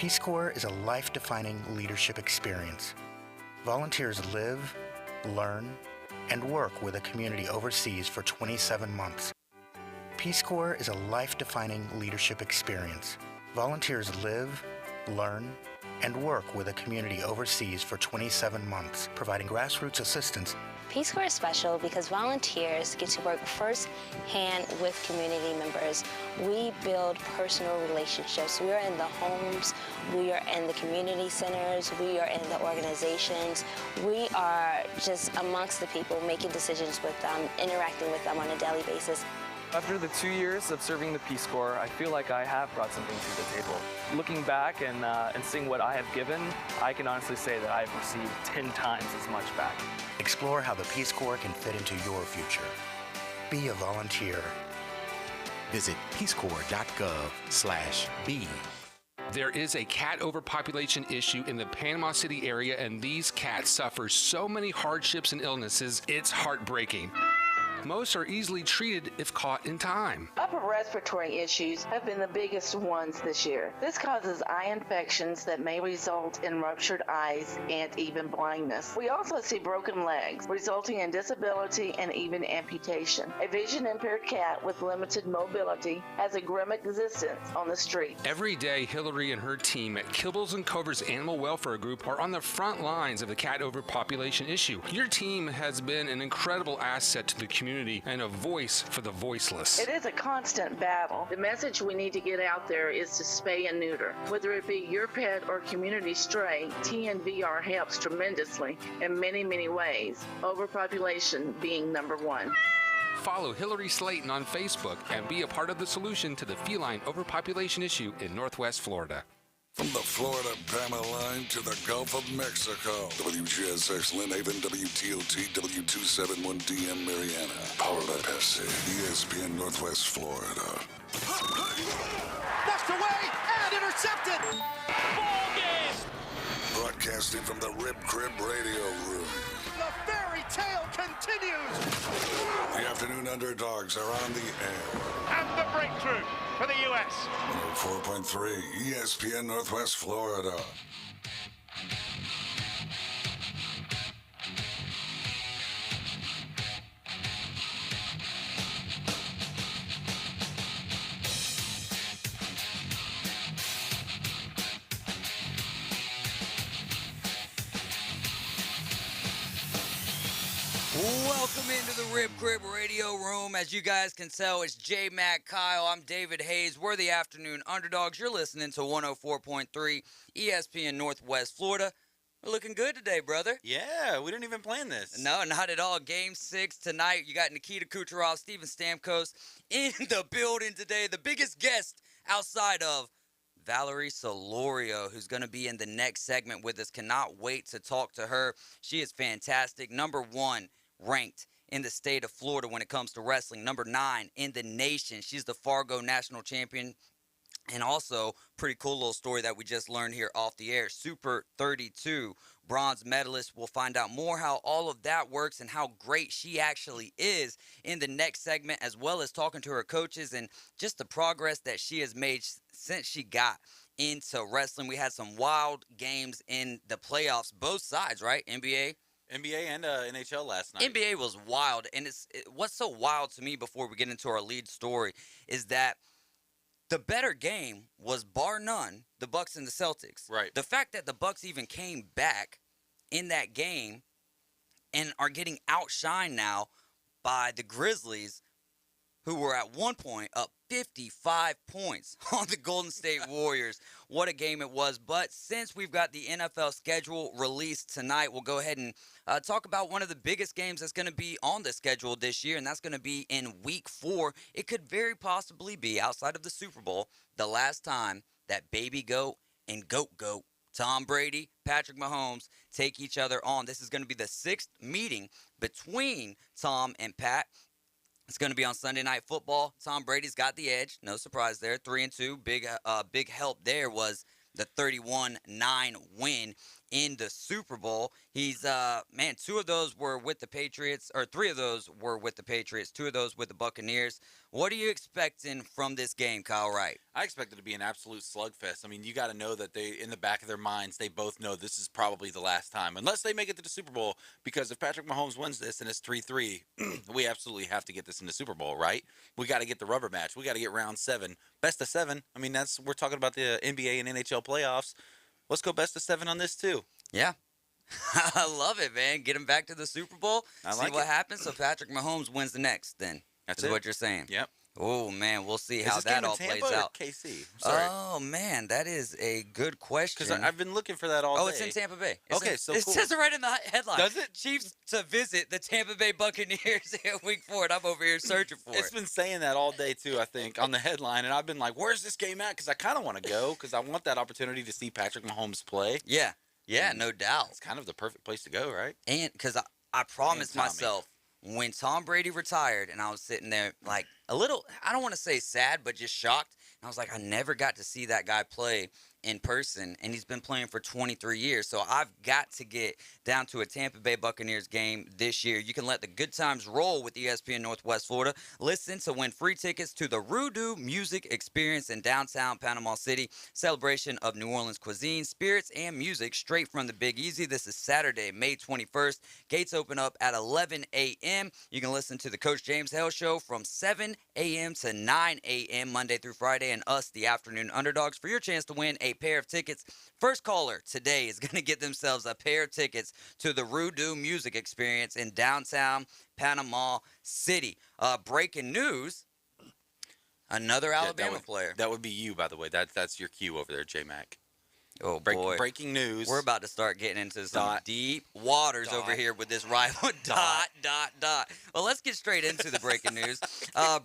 Peace Corps is a life-defining leadership experience. Volunteers live, learn, and work with a community overseas for 27 months. Peace Corps is a life-defining leadership experience. Volunteers live, learn, and work with a community overseas for 27 months, providing grassroots assistance. Peace Corps is special because volunteers get to work firsthand with community members. We build personal relationships. We are in the homes, we are in the community centers, we are in the organizations. We are just amongst the people, making decisions with them, interacting with them on a daily basis. After the 2 years of serving the Peace Corps, I feel like I have brought something to the table. Looking back and seeing what I have given, I can honestly say that I've received 10 times as much back. Explore how the Peace Corps can fit into your future. Be a volunteer. Visit peacecorps.gov/be. There is a cat overpopulation issue in the Panama City area, and these cats suffer so many hardships and illnesses, it's heartbreaking. Most are easily treated if caught in time. Upper respiratory issues have been the biggest ones this year. This causes eye infections that may result in ruptured eyes and even blindness. We also see broken legs, resulting in disability and even amputation. A vision-impaired cat with limited mobility has a grim existence on the street. Every day, Hillary and her team at Kibbles and Cover's Animal Welfare Group are on the front lines of the cat overpopulation issue. Your team has been an incredible asset to the community and a voice for the voiceless. It is a constant battle. The message we need to get out there is to spay and neuter. Whether it be your pet or community stray, TNVR helps tremendously in many, many ways, overpopulation being number one. Follow Hillary Slayton on Facebook and be a part of the solution to the feline overpopulation issue in Northwest Florida. From the Florida-Bama line to the Gulf of Mexico, WGSX Lynn Haven, WTOT, W271DM Mariana, powered by Pepsi, ESPN Northwest Florida. Pushed away and intercepted! Ball game! Broadcasting from the Rib Crib Radio Room. The fairy tale continues! The Afternoon Underdogs are on the air. And the breakthrough for the U.S. 104.3 ESPN Northwest Florida. Welcome into the Rib Crib Radio Room. As you guys can tell, it's J. Mac Kyle. I'm David Hayes. We're the Afternoon Underdogs. You're listening to 104.3 ESPN Northwest Florida. We're looking good today, brother. Yeah, we didn't even plan this. No, not at all. Game 6 tonight. You got Nikita Kucherov, Steven Stamkos in the building today. The biggest guest outside of Valerie Solorio, who's going to be in the next segment with us. Cannot wait to talk to her. She is fantastic. Number 1 ranked in the state of Florida when it comes to wrestling. Number 9 in the nation. She's the Fargo national champion. And also, pretty cool little story that we just learned here off the air. Super 32 bronze medalist. We'll find out more how all of that works and how great she actually is in the next segment, as well as talking to her coaches and just the progress that she has made since she got into wrestling. We had some wild games in the playoffs, both sides, right? NBA and NHL last night. NBA was wild, and what's so wild to me before we get into our lead story is that the better game was, bar none, the Bucks and the Celtics. Right. The fact that the Bucks even came back in that game and are getting outshined now by the Grizzlies, who were at one point up 55 points on the Golden State Warriors. What a game it was. But since we've got the NFL schedule released tonight, we'll go ahead and talk about one of the biggest games that's going to be on the schedule this year, and that's going to be in Week 4. It could very possibly be, outside of the Super Bowl, the last time that Baby Goat and Goat Tom Brady, Patrick Mahomes take each other on. This is going to be the 6th meeting between Tom and Pat. It's going to be on Sunday Night Football. Tom Brady's got the edge. No surprise there. 3-2. Big help there was the 31-9 win in the Super Bowl. He's, man, 2 of those were with the Patriots, or 3 of those were with the Patriots, 2 of those with the Buccaneers. What are you expecting from this game, Kyle Wright? I expect it to be an absolute slugfest. I mean, you got to know that in the back of their minds, they both know this is probably the last time, unless they make it to the Super Bowl. Because if Patrick Mahomes wins this and it's 3-3, we absolutely have to get this in the Super Bowl, right? We got to get the rubber match. We got to get round 7, best of 7. I mean, we're talking about the NBA and NHL playoffs. Let's go best of 7 on this too. Yeah. I love it, man. Get him back to the Super Bowl. See what happens. So Patrick Mahomes wins the next, then. That's what you're saying. Yep. Oh, man, we'll see how that all plays out. KC? Sorry. Oh, man, that is a good question. Because I've been looking for that all day. Oh, it's in Tampa Bay. Okay, so it says it right in the headline. Does it? Chiefs to visit the Tampa Bay Buccaneers in Week 4, and I'm over here searching for it. It's been saying that all day, too, I think, on the headline, and I've been like, where's this game at? Because I kind of want to go, because I want that opportunity to see Patrick Mahomes play. Yeah, no doubt. It's kind of the perfect place to go, right? And because I promised myself, when Tom Brady retired and I was sitting there like a little, I don't want to say sad, but just shocked. And I was like, I never got to see that guy play in person, and he's been playing for 23 years. So I've got to get down to a Tampa Bay Buccaneers game this year. You can let the good times roll with ESPN Northwest Florida. Listen to win free tickets to the Rudu Music Experience in downtown Panama City. Celebration of New Orleans cuisine, spirits, and music straight from the Big Easy. This is Saturday, May 21st. Gates open up at 11 a.m. You can listen to the Coach James Hale Show from 7 a.m. to 9 a.m. Monday through Friday, and us, the Afternoon Underdogs, for your chance to win a pair of tickets. First caller today is going to get themselves a pair of tickets to the Rudu Music Experience in downtown Panama City. Breaking news, another Alabama player. That would be you, by the way. That's your cue over there, J-Mac. Oh, boy. Breaking news. We're about to start getting into some deep waters over here with this rival. Well, let's get straight into the breaking news.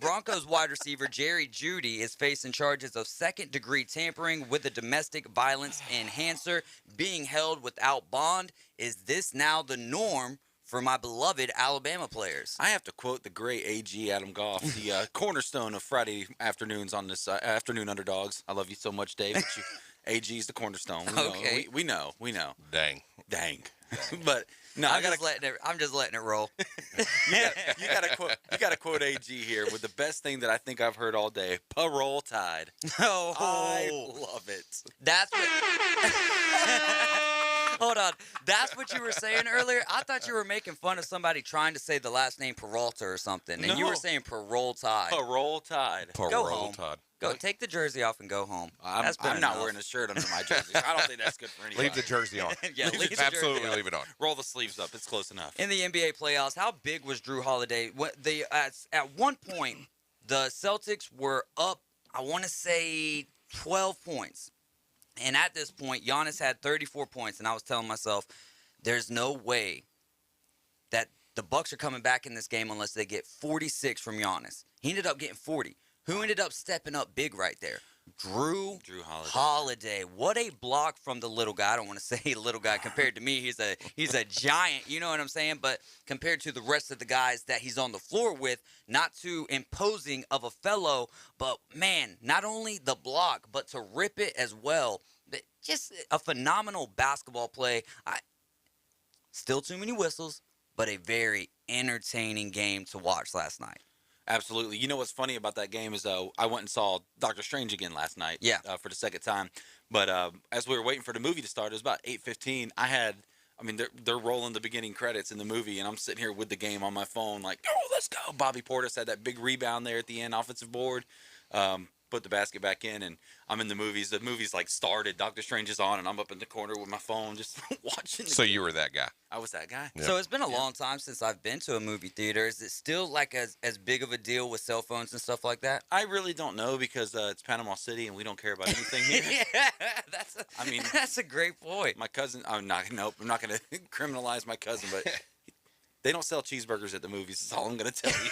Broncos wide receiver Jerry Jeudy is facing charges of second-degree tampering with a domestic violence enhancer, being held without bond. Is this now the norm for my beloved Alabama players? I have to quote the great AG Adam Goff, the cornerstone of Friday afternoons on this Afternoon Underdogs. I love you so much, Dave. AG's the cornerstone. We know. Dang. But no, I'm just letting it roll. you gotta quote AG here with the best thing that I think I've heard all day. Parole tide. Oh, I love it. That's what. Hold on. That's what you were saying earlier? I thought you were making fun of somebody trying to say the last name Peralta or something, and you were saying Parole Tide. Parole Tide. Go home. Go take the jersey off and go home. I'm not wearing a shirt under my jersey. I don't think that's good for anybody. Leave the jersey on. Absolutely leave it on. Roll the sleeves up. It's close enough. In the NBA playoffs, how big was Drew Holiday? At one point, the Celtics were up, I want to say, 12 points. And at this point, Giannis had 34 points, and I was telling myself, there's no way that the Bucks are coming back in this game unless they get 46 from Giannis. He ended up getting 40. Who ended up stepping up big right there? Drew Holiday. What a block from the little guy. I don't want to say little guy compared to me. He's a giant, you know what I'm saying? But compared to the rest of the guys that he's on the floor with, not too imposing of a fellow, but man, not only the block, but to rip it as well. Just a phenomenal basketball play. Still too many whistles, but a very entertaining game to watch last night. Absolutely. You know what's funny about that game is I went and saw Doctor Strange again last night for the second time. But as we were waiting for the movie to start, it was about 8:15. They're rolling the beginning credits in the movie, and I'm sitting here with the game on my phone like, oh, let's go. Bobby Portis had that big rebound there at the end, offensive board. Put the basket back in, and I'm in the movies. The movie's like started. Doctor Strange is on, and I'm up in the corner with my phone just watching. So you were that guy. I was that guy. Yeah. So it's been a long time since I've been to a movie theater. Is it still like as big of a deal with cell phones and stuff like that? I really don't know because it's Panama City, and we don't care about anything here. That's a great point. My cousin. I'm not going to criminalize my cousin, but. They don't sell cheeseburgers at the movies. That's all I'm going to tell you.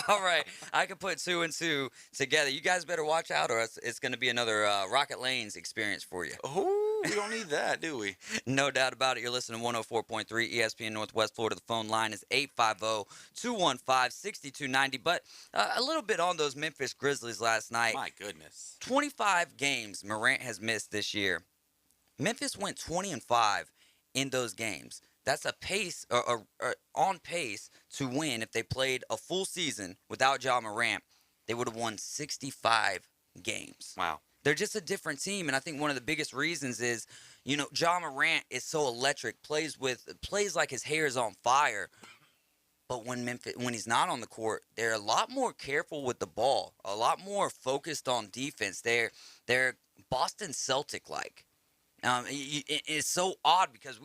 All right. I can put 2 and 2 together. You guys better watch out, or it's going to be another Rocket Lanes experience for you. Oh, we don't need that, do we? No doubt about it. You're listening to 104.3 ESPN Northwest Florida. The phone line is 850-215-6290. But a little bit on those Memphis Grizzlies last night. My goodness. 25 games Morant has missed this year. Memphis went 20-5. in those games. That's a pace or on pace to win. If they played a full season without Ja Morant, they would have won 65 games. Wow. They're just a different team, and I think one of the biggest reasons is, Ja Morant is so electric, plays like his hair is on fire. But when he's not on the court, they're a lot more careful with the ball, a lot more focused on defense. They're Boston Celtic like. It's so odd because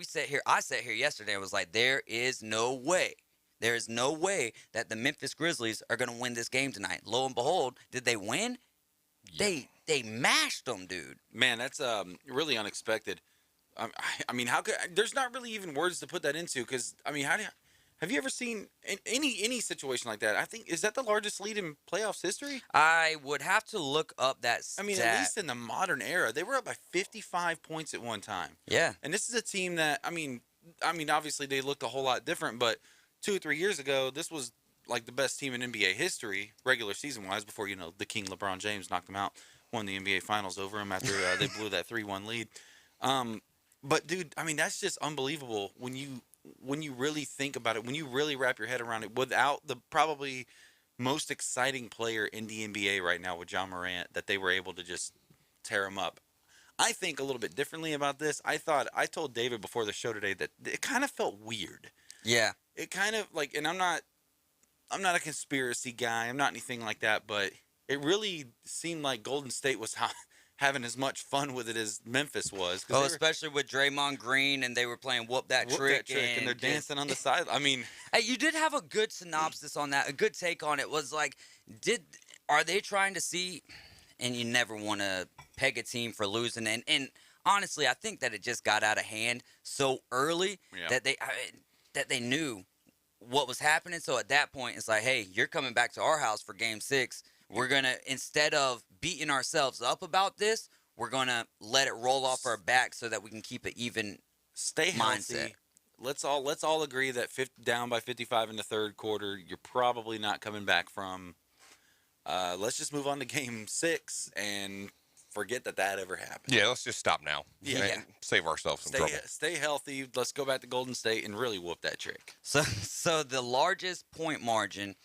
I sat here yesterday and was like, there is no way that the Memphis Grizzlies are going to win this game tonight. Lo and behold, did they win? Yeah. They mashed them, dude. Man, that's really unexpected. I mean, how could there's not really even words to put that into, because I mean, have you ever seen any situation like that? I think, is that the largest lead in playoffs history? I would have to look up that stat. I mean, at least in the modern era, they were up by 55 points at one time. Yeah. And this is a team that, I mean, obviously they looked a whole lot different, but 2 or 3 years ago, this was like the best team in NBA history, regular season-wise, before, the King LeBron James knocked them out, won the NBA Finals over them after they blew that 3-1 lead. But, dude, I mean, that's just unbelievable when you really think about it, when you really wrap your head around it, without the probably most exciting player in the NBA right now with Ja Morant, that they were able to just tear him up. I think a little bit differently about this. I told David before the show today that it kind of felt weird. Yeah. It kind of like, and I'm not a conspiracy guy. I'm not anything like that, but it really seemed like Golden State was having as much fun with it as Memphis was. Especially with Draymond Green, and they were playing Whoop That Trick. And they're dancing on the side. I mean... Hey, you did have a good synopsis on that, a good take on it. Was like, are they trying to see... And you never want to peg a team for losing. And honestly, I think that it just got out of hand so early that they knew what was happening. So at that point, it's like, hey, you're coming back to our house for Game 6. We're going to, instead of beating ourselves up about this, we're going to let it roll off our back so that we can keep an even Stay mindset. Healthy. Let's all agree that down by 55 in the third quarter, you're probably not coming back from. Let's just move on to Game 6 and forget that ever happened. Yeah, let's just stop now. Yeah. And save ourselves some trouble. Stay healthy. Let's go back to Golden State and really whoop that trick. So the largest point margin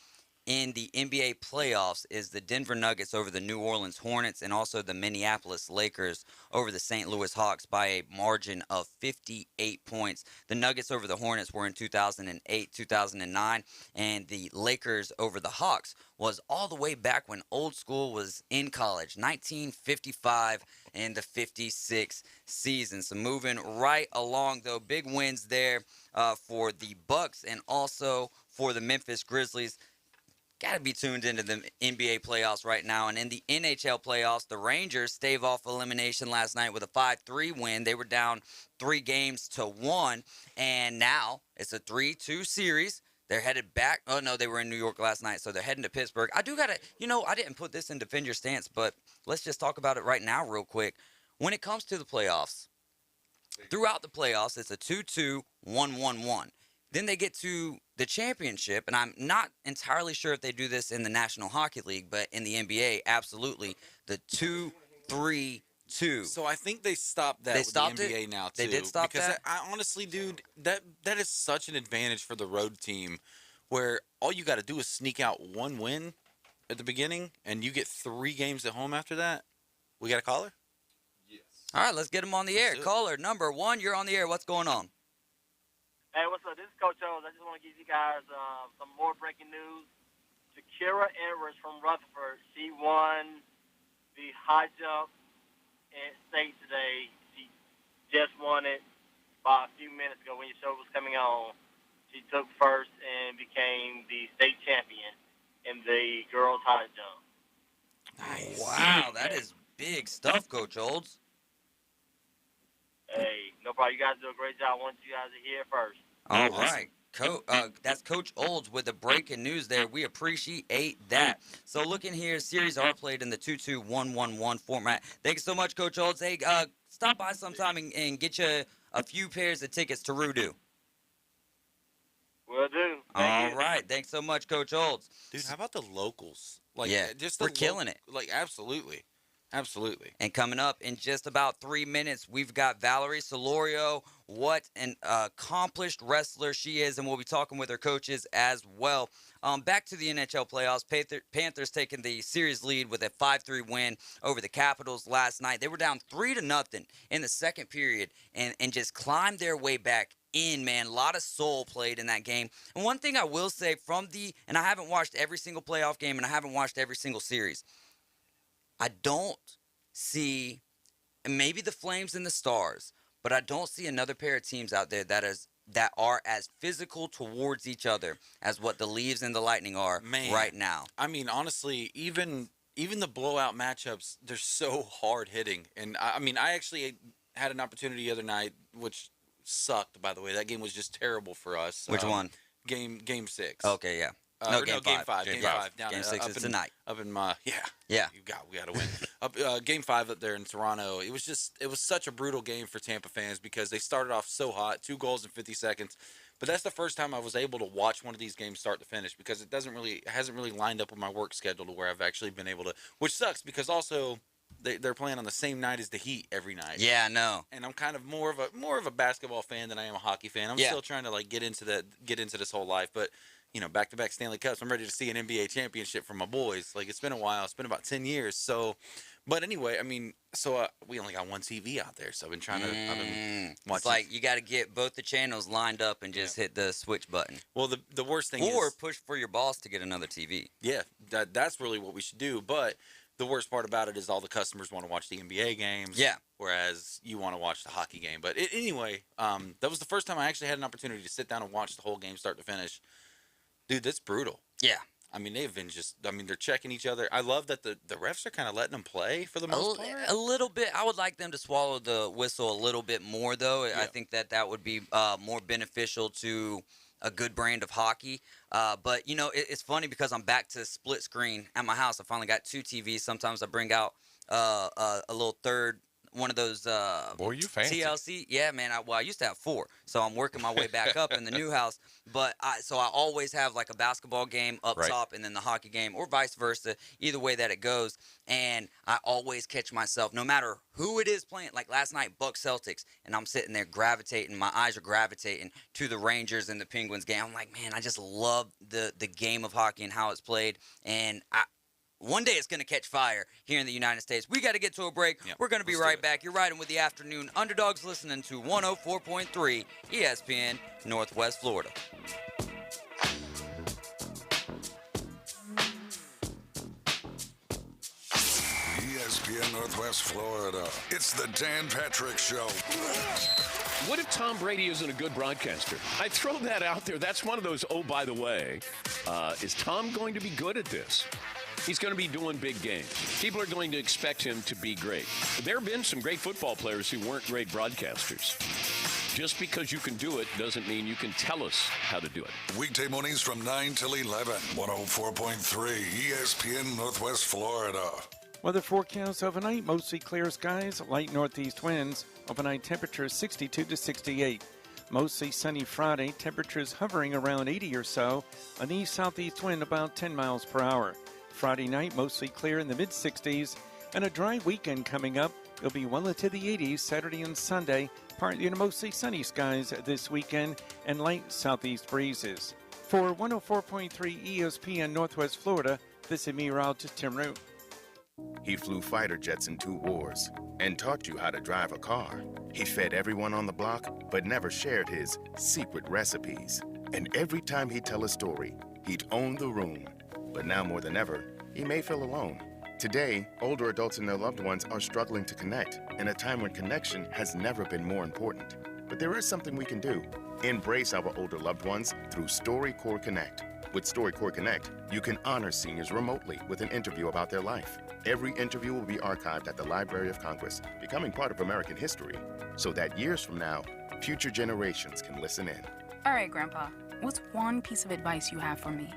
in the NBA playoffs is the Denver Nuggets over the New Orleans Hornets, and also the Minneapolis Lakers over the St. Louis Hawks by a margin of 58 points. The Nuggets over the Hornets were in 2008, 2009, and the Lakers over the Hawks was all the way back when old school was in college, 1955 and the 56 season. So moving right along, though, big wins there for the Bucks and also for the Memphis Grizzlies. Got to be tuned into the NBA playoffs right now. And in the NHL playoffs, the Rangers stave off elimination last night with a 5-3 win. They were down 3-1, and now it's a 3-2 series. They're headed back. Oh, no, they were in New York last night, so they're heading to Pittsburgh. I do got to, I didn't put this in Defend Your Stance, but let's just talk about it right now real quick. When it comes to the playoffs, throughout the playoffs, it's a 2-2, 1-1-1. Then they get to the championship, and I'm not entirely sure if they do this in the National Hockey League, but in the NBA, absolutely, the 2-3-2. So I think they stopped that with the NBA now, too. They did stop that? Because I honestly, dude, that is such an advantage for the road team, where all you got to do is sneak out one win at the beginning, and you get 3 games at home after that. We got a caller? Yes. All right, let's get him on the air. Caller number 1, you're on the air. What's going on? Hey, what's up? This is Coach O's. I just want to give you guys some more breaking news. Shakira Edwards from Rutherford, she won the high jump in state today. She just won it about a few minutes ago when your show was coming on. She took first and became the state champion in the girls high jump. Nice. Wow, that is big stuff, Coach Olds. Hey, no problem. You guys do a great job once you guys are here first. All right. That's Coach Olds with the breaking news there. We appreciate that. So looking here, series are played in the 2-2-1-1-1 format. Thanks so much, Coach Olds. Hey, stop by sometime and get you a few pairs of tickets to Rudu. Will do. All right. Thanks so much, Coach Olds. Dude, how about the locals? We're killing it. Like, absolutely. Absolutely. And coming up in just about 3 minutes, we've got Valerie Solorio. What an accomplished wrestler she is, and we'll be talking with her coaches as well. Back to the NHL playoffs, Panthers taking the series lead with a 5-3 win over the Capitals last night. They were down 3-0 in the second period and just climbed their way back in, man. A lot of soul played in that game. And one thing I will say and I haven't watched every single playoff game and I haven't watched every single series, I don't see, and maybe the Flames and the Stars, but I don't see another pair of teams out there that are as physical towards each other as what the Leafs and the Lightning are right now. I mean, honestly, even the blowout matchups, they're so hard hitting. And I mean, I actually had an opportunity the other night, which sucked, by the way. That game was just terrible for us. Which one? Game 6. Okay, yeah. Game 5. Game 5. Game 6 is tonight. Up in yeah. We got to win. Game 5 up there in Toronto. It was such a brutal game for Tampa fans because they started off so hot, 2 goals in 50 seconds. But that's the first time I was able to watch one of these games start to finish because it hasn't really lined up with my work schedule to where I've actually been able to, which sucks because also they're playing on the same night as the Heat every night. Yeah, I know. And I'm kind of more of a basketball fan than I am a hockey fan. I'm still trying to like get into this whole life, but you know, back-to-back Stanley Cups. I'm ready to see an NBA championship from my boys. Like, it's been a while. It's been about 10 years. So, but anyway, I mean, we only got one TV out there, so I've been trying to watching. It's like you got to get both the channels lined up and just hit the switch button. Well, the worst thing is... Or push for your boss to get another TV. Yeah, that's really what we should do. But the worst part about it is all the customers want to watch the NBA games. Yeah. Whereas you want to watch the hockey game. But anyway, that was the first time I actually had an opportunity to sit down and watch the whole game start to finish. Dude, that's brutal. Yeah. I mean, they're checking each other. I love that the refs are kind of letting them play for the most part. A little bit. I would like them to swallow the whistle a little bit more, though. Yeah. I think that would be more beneficial to a good brand of hockey. But, you know, it's funny because I'm back to split screen at my house. I finally got 2 TVs. Sometimes I bring out a little third one of those Boy, you fancy. TLC. Yeah, man. I used to have 4, so I'm working my way back up in the new house. But I always have like a basketball game up top and then the hockey game, or vice versa. Either way that it goes, and I always catch myself, no matter who it is playing. Like last night, Bucks Celtics, and I'm sitting there gravitating. My eyes are gravitating to the Rangers and the Penguins game. I'm like, man, I just love the game of hockey and how it's played, and one day it's going to catch fire here in the United States. We got to get to a break. Yep, we're going to be right back. You're riding with the Afternoon Underdogs, listening to 104.3 ESPN Northwest Florida. ESPN Northwest Florida. It's the Dan Patrick Show. What if Tom Brady isn't a good broadcaster? I throw that out there. That's one of those, oh, by the way, is Tom going to be good at this? He's going to be doing big games. People are going to expect him to be great. There have been some great football players who weren't great broadcasters. Just because you can do it doesn't mean you can tell us how to do it. Weekday mornings from 9 till 11, 104.3 ESPN Northwest Florida. Weather forecast overnight, mostly clear skies, light northeast winds. Overnight temperatures 62 to 68. Mostly sunny Friday, temperatures hovering around 80 or so. An east-southeast wind about 10 miles per hour. Friday night, mostly clear in the mid-60s. And a dry weekend coming up. It'll be well into the 80s Saturday and Sunday. Partly to mostly sunny skies this weekend and light southeast breezes. For 104.3 ESPN Northwest Florida, this is meteorologist Tim Root. He flew fighter jets in 2 wars and taught you how to drive a car. He fed everyone on the block, but never shared his secret recipes. And every time he'd tell a story, he'd own the room. But now more than ever, he may feel alone. Today, older adults and their loved ones are struggling to connect in a time when connection has never been more important. But there is something we can do. Embrace our older loved ones through StoryCorps Connect. With StoryCorps Connect, you can honor seniors remotely with an interview about their life. Every interview will be archived at the Library of Congress, becoming part of American history, so that years from now, future generations can listen in. All right, Grandpa, what's one piece of advice you have for me?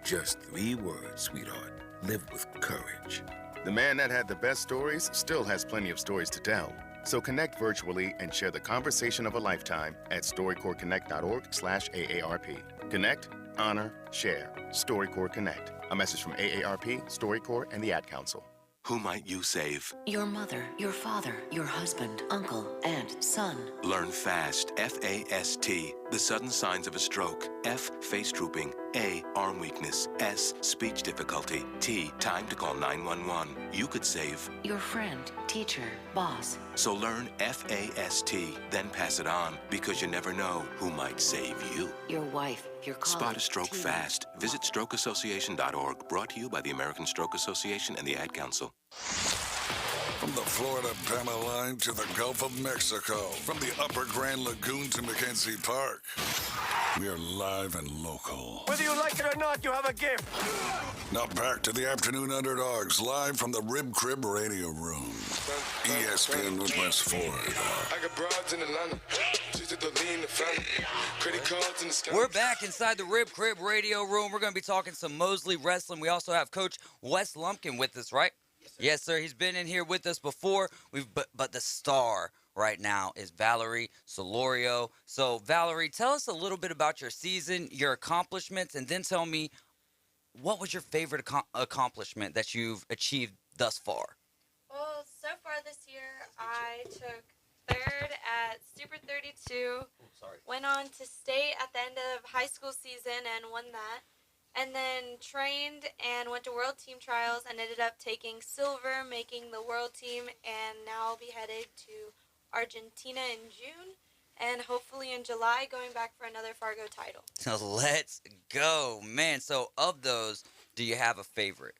Just 3 words, sweetheart. Live with courage. The man that had the best stories still has plenty of stories to tell. So connect virtually and share the conversation of a lifetime at StoryCorpsConnect.org/AARP. Connect, honor, share. StoryCorps Connect. A message from AARP, StoryCorps, and the Ad Council. Who might you save? Your mother, your father, your husband, uncle, aunt, son. Learn FAST, F-A-S-T, the sudden signs of a stroke. F, face drooping. A, arm weakness. S, speech difficulty. T, time to call 911. You could save your friend, teacher, boss. So learn FAST, then pass it on, because you never know who might save you. Your wife, your colleague. Spot a stroke fast. Visit strokeassociation.org, brought to you by the American Stroke Association and the Ad Council. From the Florida-Panama line to the Gulf of Mexico, from the Upper Grand Lagoon to McKenzie Park, we are live and local. Whether you like it or not, you have a gift. Now back to the Afternoon Underdogs, live from the Rib Crib Radio Room. ESPN Northwest Florida. I got broads in Atlanta. She's at the lean, the family. Credit cards in the sky. We're back inside the Rib Crib Radio Room. We're going to be talking some Mosley wrestling. We also have Coach Wes Lumpkin with us, right? Yes, sir. He's been in here with us before. But the star right now is Valerie Solorio. So, Valerie, tell us a little bit about your season, your accomplishments, and then tell me what was your favorite accomplishment that you've achieved thus far? Well, so far this year, I took third at Super 32. Went on to state at the end of high school season and won that. And then trained and went to World Team Trials and ended up taking silver, making the World Team, and now I'll be headed to Argentina in June, and hopefully in July going back for another Fargo title. So let's go, man. So of those, do you have a favorite?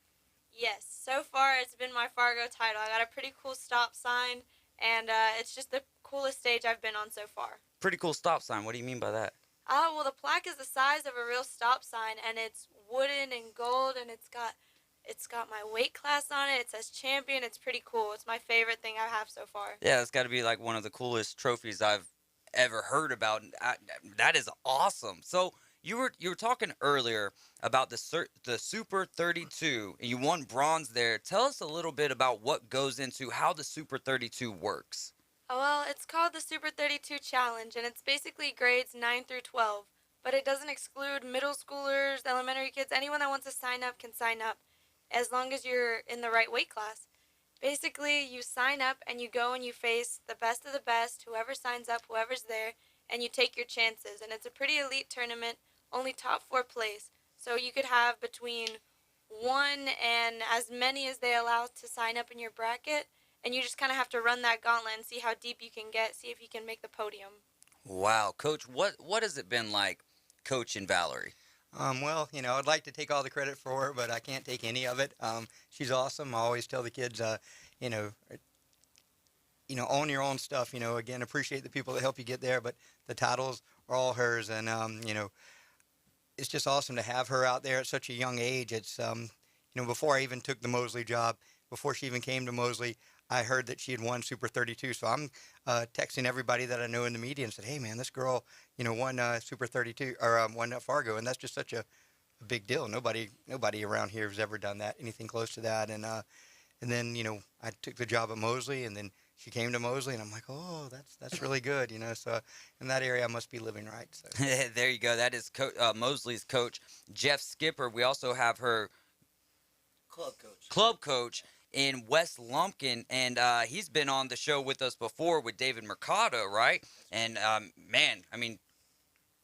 Yes, so far it's been my Fargo title. I got a pretty cool stop sign, and it's just the coolest stage I've been on so far. Pretty cool stop sign. What do you mean by that? Well, the plaque is the size of a real stop sign, and it's wooden and gold, and it's got my weight class on it. It says champion. It's pretty cool. It's my favorite thing I have so far. Yeah, it's got to be like one of the coolest trophies I've ever heard about. That is awesome. So you were talking earlier about the Super 32, and you won bronze there. Tell us a little bit about what goes into how the Super 32 works. Well, it's called the Super 32 Challenge, and it's basically grades 9 through 12. But it doesn't exclude middle schoolers, elementary kids. Anyone that wants to sign up can sign up, as long as you're in the right weight class. Basically, you sign up and you go and you face the best of the best, whoever signs up, whoever's there, and you take your chances. And it's a pretty elite tournament, only top 4 place. So you could have between 1 and as many as they allow to sign up in your bracket. And you just kind of have to run that gauntlet and see how deep you can get, see if you can make the podium. Wow, Coach, what has it been like coaching Valerie? Well, I'd like to take all the credit for her, but I can't take any of it. She's awesome. I always tell the kids, own your own stuff. Again, appreciate the people that help you get there, but the titles are all hers. And, it's just awesome to have her out there at such a young age. It's, before I even took the Mosley job, before she even came to Mosley, I heard that she had won Super 32. So I'm texting everybody that I know in the media and said, hey, man, this girl, won Super 32 or won Fargo. And that's just such a big deal. Nobody around here has ever done that, anything close to that. And then, I took the job at Mosley, and then she came to Mosley, and I'm like, oh, that's really good, So in that area, I must be living right. So. There you go. That is Mosley's coach, Jeff Skipper. We also have her club coach in Wes Lumpkin, and he's been on the show with us before with David Mercado, right? And, man, I mean,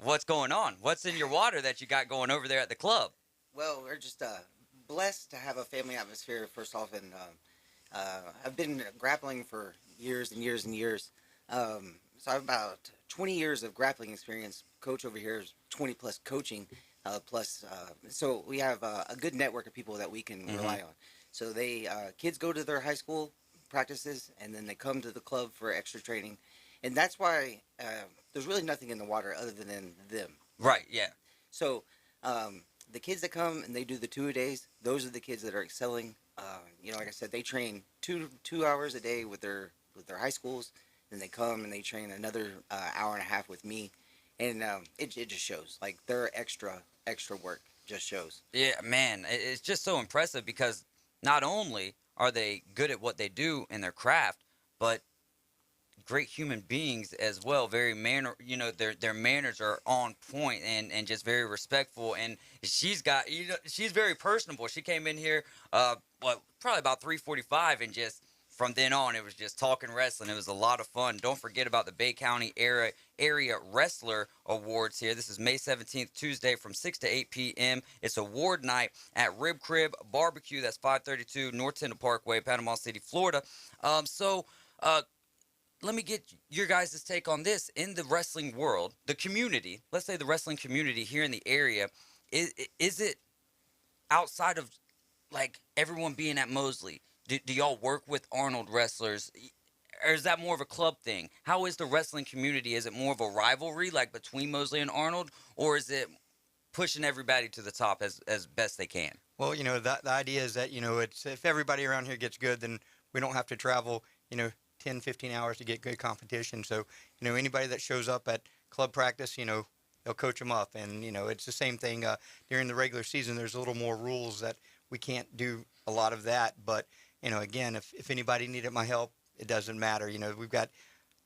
what's going on? What's in your water that you got going over there at the club? Well, we're just blessed to have a family atmosphere, first off, and I've been grappling for years and years and years. So I have about 20 years of grappling experience. Coach over here is 20-plus coaching, so we have a good network of people that we can rely on. So they kids go to their high school practices, and then they come to the club for extra training. And that's why there's really nothing in the water other than them. Right, yeah. So the kids that come and they do the 2-a-days, those are the kids that are excelling. Like I said, they train two hours a day with their high schools. Then they come and they train another hour and a half with me. And it just shows. Like, their extra work just shows. Yeah, man, it's just so impressive because not only are they good at what they do in their craft, but great human beings as well. Very their manners are on point and just very respectful. And she's very personable. She came in here, probably about 3:45, and just from then on, it was just talking wrestling. It was a lot of fun. Don't forget about the Bay County Area Wrestler Awards here. This is May 17th, Tuesday from 6 to 8 p.m. It's award night at Rib Crib Barbecue. That's 532 North Tender Parkway, Panama City, Florida. Let me get your guys' take on this. In the wrestling world, the community, let's say the wrestling community here in the area, is it outside of, like, everyone being at Mosley? Do y'all work with Arnold wrestlers? Or is that more of a club thing? How is the wrestling community? Is it more of a rivalry, like between Mosley and Arnold? Or is it pushing everybody to the top as best they can? Well, the idea is that, it's if everybody around here gets good, then we don't have to travel, 10, 15 hours to get good competition. So, anybody that shows up at club practice, they'll coach them up. And, it's the same thing during the regular season. There's a little more rules that we can't do a lot of that. But, again, if anybody needed my help, it doesn't matter. We've got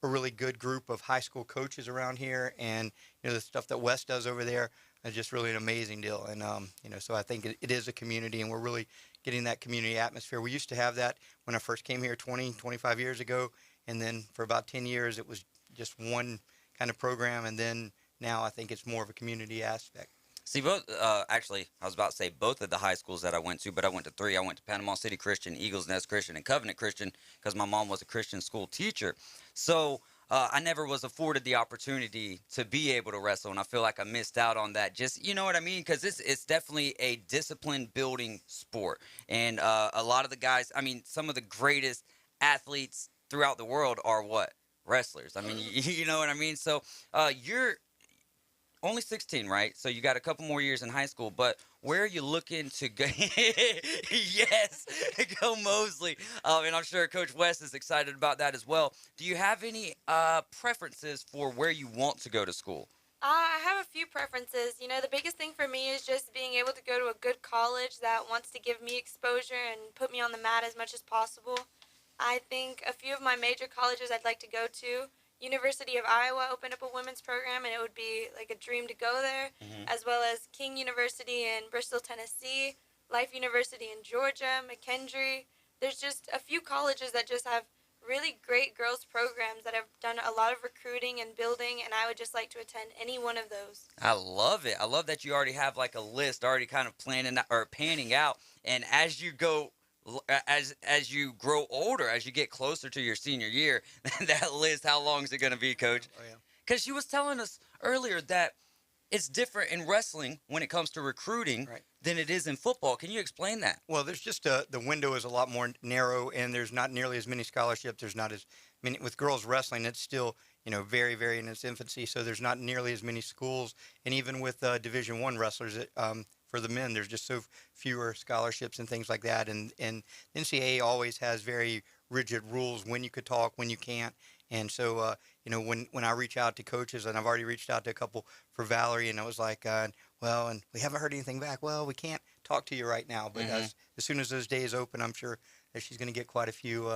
a really good group of high school coaches around here. And, the stuff that Wes does over there is just really an amazing deal. And, so I think it is a community, and we're really getting that community atmosphere. We used to have that when I first came here 20, 25 years ago. And then for about 10 years, it was just one kind of program. And then now I think it's more of a community aspect. See, actually, I was about to say both of the high schools that I went to, but I went to three. I went to Panama City Christian, Eagles Nest Christian, and Covenant Christian because my mom was a Christian school teacher. So I never was afforded the opportunity to be able to wrestle, and I feel like I missed out on that. Just, you know what I mean? Because it's definitely a discipline-building sport. And a lot of the guys, some of the greatest athletes throughout the world are what? Wrestlers. You know what I mean? So you're only 16, right? So you got a couple more years in high school, but where are you looking to go? Yes, go Mosley. And I'm sure Coach West is excited about that as well. Do you have any preferences for where you want to go to school? I have a few preferences. The biggest thing for me is just being able to go to a good college that wants to give me exposure and put me on the mat as much as possible. I think a few of my major colleges I'd like to go to. University of Iowa opened up a women's program, and it would be like a dream to go there, as well as King University in Bristol, Tennessee, Life University in Georgia, McKendree. There's just a few colleges that just have really great girls programs that have done a lot of recruiting and building, and I would just like to attend any one of those. I love it. I love that you already have like a list already kind of panning out, and as you go as you grow older, as you get closer to your senior year, that list, how long is it going to be, Coach? Oh, yeah. Because she was telling us earlier that it's different in wrestling when it comes to recruiting than it is in football. Can you explain that? Well, there's just the window is a lot more narrow, and there's not nearly as many scholarships. There's not as many with girls wrestling. It's still very, very in its infancy, so there's not nearly as many schools. And even with Division I wrestlers, for the men, there's just so fewer scholarships and things like that. And NCAA always has very rigid rules when you could talk, when you can't. And so, when I reach out to coaches, and I've already reached out to a couple for Valerie, and it was like, and we haven't heard anything back. Well, we can't talk to you right now. But as soon as those days open, I'm sure that she's going to get quite a few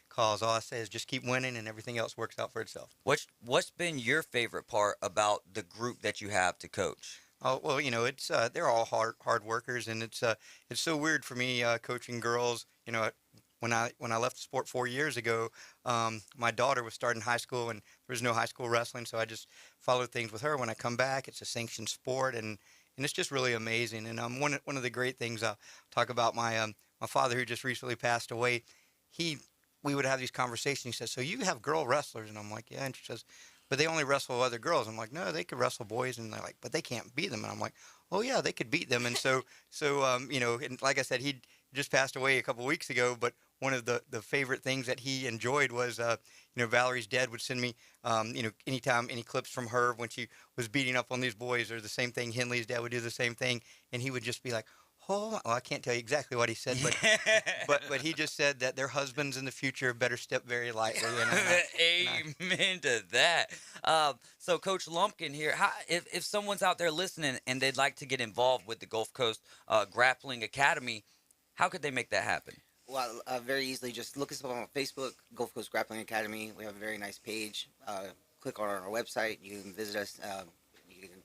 calls. All I say is just keep winning, and everything else works out for itself. What's been your favorite part about the group that you have to coach? Oh, well, it's they're all hard workers, and it's so weird for me coaching girls. When I left the sport 4 years ago, my daughter was starting high school, and there was no high school wrestling, so I just followed things with her. When I come back, it's a sanctioned sport, and it's just really amazing. And one of the great things I'll talk about my father, who just recently passed away. We would have these conversations. He says, "So you have girl wrestlers?" And I'm like, "Yeah." And she says, "But they only wrestle other girls." I'm like, "No, they could wrestle boys." And they're like, "But they can't beat them." And I'm like, "Oh yeah, they could beat them." And so and like I said, he just passed away a couple weeks ago. But one of the favorite things that he enjoyed was, Valerie's dad would send me, anytime any clips from her when she was beating up on these boys, or the same thing. Henley's dad would do the same thing, and he would just be like, "Oh," well, I can't tell you exactly what he said, but he just said that their husbands in the future better step very lightly. Amen to that. So, Coach Lumpkin here, if someone's out there listening and they'd like to get involved with the Gulf Coast Grappling Academy, how could they make that happen? Well, very easily, just look us up on Facebook, Gulf Coast Grappling Academy. We have a very nice page. Click on our website. You can visit us. You can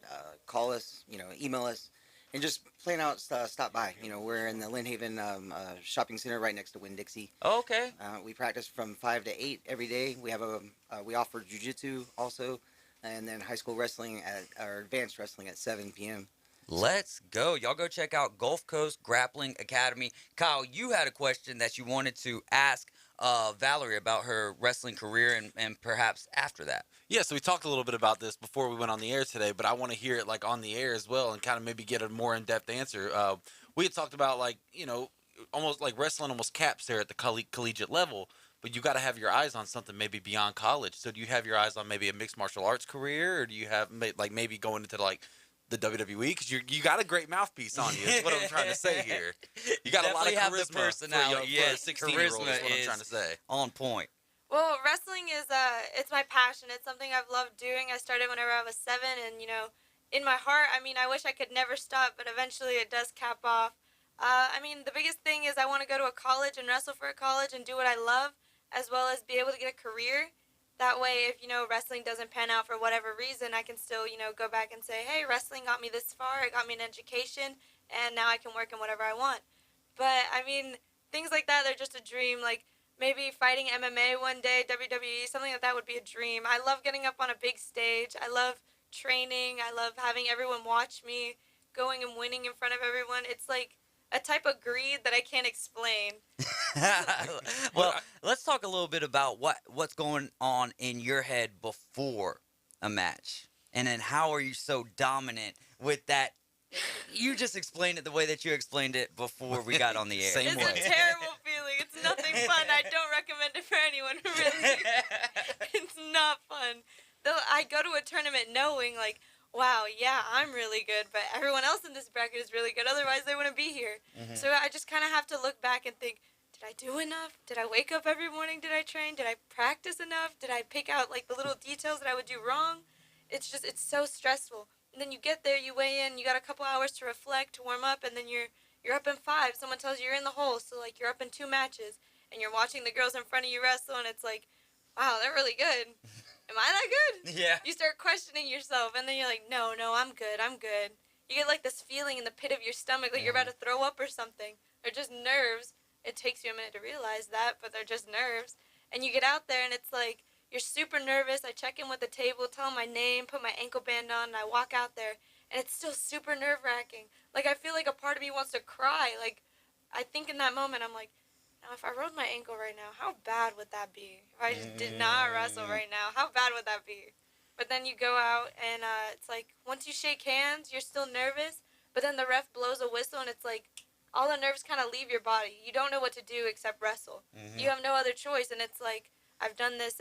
call us, email us, and just plan out, stop by. We're in the Lynn Haven shopping center right next to Winn-Dixie. Oh, okay. We practice from 5 to 8 every day. We have we offer jiu-jitsu also, and then high school wrestling or advanced wrestling at 7 p.m. Let's go. Y'all go check out Gulf Coast Grappling Academy. Kyle, you had a question that you wanted to ask Valerie about her wrestling career and perhaps after that. Yeah, so we talked a little bit about this before we went on the air today, but I want to hear it like on the air as well and kind of maybe get a more in-depth answer. We had talked about almost like wrestling almost caps there at the collegiate level, but you got to have your eyes on something maybe beyond college. So do you have your eyes on maybe a mixed martial arts career, or do you have maybe going into the WWE? Because you got a great mouthpiece on you. Is what I'm trying to say here. You got a lot of charisma. Have the personality. Yes, charisma is what I'm trying to say. On point. Well, wrestling is it's my passion. It's something I've loved doing. I started whenever I was 7, and in my heart, I wish I could never stop, but eventually it does cap off. The biggest thing is I want to go to a college and wrestle for a college and do what I love, as well as be able to get a career. That way, if, wrestling doesn't pan out for whatever reason, I can still, go back and say, hey, wrestling got me this far, it got me an education, and now I can work in whatever I want. But, things like that, they're just a dream. Like, maybe fighting MMA one day, WWE, something like that would be a dream. I love getting up on a big stage. I love training. I love having everyone watch me, going and winning in front of everyone. It's like a type of greed that I can't explain. Well, let's talk a little bit about what's going on in your head before a match. And then how are you so dominant with that? You just explained it the way that you explained it before we got on the air. It's a terrible feeling. It's nothing fun. I don't recommend it for anyone, really. It's not fun. I go to a tournament knowing, wow, yeah, I'm really good, but everyone else in this bracket is really good. Otherwise, they wouldn't be here. Mm-hmm. So I just kind of have to look back and think, did I do enough? Did I wake up every morning? Did I train? Did I practice enough? Did I pick out, the little details that I would do wrong? It's so stressful. And then you get there, you weigh in, you got a couple hours to reflect, to warm up, and then you're up in 5. Someone tells you you're in the hole, so, you're up in 2 matches, and you're watching the girls in front of you wrestle, and it's like, wow, they're really good. Am I that good? Yeah. You start questioning yourself, and then you're like, no, I'm good. You get, this feeling in the pit of your stomach, like you're about to throw up or something. They're just nerves. It takes you a minute to realize that, but they're just nerves. And you get out there, and it's like, you're super nervous. I check in with the table, tell them my name, put my ankle band on, and I walk out there, and it's still super nerve-wracking. I feel like a part of me wants to cry. I think in that moment, I'm like, now, if I rolled my ankle right now, how bad would that be? If I just did not wrestle right now, how bad would that be? But then you go out, and it's like, once you shake hands, you're still nervous, but then the ref blows a whistle, and it's like, all the nerves kind of leave your body. You don't know what to do except wrestle. Mm-hmm. You have no other choice, and it's like, I've done this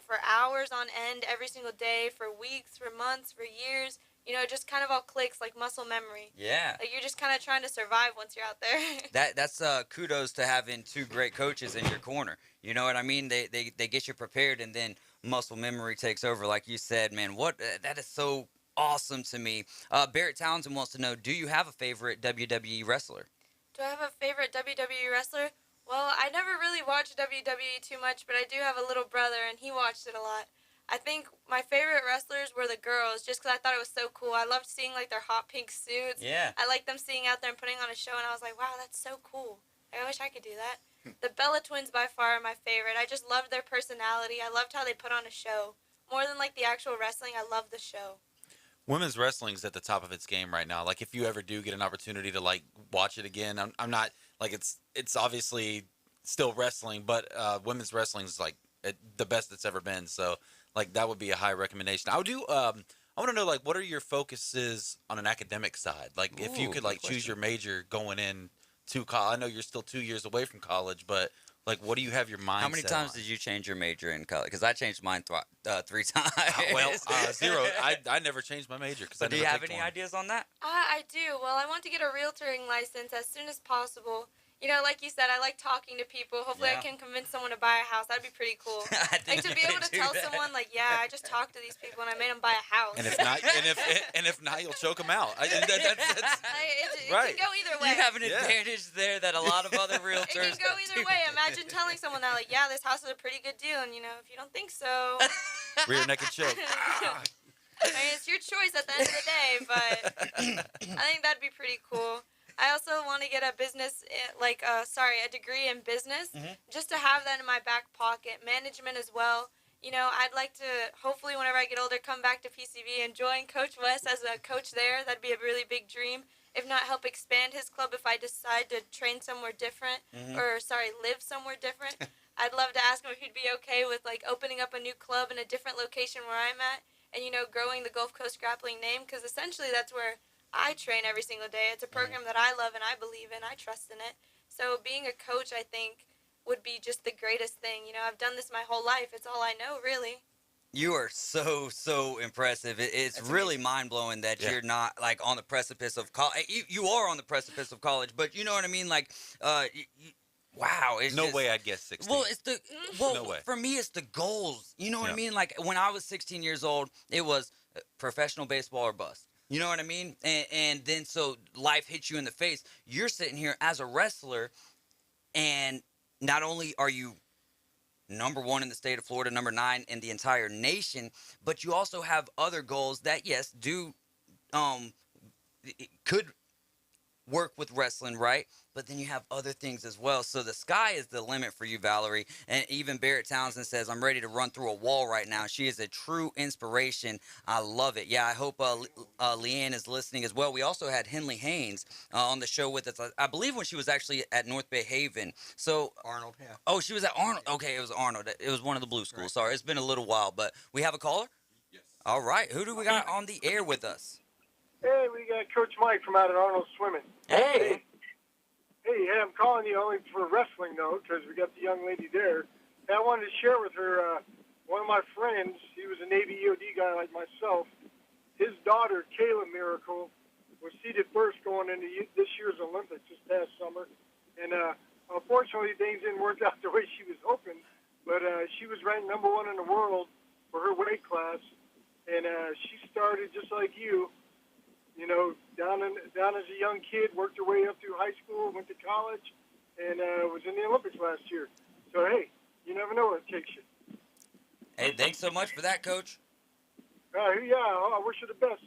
for hours on end, every single day, for weeks, for months, for years. It just kind of all clicks like muscle memory. Yeah. You're just kind of trying to survive once you're out there. That's kudos to having 2 great coaches in your corner. You know what I mean? They get you prepared, and then muscle memory takes over, like you said. Man, that is so awesome to me. Barrett Townsend wants to know, do you have a favorite WWE wrestler? Do I have a favorite WWE wrestler? Well, I never really watched WWE too much, but I do have a little brother, and he watched it a lot. I think my favorite wrestlers were the girls, just because I thought it was so cool. I loved seeing, their hot pink suits. Yeah. I liked them sitting out there and putting on a show, and I was like, wow, that's so cool. I wish I could do that. The Bella Twins, by far, are my favorite. I just loved their personality. I loved how they put on a show. More than, the actual wrestling, I love the show. Women's wrestling's at the top of its game right now. If you ever do get an opportunity to, watch it again, I'm not, it's obviously still wrestling, but women's wrestling is, the best it's ever been. So, that would be a high recommendation. I want to know, what are your focuses on an academic side? If you could, choose your major going in to college. I know you're still 2 years away from college, but, what do you have your mindset How many times on? did you change your major in college? Because I changed mine 3 times. Well, 0. I never changed my major. Do you have any ideas on that? I do. Well, I want to get a realtoring license as soon as possible. You know, like you said, I like talking to people. Hopefully I can convince someone to buy a house. That'd be pretty cool. Like to be able to tell someone, like, yeah, I just talked to these people and I made them buy a house. And if not, and if not, you'll choke them out. It can go either way. You have an advantage there that a lot of other realtors It can go either way. Imagine telling someone that, like, yeah, this house is a pretty good deal, and, you know, if you don't think so... Rear naked choke. I mean, it's your choice at the end of the day, but I think that'd be pretty cool. I also want to get a business, a degree in business, just to have that in my back pocket. Management as well. You know, I'd like to, hopefully whenever I get older, come back to PCB and join Coach West as a coach there. That'd be a really big dream. If not, help expand his club if I decide to train somewhere different, live somewhere different. I'd love to ask him if he'd be okay with, like, opening up a new club in a different location where I'm at and, you know, growing the Gulf Coast Grappling name, because essentially that's where I train every single day. It's a program that I love and I believe in. I trust in it. So being a coach, I think, would be just the greatest thing. You know, I've done this my whole life. It's all I know, really. You are so impressive. It's really mind-blowing that you're not, like, on the precipice of college. You are on the precipice of college, but you know what I mean? Like, wow. It's no way I'd guess 16. Well, no way. For me, it's the goals. You know what I mean? Like, when I was 16 years old, it was professional baseball or bust. You know what I mean? And then so life hits you in the face. You're sitting here as a wrestler, and not only are you number 1 in the state of Florida, number 9 in the entire nation, but you also have other goals that, yes, could work with wrestling, right? But then you have other things as well. So the sky is the limit for you, Valerie. And even Barrett Townsend says, I'm ready to run through a wall right now. She is a true inspiration. I love it. Yeah, I hope Leanne is listening as well. We also had Henley Haynes on the show with us, I believe, when she was actually at North Bay Haven. So Arnold, yeah. Oh, she was at Arnold. Okay, it was Arnold. It was one of the blue schools. Right. Sorry, it's been a little while. But we have a caller? Yes. All right. Who do we got on the air with us? Hey, we got Coach Mike from out at Arnold Swimming. Hey, I'm calling you only for wrestling, though, because we got the young lady there. And I wanted to share with her, one of my friends, he was a Navy EOD guy like myself. His daughter, Kayla Miracle, was seeded first going into this year's Olympics this past summer. And unfortunately, things didn't work out the way she was hoping. But she was ranked number 1 in the world for her weight class. And she started just like you. You know, down as a young kid, worked her way up through high school, went to college, and was in the Olympics last year. So, hey, you never know where it takes you. Hey, thanks so much for that, Coach. I wish you the best.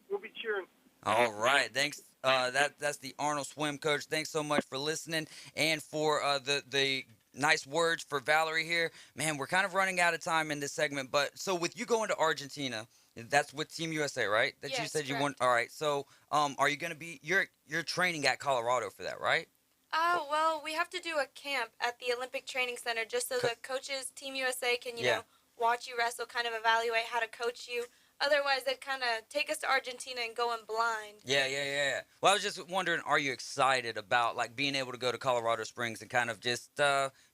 We'll be cheering. All right, thanks. That's the Arnold Swim coach. Thanks so much for listening and for the nice words for Valerie here. Man, we're kind of running out of time in this segment, but so with you going to Argentina, that's with Team USA, right? That you said you want. All right. So, are you going to be? You're training at Colorado for that, right? Well, we have to do a camp at the Olympic Training Center just so the coaches, Team USA, can you know watch you wrestle, kind of evaluate how to coach you. Otherwise, they'd kind of take us to Argentina and go in blind. Yeah. Well, I was just wondering, are you excited about, like, being able to go to Colorado Springs and kind of just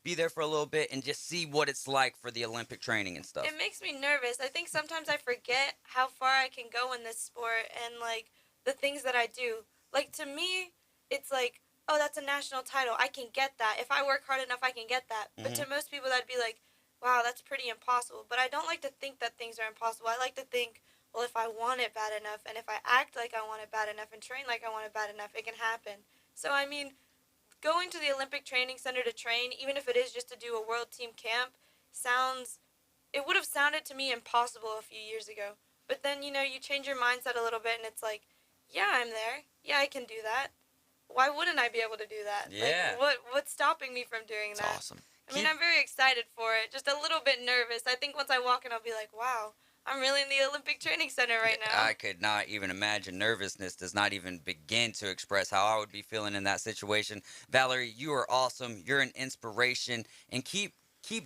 be there for a little bit and just see what it's like for the Olympic training and stuff? It makes me nervous. I think sometimes I forget how far I can go in this sport and, like, the things that I do. Like, to me, it's like, oh, that's a national title. I can get that. If I work hard enough, I can get that. But to most people, that'd be like, wow, that's pretty impossible. But I don't like to think that things are impossible. I like to think, well, if I want it bad enough, and if I act like I want it bad enough and train like I want it bad enough, it can happen. So, I mean, going to the Olympic Training Center to train, even if it is just to do a world team camp, it would have sounded to me impossible a few years ago. But then, you know, you change your mindset a little bit, and it's like, yeah, I'm there. Yeah, I can do that. Why wouldn't I be able to do that? Yeah. Like, what's stopping me from doing that? That's awesome. I mean, I'm very excited for it. Just a little bit nervous. I think once I walk in, I'll be like, wow, I'm really in the Olympic Training Center right now. I could not even imagine. Nervousness does not even begin to express how I would be feeling in that situation. Valerie, you are awesome. You're an inspiration. And keep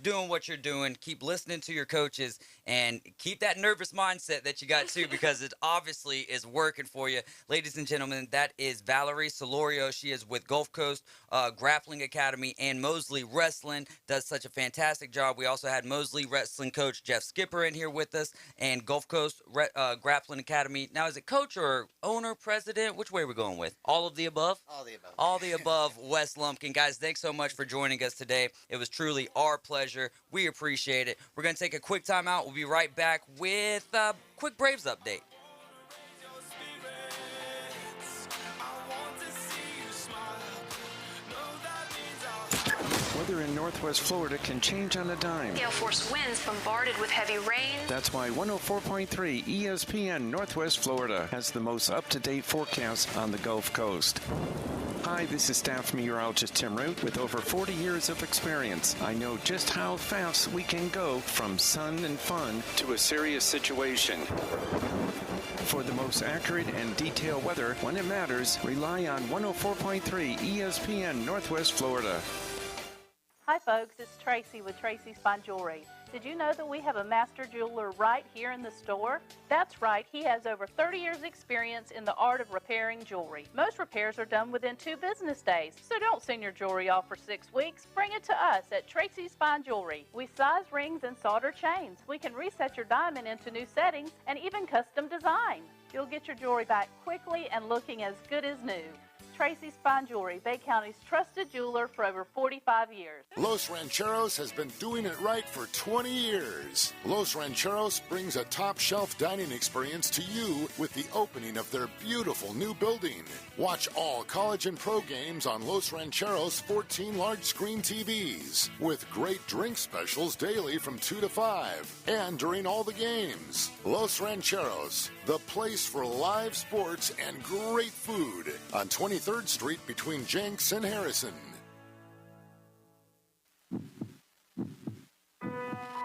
doing what you're doing. Keep listening to your coaches and keep that nervous mindset that you got too, because it obviously is working for you. Ladies and gentlemen, that is Valerie Solorio. She is with Gulf Coast Grappling Academy and Mosley Wrestling. Does such a fantastic job. We also had Mosley Wrestling coach Jeff Skipper in here with us, and Gulf Coast Grappling Academy. Now, is it coach or owner, president? Which way are we going with? All of the above? All the above. All the above, Wes Lumpkin. Guys, thanks so much for joining us today. It was truly our pleasure. We appreciate it. We're going to take a quick time out. We'll be right back with a quick Braves update. Weather in Northwest Florida can change on a dime. Gale force winds bombarded with heavy rain. That's why 104.3 ESPN Northwest Florida has the most up-to-date forecast on the Gulf Coast. Hi, this is staff meteorologist Tim Root with over 40 years of experience. I know just how fast we can go from sun and fun to a serious situation. For the most accurate and detailed weather when it matters, rely on 104.3 ESPN Northwest Florida. Hi folks, it's Tracy with Tracy's Fine Jewelry. Did you know that we have a master jeweler right here in the store? That's right, he has over 30 years experience in the art of repairing jewelry. Most repairs are done within 2 business days, so don't send your jewelry off for 6 weeks. Bring it to us at Tracy's Fine Jewelry. We size rings and solder chains. We can reset your diamond into new settings and even custom design. You'll get your jewelry back quickly and looking as good as new. Tracy's Fine Jewelry, Bay County's trusted jeweler for over 45 years. Los Rancheros has been doing it right for 20 years. Los Rancheros brings a top-shelf dining experience to you with the opening of their beautiful new building. Watch all college and pro games on Los Rancheros' 14 large-screen TVs, with great drink specials daily from 2 to 5, and during all the games. Los Rancheros, the place for live sports and great food on 23rd Street between Jenks and Harrison.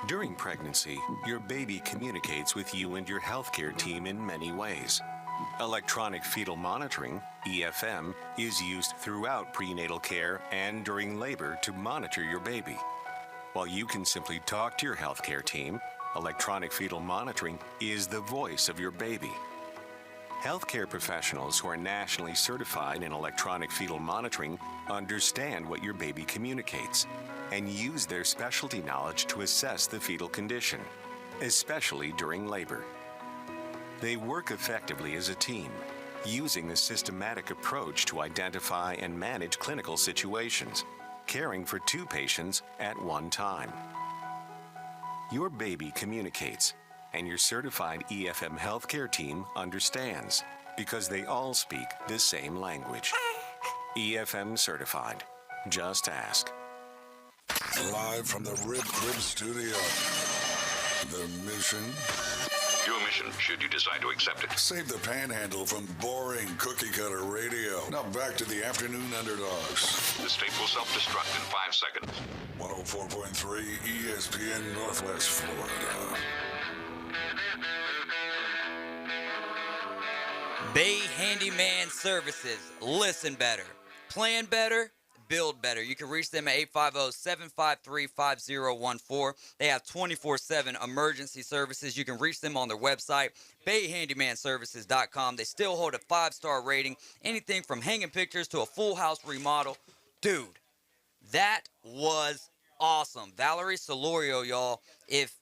During pregnancy, your baby communicates with you and your healthcare team in many ways. Electronic fetal monitoring, EFM, is used throughout prenatal care and during labor to monitor your baby. While you can simply talk to your healthcare team, electronic fetal monitoring is the voice of your baby. Healthcare professionals who are nationally certified in electronic fetal monitoring understand what your baby communicates and use their specialty knowledge to assess the fetal condition, especially during labor. They work effectively as a team, using a systematic approach to identify and manage clinical situations, caring for 2 patients at one time. Your baby communicates, and your certified EFM healthcare team understands, because they all speak the same language. EFM certified. Just ask. Live from the Rib Crib Studio. The mission. Your mission, should you decide to accept it. Save the panhandle from boring cookie-cutter radio. Now back to the Afternoon Underdogs. The state will self-destruct in 5 seconds. 104.3 ESPN Northwest Florida. Bay Handyman Services. Listen better. Plan better. Build better. You can reach them at 850-753-5014. They have 24/7 emergency services. You can reach them on their website, bayhandymanservices.com. They still hold a 5-star rating. Anything from hanging pictures to a full house remodel. Dude, that was awesome. Valerie Solorio, y'all. If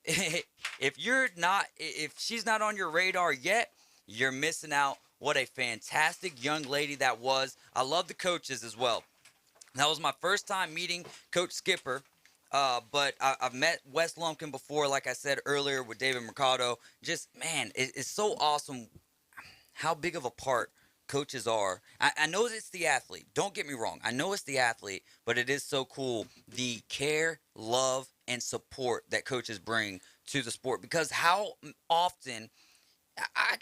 she's not on your radar yet, you're missing out. What a fantastic young lady that was. I love the coaches as well. That was my first time meeting Coach Skipper, but I've met Wes Lumpkin before, like I said earlier, with David Mercado. Just, man, it's so awesome how big of a part coaches are. I know it's the athlete. Don't get me wrong. I know it's the athlete, but it is so cool, the care, love, and support that coaches bring to the sport. Because how often I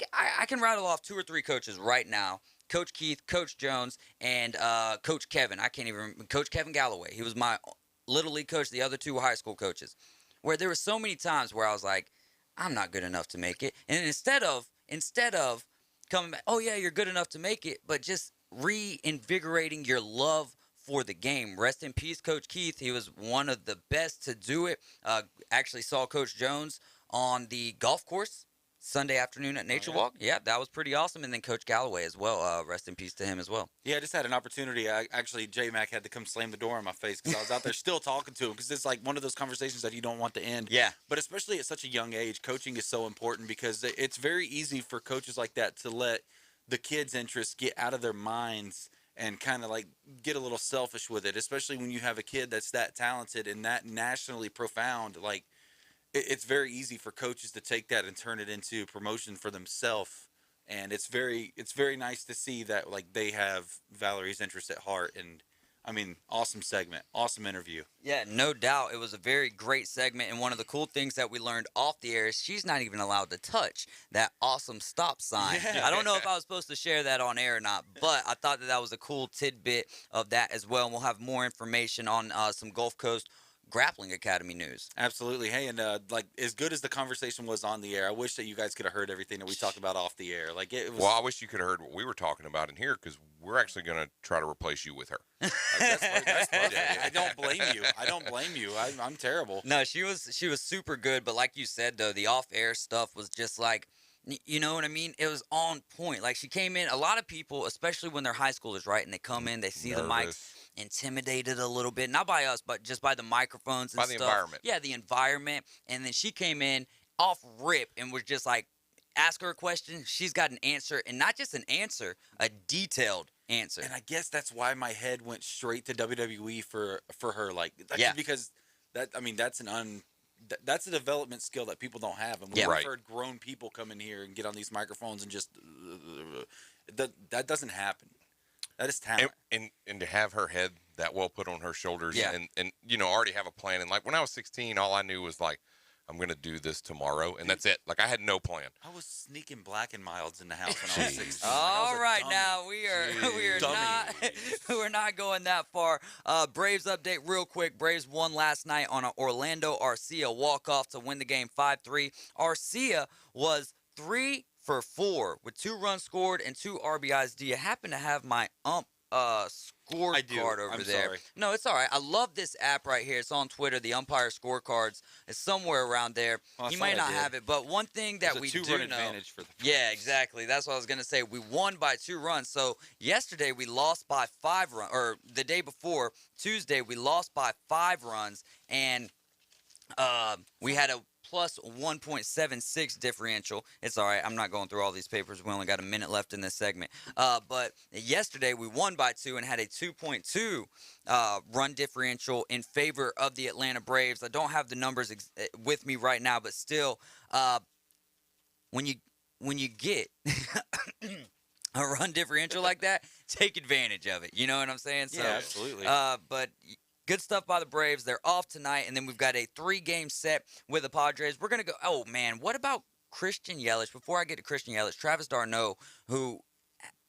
can rattle off 2 or 3 coaches right now. Coach Keith, Coach Jones, and Coach Kevin. I can't even remember. Coach Kevin Galloway. He was my Little League coach. The other 2 were high school coaches. Where there were so many times where I was like, I'm not good enough to make it. And instead of coming back, oh, yeah, you're good enough to make it, but just reinvigorating your love for the game. Rest in peace, Coach Keith. He was one of the best to do it. Actually saw Coach Jones on the golf course Sunday afternoon at Nature Walk. Yeah, that was pretty awesome. And then Coach Galloway as well. Rest in peace to him as well. Yeah, I just had an opportunity. J-Mac had to come slam the door in my face because I was out there still talking to him because it's like one of those conversations that you don't want to end. Yeah. But especially at such a young age, coaching is so important because it's very easy for coaches like that to let the kids' interests get out of their minds and kind of like get a little selfish with it, especially when you have a kid that's that talented and that nationally profound. Like, it's very easy for coaches to take that and turn it into promotion for themselves. And it's very nice to see that like they have Valerie's interest at heart. And I mean, awesome segment, awesome interview. Yeah, no doubt. It was a very great segment. And one of the cool things that we learned off the air is she's not even allowed to touch that awesome stop sign. Yeah. I don't know if I was supposed to share that on air or not, but I thought that was a cool tidbit of that as well. And we'll have more information on some Gulf Coast Grappling Academy news. Absolutely. Hey, and like as good as the conversation was on the air, I wish that you guys could have heard everything that we talked about off the air. Like it was. Well, I wish you could have heard what we were talking about in here because we're actually going to try to replace you with her. That's I don't blame you. I'm terrible. No, she was super good, but like you said though, the off-air stuff was just like, you know what I mean? It was on point. Like she came in. A lot of people, especially when they're high schoolers, right, and they come in, they see the mic. Intimidated a little bit, not by us, but just by the microphones and by the environment. Yeah, the environment. And then she came in off rip and was just like, ask her a question. She's got an answer, and not just an answer, a detailed answer. And I guess that's why my head went straight to WWE for her. Like, because that's a development skill that people don't have. And we've heard grown people come in here and get on these microphones and just that doesn't happen. That is talent. And to have her head that well put on her shoulders and you know, already have a plan. And like when I was 16, all I knew was like, I'm going to do this tomorrow. And that's it. Like I had no plan. I was sneaking Black and Milds in the house when I was 16. All right, now we're not going that far. Braves update real quick. Braves won last night on an Orlando Arcia walk-off to win the game 5-3. Arcia was 3 for 4 with 2 runs scored and 2 RBIs. Do you happen to have my scorecard over there? Sorry. No, it's all right. I love this app right here. It's on Twitter. The umpire scorecards is somewhere around there. Well, you might not have it, but one thing that we do know. Advantage for the yeah, exactly. That's what I was going to say. We won by 2 runs. So yesterday we lost by 5 runs, or the day before, Tuesday, we lost by 5 runs, and we had a plus 1.76 differential. It's all right. I'm not going through all these papers. We only got a minute left in this segment. But yesterday we won by 2 and had a 2.2 run differential in favor of the Atlanta Braves. I don't have the numbers with me right now, but still, when you get a run differential like that, take advantage of it. You know what I'm saying? Yeah, absolutely. But good stuff by the Braves. They're off tonight, and then we've got a 3-game set with the Padres. We're going to go, oh, man, what about Christian Yelich? Before I get to Christian Yelich, Travis Darno, who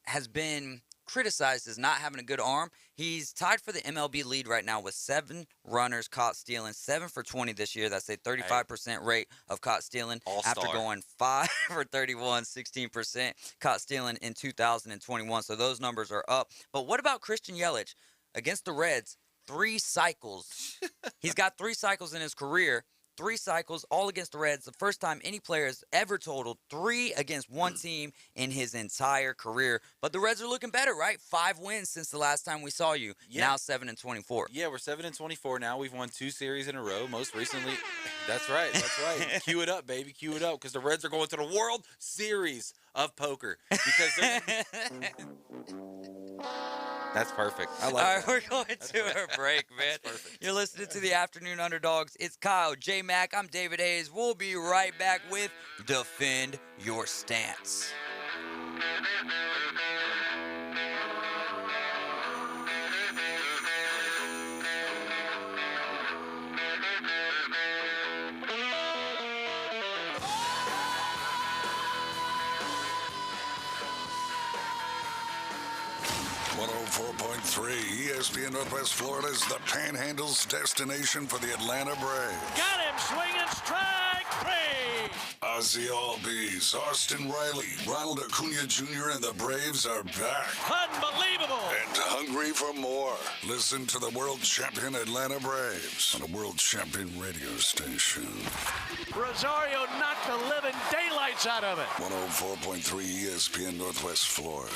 has been criticized as not having a good arm, he's tied for the MLB lead right now with 7 runners caught stealing, 7 for 20 this year. That's a 35% rate of caught stealing after going 5 for 31, 16% caught stealing in 2021. So those numbers are up. But what about Christian Yelich against the Reds? 3 cycles. He's got 3 cycles in his career. 3 cycles, all against the Reds. The first time any player has ever totaled 3 against one team in his entire career. But the Reds are looking better, right? 5 wins since the last time we saw you. Yeah. Now 7-24. Yeah, we're 7-24 now. We've won 2 series in a row. Most recently, that's right. Cue it up, baby. Cue it up, because the Reds are going to the World Series of Poker. Because that's perfect. I like All right, we're going to our break, man. You're listening to the Afternoon Underdogs. It's Kyle, J-Mac. I'm David Hayes. We'll be right back with Defend Your Stance. ESPN Northwest Florida is the Panhandle's destination for the Atlanta Braves. Got him, swinging strike 3. Ozzie Albies, Austin Riley, Ronald Acuna Jr., and the Braves are back. Unbelievable! And hungry for more. Listen to the world champion Atlanta Braves on a world champion radio station. Rosario knocked the living daylights out of it. 104.3 ESPN Northwest Florida.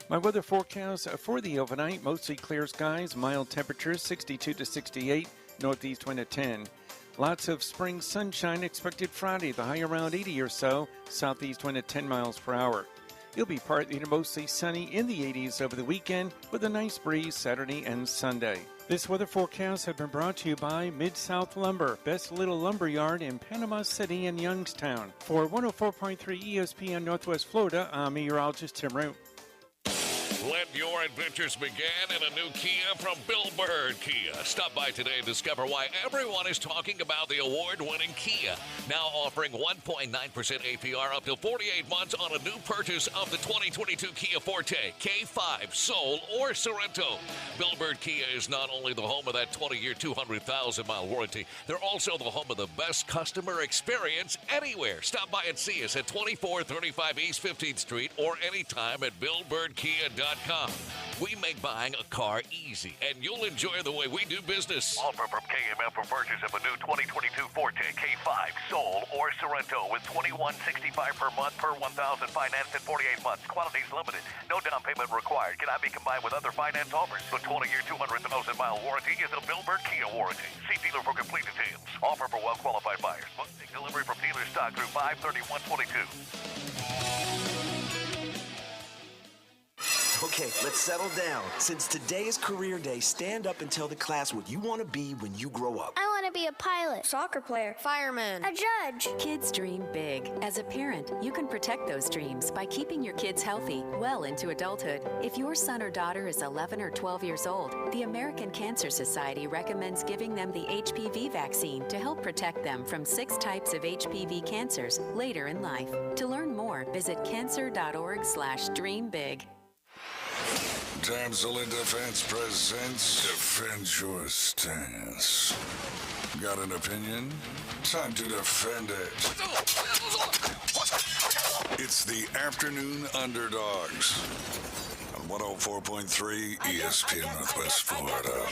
My weather forecast for the overnight, mostly clear skies, mild temperatures 62 to 68, northeast wind at 10. Lots of spring sunshine expected Friday, the high around 80 or so, southeast wind at 10 miles per hour. It'll be partly to mostly sunny in the 80s over the weekend with a nice breeze Saturday and Sunday. This weather forecast has been brought to you by Mid-South Lumber, best little lumber yard in Panama City and Youngstown. For 104.3 ESPN Northwest Florida, I'm meteorologist Tim Root. Let your adventures begin in a new Kia from Bill Bird Kia. Stop by today and discover why everyone is talking about the award-winning Kia. Now offering 1.9% APR up to 48 months on a new purchase of the 2022 Kia Forte, K5, Soul, or Sorento. Bill Bird Kia is not only the home of that 20-year, 200,000-mile warranty, they're also the home of the best customer experience anywhere. Stop by and see us at 2435 East 15th Street or anytime at BillBirdKia.com. We make buying a car easy, and you'll enjoy the way we do business. Offer from KMF for purchase of a new 2022 Forte, K5, Soul, or Sorento with $21.65 per month per 1,000 financed in 48 months. Quantities limited. No down payment required. Cannot be combined with other finance offers. The 20-year, 200,000-mile warranty is a Bill Bird Kia warranty. See dealer for complete details. Offer for well-qualified buyers. Must take delivery from dealer stock through 5/31/22. Okay, let's settle down. Since today is career day, stand up and tell the class what you want to be when you grow up. I want to be a pilot, soccer player, fireman, a judge. Kids dream big. As a parent, you can protect those dreams by keeping your kids healthy well into adulthood. If your son or daughter is 11 or 12 years old, the American Cancer Society recommends giving them the HPV vaccine to help protect them from 6 types of HPV cancers later in life. To learn more, visit cancer.org/dreambig. Damsel in Defense presents Defend Your Stance. Got an opinion? Time to defend it. It's the Afternoon Underdogs on 104.3 ESPN Northwest Florida.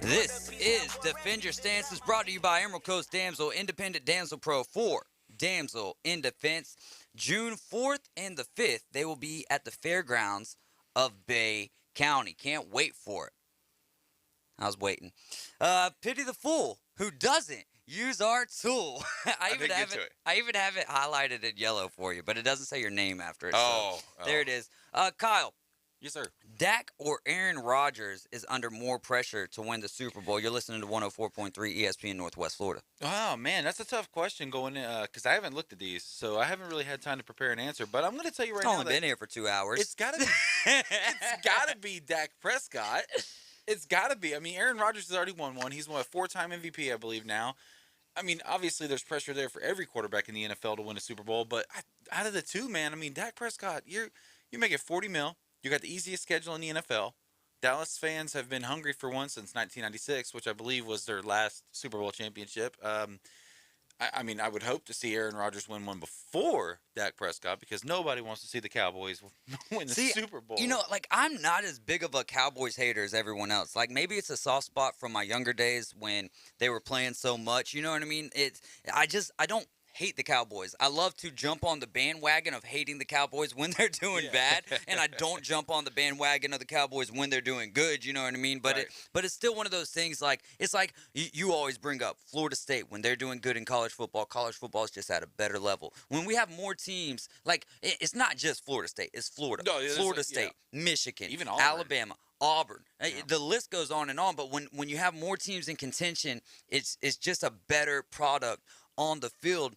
This is Defend Your Stance. Is brought to you by Emerald Coast Damsel Independent Damsel Pro 4. Damsel in Defense. June 4th and the 5th, they will be at the fairgrounds of Bay County. Can't wait for it. I was waiting. Pity the fool who doesn't use our tool. I even have it highlighted in yellow for you, but it doesn't say your name after it. Oh. There it is. Kyle. Yes, sir. Dak or Aaron Rodgers is under more pressure to win the Super Bowl. You're listening to 104.3 ESPN Northwest Florida. Oh, man, that's a tough question going in because I haven't looked at these, so I haven't really had time to prepare an answer. But I'm going to tell you right now. I've only been here for 2 hours. It's got to be Dak Prescott. It's got to be. I mean, Aaron Rodgers has already won one. He's won a 4-time MVP, I believe, now. I mean, obviously, there's pressure there for every quarterback in the NFL to win a Super Bowl. But out of the two, man, I mean, Dak Prescott, you're making $40 million. You got the easiest schedule in the NFL. Dallas fans have been hungry for one since 1996, which I believe was their last Super Bowl championship. I mean, I would hope to see Aaron Rodgers win one before Dak Prescott because nobody wants to see the Cowboys win the Super Bowl. You know, like, I'm not as big of a Cowboys hater as everyone else. Like, maybe it's a soft spot from my younger days when they were playing so much. You know what I mean? I don't hate the Cowboys. I love to jump on the bandwagon of hating the Cowboys when they're doing bad, and I don't jump on the bandwagon of the Cowboys when they're doing good. You know what I mean? But it's still one of those things. Like, it's like you always bring up Florida State when they're doing good in college football. College football is just at a better level. When we have more teams, like, it's not just Florida State. It's Florida, Florida State, Michigan, even Auburn. Alabama. Auburn. Yeah. The list goes on and on, but when you have more teams in contention, it's just a better product on the field.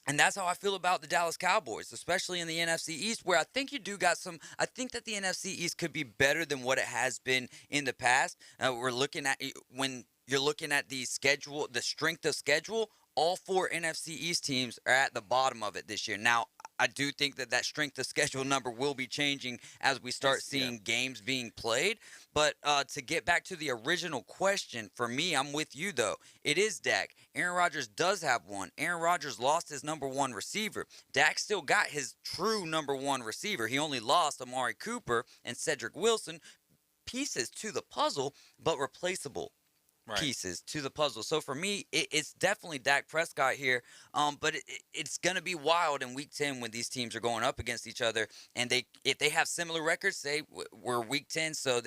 And that's how I feel about the Dallas Cowboys, especially in the NFC East, where I think you do got some – I think that the NFC East could be better than what it has been in the past. We're looking at – when you're looking at the schedule, the strength of schedule, all 4 NFC East teams are at the bottom of it this year. Now, I do think that strength of schedule number will be changing as we start seeing games being played. But to get back to the original question, for me, I'm with you, though. It is Dak. Aaron Rodgers does have one. Aaron Rodgers lost his number one receiver. Dak still got his true number one receiver. He only lost Amari Cooper and Cedric Wilson. Pieces to the puzzle, but replaceable pieces to the puzzle. So for me, it's definitely Dak Prescott here. But it's going to be wild in Week 10 when these teams are going up against each other. And if they have similar records, say we're Week 10, so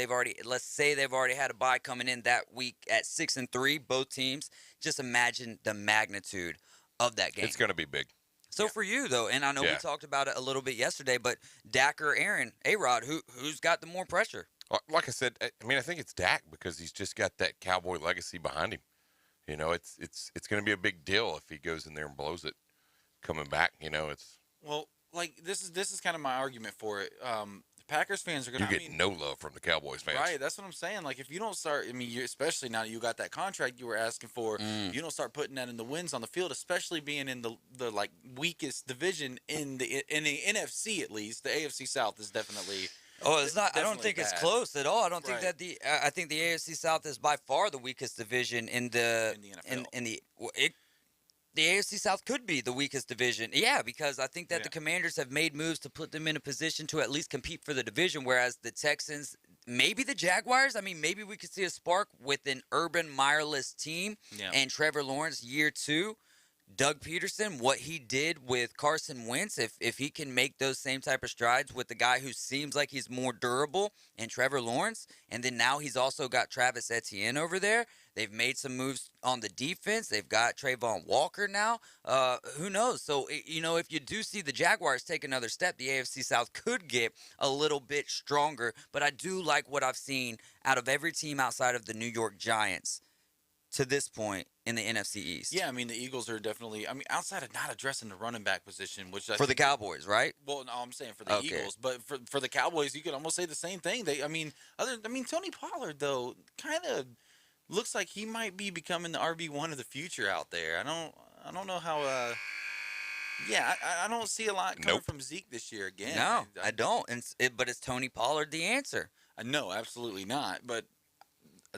let's say they've already had a bye coming in that week at 6-3, both teams. Just imagine the magnitude of that game. It's going to be big. So for you, though, and I know we talked about it a little bit yesterday, but Dak or Aaron, A-Rod, who's got the more pressure? Like I said, I think it's Dak because he's just got that Cowboy legacy behind him. You know, it's going to be a big deal if he goes in there and blows it coming back. You know, it's this is kind of my argument for it. Packers fans are going to get no love from the Cowboys fans, right? That's what I'm saying. Like if you don't start, especially now that you got that contract you were asking for, you don't start putting that in the wins on the field, especially being in the like weakest division in the NFC at least. The AFC South is definitely. Oh, it's not. I don't think it's close at all. I don't think that I think the AFC South is by far the weakest division in the NFL. The AFC South could be the weakest division. Yeah, because I think that the Commanders have made moves to put them in a position to at least compete for the division, whereas the Texans, maybe the Jaguars, maybe we could see a spark with an Urban Meyerless team and Trevor Lawrence year 2. Doug Peterson, what he did with Carson Wentz, if he can make those same type of strides with the guy who seems like he's more durable and Trevor Lawrence, and then now he's also got Travis Etienne over there. They've made some moves on the defense. They've got Trayvon Walker now. Who knows? So, if you do see the Jaguars take another step, the AFC South could get a little bit stronger. But I do like what I've seen out of every team outside of the New York Giants to this point in the NFC East. Yeah, the Eagles are definitely, outside of not addressing the running back position, which for the Cowboys, right? Well, no, I'm saying for the Eagles, but for the Cowboys, you could almost say the same thing. Tony Pollard though kind of looks like he might be becoming the RB1 of the future out there. I don't know how. I don't see a lot coming from Zeke this year again. No, I don't. But is Tony Pollard the answer? No, absolutely not. But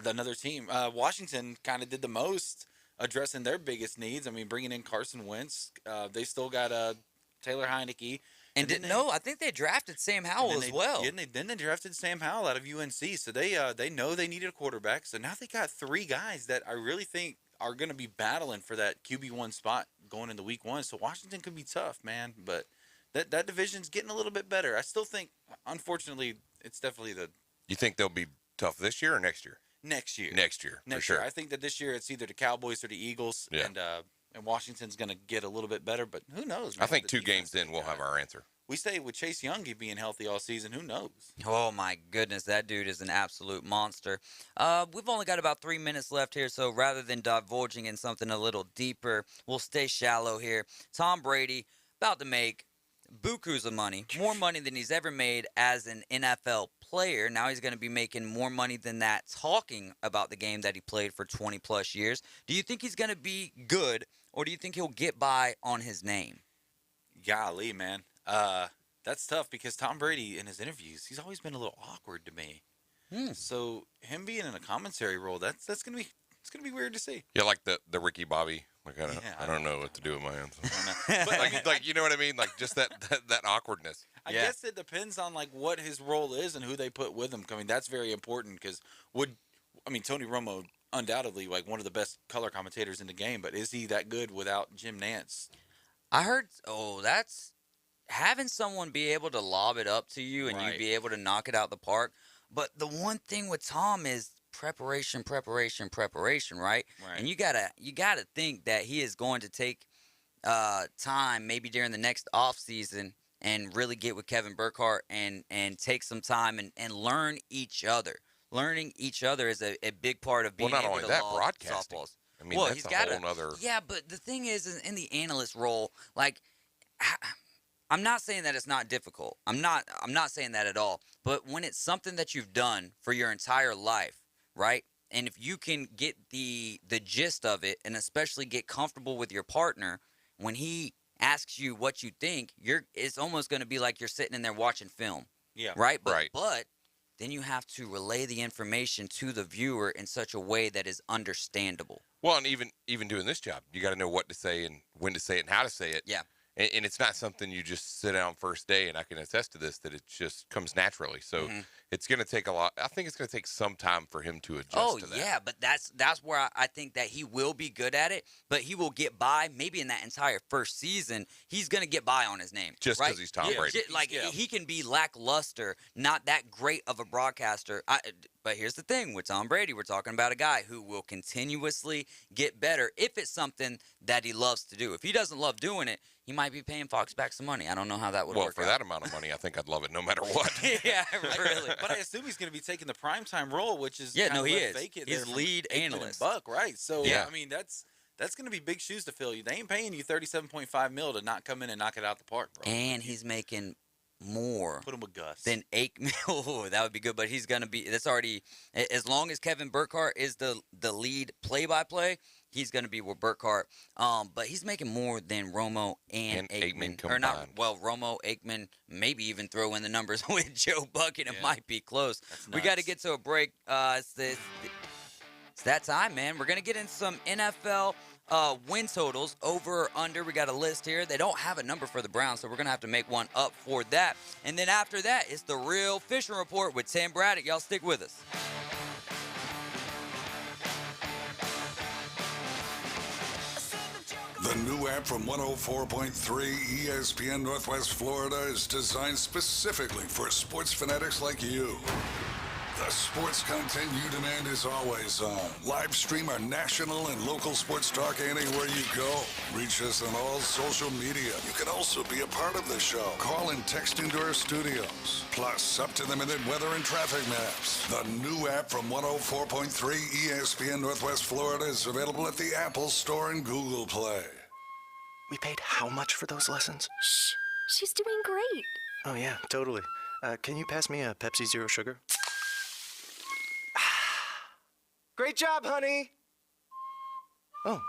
another team, Washington, kind of did the most addressing their biggest needs. Bringing in Carson Wentz. They still got Taylor Heineke. And I think they drafted Sam Howell as well. Yeah, then they drafted Sam Howell out of UNC. So they know they needed a quarterback. So now they got 3 guys that I really think are going to be battling for that QB1 spot going into Week 1. So Washington could be tough, man. But that division's getting a little bit better. I still think, unfortunately, it's definitely the. You think they'll be tough this year or next year? Next year. For sure. I think that this year it's either the Cowboys or the Eagles. Yeah. And Washington's going to get a little bit better, but who knows? Man? I think 2 games in we'll have our answer. We say with Chase Young being healthy all season, who knows? Oh, my goodness. That dude is an absolute monster. We've only got about 3 minutes left here, so rather than divulging in something a little deeper, we'll stay shallow here. Tom Brady about to make bukus of money, more money than he's ever made as an NFL player. Now he's going to be making more money than that talking about the game that he played for 20-plus years. Do you think he's going to be good, or do you think he'll get by on his name? Golly, man. That's tough because Tom Brady in his interviews, he's always been a little awkward to me. So him being in a commentary role, that's going to be it's going to be weird to see. Yeah, like the Ricky Bobby. Like I don't know what to do with my hands. But like you know what I mean? Like just that awkwardness. I guess it depends on like what his role is and who they put with him. That's very important because Tony Romo undoubtedly like one of the best color commentators in the game, but is he that good without Jim Nantz? I heard. Oh, that's having someone be able to lob it up to you and you be able to knock it out the park. But the one thing with Tom is preparation, right? And you gotta think that he is going to take time maybe during the next off season and really get with Kevin Burkhardt and take some time and learn each other. Learning each other is a big part of being able to broadcasting. softballs. He's got a whole nother. Yeah, but the thing is, in the analyst role, like, I'm not saying that it's not difficult. I'm not saying that at all. But when it's something that you've done for your entire life, right? And if you can get the gist of it, and especially get comfortable with your partner, when he asks you what you think, it's almost going to be like you're sitting in there watching film. Yeah. Right? But then you have to relay the information to the viewer in such a way that is understandable. Well, and even doing this job, you got to know what to say and when to say it and how to say it. Yeah. And it's not something you just sit down first day, and I can attest to this, that it just comes naturally. So it's going to take a lot. I think it's going to take some time for him to adjust to that. Yeah, but that's where I think that he will be good at it, but he will get by. Maybe in that entire first season, he's going to get by on his name. Just because he's Tom Brady. He can be lackluster, not that great of a broadcaster. But here's the thing. With Tom Brady, we're talking about a guy who will continuously get better if it's something that he loves to do. If he doesn't love doing it, he might be paying Fox back some money. I don't know how that would work. Well, for that amount of money, I think I'd love it no matter what. Yeah, really. But I assume he's going to be taking the primetime role, which is he is. He's lead analyst. Buck, right? So I mean, that's going to be big shoes to fill. They ain't paying you $37.5 million to not come in and knock it out the park, bro. And he's making more. Put him with Gus. Than Aikman. Oh, that would be good. But he's going to be. That's already. As long as Kevin Burkhardt is the lead play-by-play. He's going to be with Burkhardt, but he's making more than Romo and Aikman combined. Or not, Romo, Aikman, maybe even throw in the numbers with Joe Buck, and it might be close. We got to get to a break. It's that time, man. We're going to get into some NFL win totals, over or under. We got a list here. They don't have a number for the Browns, so we're going to have to make one up for that. And then after that, it's the Real Fishing Report with Sam Braddock. Y'all stick with us. The new app from 104.3 ESPN Northwest Florida is designed specifically for sports fanatics like you. The sports content you demand is always on. Live stream our national and local sports talk anywhere you go. Reach us on all social media. You can also be a part of the show. Call and text into our studios. Plus, up-to-the-minute weather and traffic maps. The new app from 104.3 ESPN Northwest Florida is available at the Apple Store and Google Play. We paid how much for those lessons? Shh. She's doing great. Oh, yeah, totally. Can you pass me a Pepsi Zero Sugar? Great job, honey! Oh,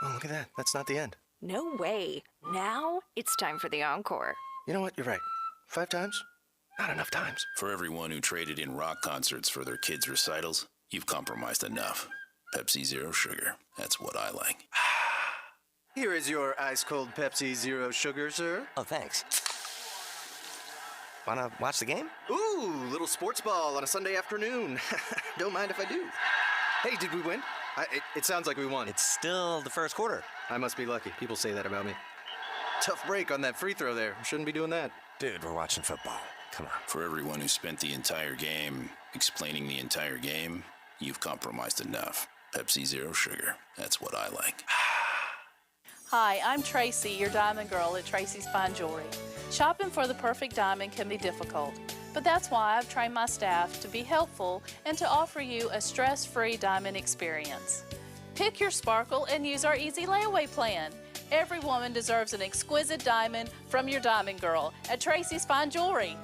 look at that. That's not the end. No way. Now it's time for the encore. You know what? You're right. 5 times? Not enough times. For everyone who traded in rock concerts for their kids' recitals, you've compromised enough. Pepsi Zero Sugar. That's what I like. Here is your ice-cold Pepsi Zero Sugar, sir. Oh, thanks. Wanna watch the game? Ooh, little sports ball on a Sunday afternoon. Don't mind if I do. Hey, did we win? It sounds like we won. It's still the first quarter. I must be lucky. People say that about me. Tough break on that free throw there. Shouldn't be doing that. Dude, we're watching football. Come on. For everyone who spent the entire game explaining the entire game, you've compromised enough. Pepsi Zero Sugar. That's what I like. Hi, I'm Tracy, your diamond girl at Tracy's Fine Jewelry. Shopping for the perfect diamond can be difficult, but that's why I've trained my staff to be helpful and to offer you a stress-free diamond experience. Pick your sparkle and use our easy layaway plan. Every woman deserves an exquisite diamond from your diamond girl at Tracy's Fine Jewelry.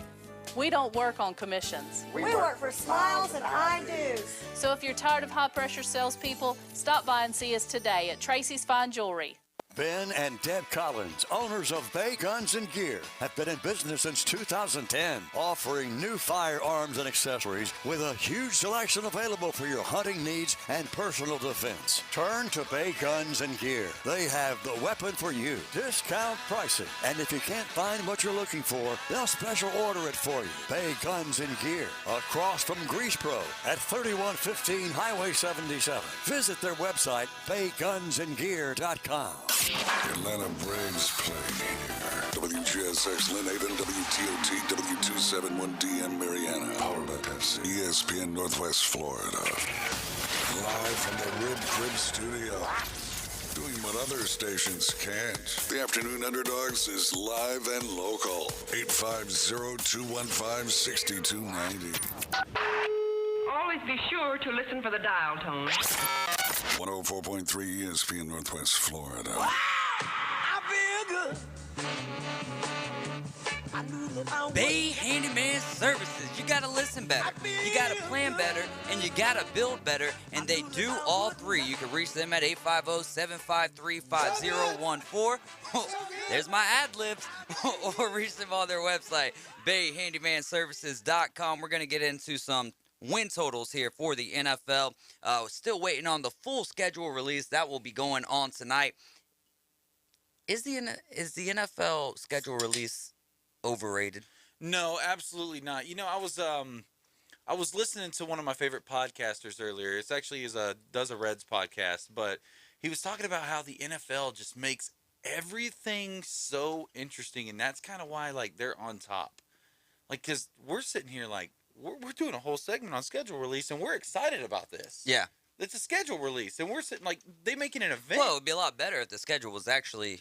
We don't work on commissions. We work for smiles and I-dos. So if you're tired of high-pressure salespeople, stop by and see us today at Tracy's Fine Jewelry. Ben and Deb Collins, owners of Bay Guns and Gear, have been in business since 2010, offering new firearms and accessories with a huge selection available for your hunting needs and personal defense. Turn to Bay Guns and Gear. They have the weapon for you. Discount pricing. And if you can't find what you're looking for, they'll special order it for you. Bay Guns and Gear, across from Grease Pro at 3115 Highway 77. Visit their website, baygunsandgear.com. Atlanta Braves play here. WGSX Lynn Haven, WTOT, W271DM Mariana. Powered by Pepsi. ESPN Northwest Florida. Live from the Rib Crib Studio. Doing what other stations can't. The Afternoon Underdogs is live and local. 850-215-6290. Always be sure to listen for the dial tone. 104.3 ESPN Northwest Florida. I feel good. I Bay Handyman Services. You got to listen better. You got to plan better. And you got to build better. And they do all three. You can reach them at 850-753-5014. There's my ad-libs. Or reach them on their website, bayhandymanservices.com. We're going to get into some win totals here for the NFL. Still waiting on the full schedule release. That will be going on tonight. Is the NFL schedule release overrated? No, absolutely not. You know, I was listening to one of my favorite podcasters earlier. It's actually does a Reds podcast, but he was talking about how the NFL just makes everything so interesting, and that's kind of why like they're on top. Like, cause we're sitting here like we're doing a whole segment on schedule release, and we're excited about this. Yeah, it's a schedule release, and we're sitting like they making an event. Well, it would be a lot better if the schedule was actually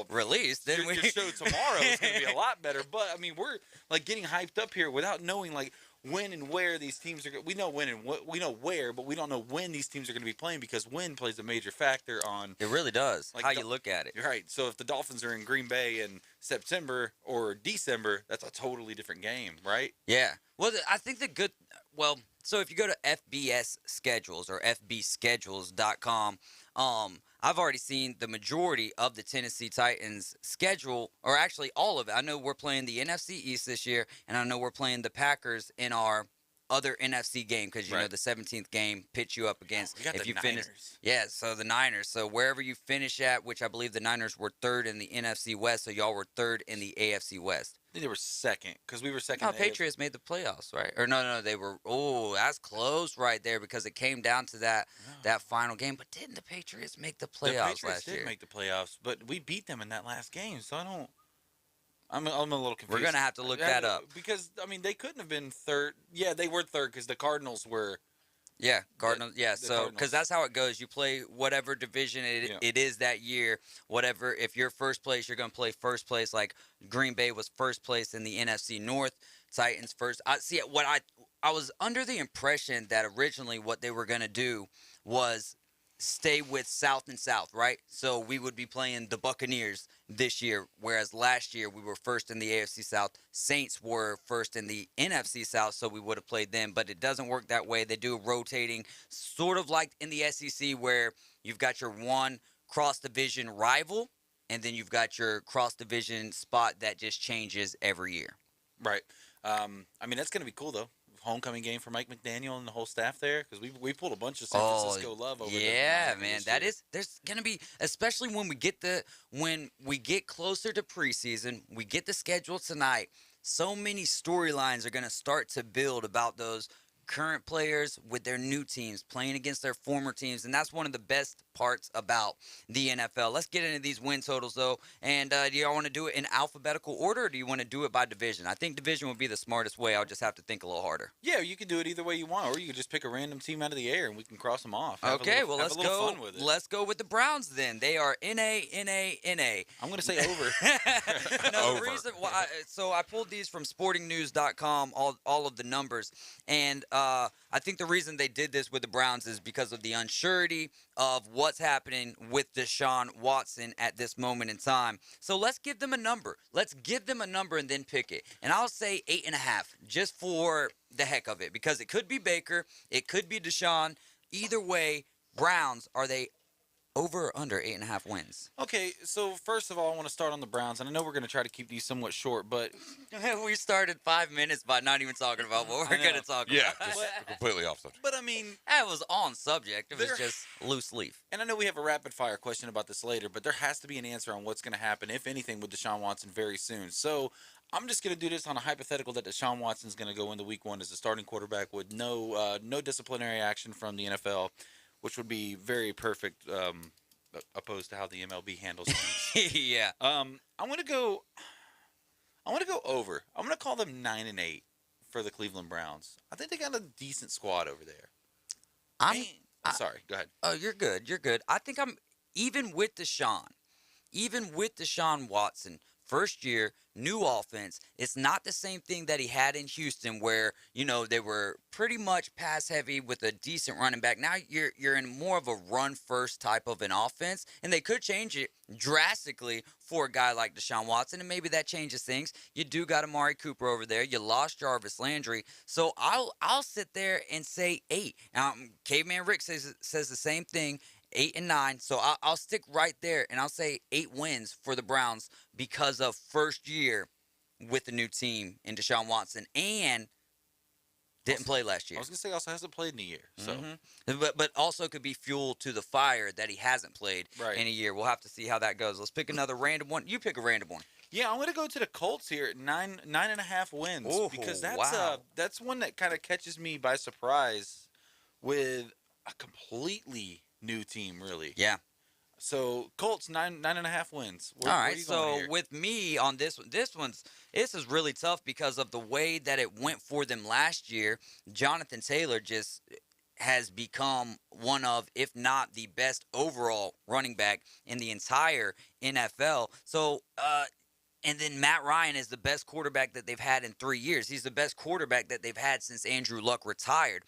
released. Then your show tomorrow is going to be a lot better. But I mean, we're like getting hyped up here without knowing like when and where these teams are. We know when and we know where, but we don't know when these teams are going to be playing because when plays a major factor on. It really does. Like how you look at it. You're right. So if the Dolphins are in Green Bay in September or December, that's a totally different game, right? Yeah. Well, I think so if you go to FBS schedules or fbschedules.com, I've already seen the majority of the Tennessee Titans schedule, or actually all of it. I know we're playing the NFC East this year, and I know we're playing the Packers in our other NFC game because, you know, the 17th game pitch you up against. If you finish. Yeah, so the Niners. So wherever you finish at, which I believe the Niners were third in the NFC West, so y'all were third in the AFC West. I think they were second because we were second. No, Patriots made the playoffs, right? Or no, they were. Oh, that's close right there because it came down to that final game. But didn't the Patriots make the playoffs last year? Did make the playoffs, but we beat them in that last game. So I'm a little confused. We're gonna have to look that up because I mean they couldn't have been third. Yeah, they were third because the Cardinals were. Yeah, Cardinals. Yeah, so because that's how it goes. You play whatever division it is that year. Whatever, if you're first place, you're going to play first place. Like Green Bay was first place in the NFC North. Titans first. I was under the impression that originally what they were going to do was stay with South and South, right? So we would be playing the Buccaneers this year, whereas last year we were first in the AFC South. Saints were first in the NFC South, so we would have played them, but it doesn't work that way. They do rotating, sort of like in the SEC where you've got your one cross-division rival, and then you've got your cross-division spot that just changes every year. Right. I mean, that's going to be cool, though. Homecoming game for Mike McDaniel and the whole staff there because we pulled a bunch of San Francisco love over there. Yeah, man, there's gonna be, especially when we get closer to preseason, we get the schedule tonight. So many storylines are gonna start to build about those current players with their new teams playing against their former teams, and that's one of the best parts about the NFL. Let's get into these win totals, though. And do y'all want to do it in alphabetical order, or do you want to do it by division? I think division would be the smartest way. I'll just have to think a little harder. Yeah, you can do it either way you want, or you could just pick a random team out of the air, and we can cross them off. Okay, well, let's go. Fun with it. Let's go with the Browns then. They are NA. I'm going to say over. No, the reason why. So I pulled these from SportingNews.com, all of the numbers, and I think the reason they did this with the Browns is because of the unsurety of what's happening with Deshaun Watson at this moment in time. So let's give them a number. Let's give them a number and then pick it. And I'll say 8.5 just for the heck of it because it could be Baker. It could be Deshaun. Either way, Browns, are they over or under 8.5 wins? Okay, so first of all, I want to start on the Browns, and I know we're going to try to keep these somewhat short, but we started 5 minutes by not even talking about what we're going to talk about. Yeah, just completely off subject. But I mean, that was on subject. It was just loose leaf. And I know we have a rapid fire question about this later, but there has to be an answer on what's going to happen, if anything, with Deshaun Watson very soon. So I'm just going to do this on a hypothetical that Deshaun Watson's going to go into Week 1 as a starting quarterback with no disciplinary action from the NFL, which would be very perfect. Opposed to how the MLB handles things. Yeah. I want to go over. I'm going to call them 9-8 for the Cleveland Browns. I think they got a decent squad over there. I'm sorry. Go ahead. Oh, you're good. You're good. I think I'm even with Deshaun Watson first year, new offense. It's not the same thing that he had in Houston where, they were pretty much pass heavy with a decent running back. Now you're in more of a run first type of an offense, and they could change it drastically for a guy like Deshaun Watson, and maybe that changes things. You do got Amari Cooper over there. You lost Jarvis Landry. So I'll sit there and say 8. Caveman Rick says the same thing. 8 and 9, so I'll stick right there, and I'll say 8 wins for the Browns because of first year with the new team in Deshaun Watson, and didn't play last year. I was gonna say also hasn't played in a year, so but also could be fuel to the fire that he hasn't played in a year. We'll have to see how that goes. Let's pick another random one. You pick a random one. Yeah, I'm gonna go to the Colts here at 9.5 wins because that's one that kind of catches me by surprise with a completely new team, really. Yeah. So Colts 9.5 wins. All right. So with me on this one, this is really tough because of the way that it went for them last year. Jonathan Taylor just has become one of, if not the best overall running back in the entire NFL. So, and then Matt Ryan is the best quarterback that they've had in 3 years. He's the best quarterback that they've had since Andrew Luck retired.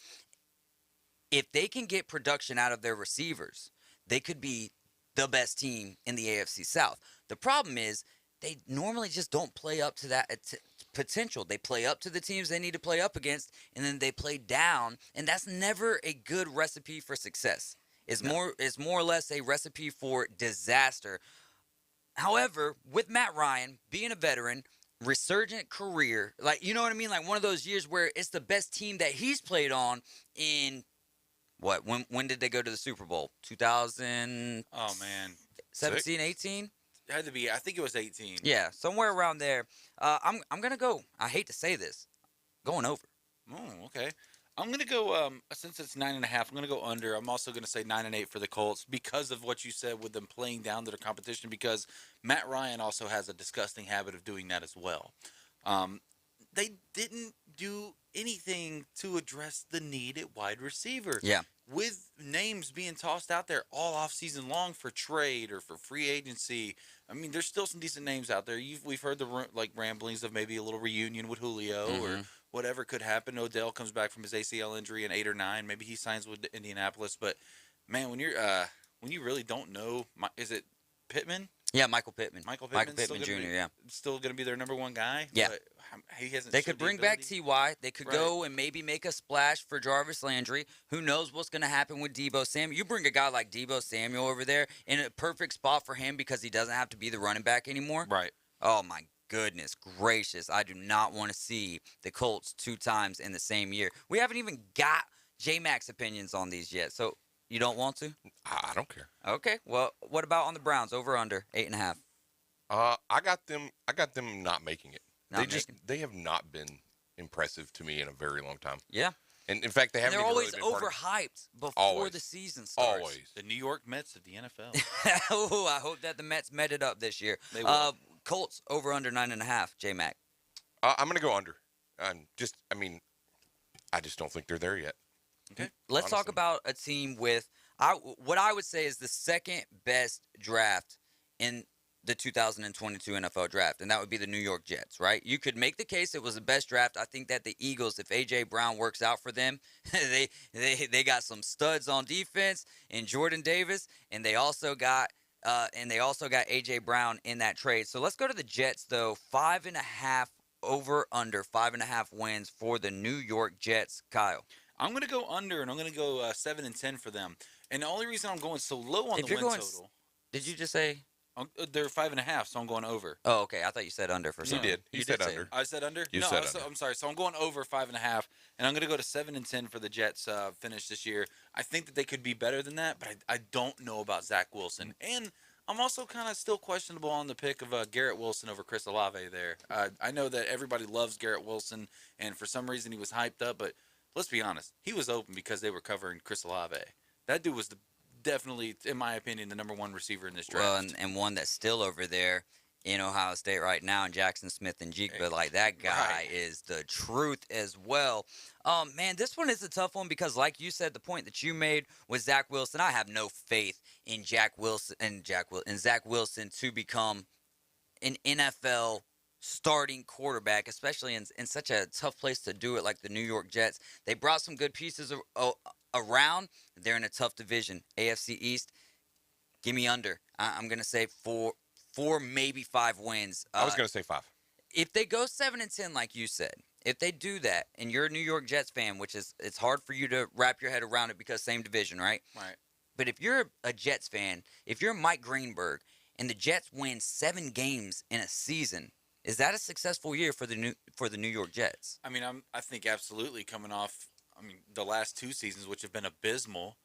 If they can get production out of their receivers, they could be the best team in the AFC South. The problem is they normally just don't play up to that potential. They play up to the teams they need to play up against, and then they play down, and that's never a good recipe for success. It's more or less a recipe for disaster. However, with Matt Ryan being a veteran, resurgent career, like, you know what I mean? Like one of those years where it's the best team that he's played on in what? When did they go to the Super Bowl? 2000. Oh man, 17, 18. It had to be. I think it was 18. Yeah, somewhere around there. I'm gonna go. I hate to say this, going over. Oh, okay. I'm gonna go. Since it's 9.5, I'm gonna go under. I'm also gonna say 9 and 8 for the Colts because of what you said with them playing down to their competition. Because Matt Ryan also has a disgusting habit of doing that as well. They didn't do anything to address the need at wide receiver. Yeah. With names being tossed out there all off season long for trade or for free agency, I mean, there's still some decent names out there. We've heard the ramblings of maybe a little reunion with Julio or whatever could happen. Odell comes back from his ACL injury in 8 or 9. Maybe he signs with Indianapolis. But man, when you really don't know, is it Pittman? Yeah, Michael Pittman. Michael Pittman Jr. Yeah, still going to be their number one guy. Yeah, but he hasn't. They could bring back Ty. They could go and maybe make a splash for Jarvis Landry. Who knows what's going to happen with Deebo Samuel? You bring a guy like Deebo Samuel over there in a perfect spot for him because he doesn't have to be the running back anymore. Right. Oh my goodness gracious! I do not want to see the Colts 2 times in the same year. We haven't even got J-Mac's opinions on these yet, so. You don't want to? I don't care. Okay. Well, what about on the Browns? Over under 8.5. I got them not making it. They have not been impressive to me in a very long time. Yeah. And in fact, they haven't. They're even always really been overhyped before the season starts. Always. The New York Mets of the NFL. Oh, I hope that the Mets met it up this year. They will. Colts over under 9.5. J-Mac. I'm going to go under. I just don't think they're there yet. Okay. Let's talk about a team with what I would say is the second best draft in the 2022 NFL draft, and that would be the New York Jets, right? You could make the case it was the best draft. I think that the Eagles, if A.J. Brown works out for them, they got some studs on defense in Jordan Davis, and they also got A.J. Brown in that trade. So let's go to the Jets, though. 5.5 over under 5.5 wins for the New York Jets. Kyle. I'm going to go under, and I'm going to go 7 and 10 for them. And the only reason I'm going so low on the win total. Did you just say? They're 5.5, so I'm going over. Oh, okay. I thought you said under for some. You did. You said under. I said under? You said under. I'm sorry. So I'm going over 5.5, and I'm going to go to 7 and 10 for the Jets finish this year. I think that they could be better than that, but I don't know about Zach Wilson. And I'm also kind of still questionable on the pick of Garrett Wilson over Chris Olave there. I know that everybody loves Garrett Wilson, and for some reason he was hyped up, but let's be honest. He was open because they were covering Chris Olave. That dude was definitely, in my opinion, the number 1 receiver in this draft. Well, and one that's still over there in Ohio State right now, and Jackson Smith and Jeek, but like that guy is the truth as well. Man, this one is a tough one because, like you said, the point that you made was Zach Wilson. I have no faith in Zach Wilson to become an NFL starting quarterback, especially in such a tough place to do it like the New York Jets. They brought some good pieces around. They're in a tough division, AFC East. Give me under. I'm going to say four, maybe 5 wins. I was going to say 5. If they go 7-10, like you said, if they do that, and you're a New York Jets fan, which is it's hard for you to wrap your head around it because same division, right? Right. But if you're a Jets fan, if you're Mike Greenberg, and the Jets win 7 games in a season, is that a successful year for the New York Jets? I mean, I think absolutely coming off. I mean, the last 2 seasons, which have been abysmal.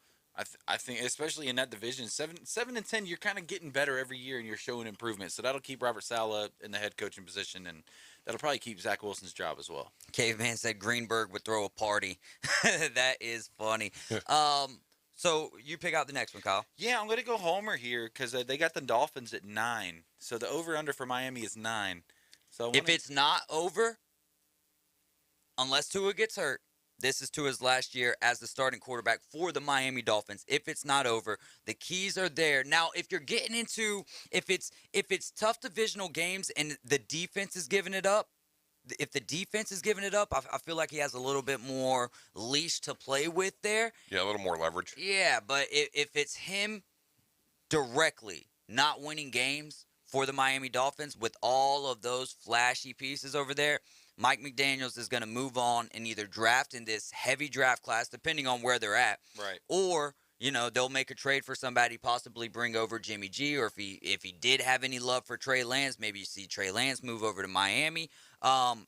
I think, especially in that division, 7-10, you're kind of getting better every year, and you're showing improvement. So that'll keep Robert Saleh in the head coaching position, and that'll probably keep Zach Wilson's job as well. Caveman said Greenberg would throw a party. That is funny. So you pick out the next one, Kyle. Yeah, I'm going to go Homer here because they got the Dolphins at 9. So the over-under for Miami is 9. So if it's not over, unless Tua gets hurt, this is Tua's last year as the starting quarterback for the Miami Dolphins. If it's not over, the keys are there. Now, if you're getting into if it's tough divisional games and the defense is giving it up, if the defense is giving it up, I feel like he has a little bit more leash to play with there. Yeah, a little more leverage. Yeah, but if it's him directly not winning games for the Miami Dolphins with all of those flashy pieces over there, Mike McDaniels is going to move on and either draft in this heavy draft class, depending on where they're at, right? Or they'll make a trade for somebody, possibly bring over Jimmy G, or if he did have any love for Trey Lance, maybe you see Trey Lance move over to Miami. I'm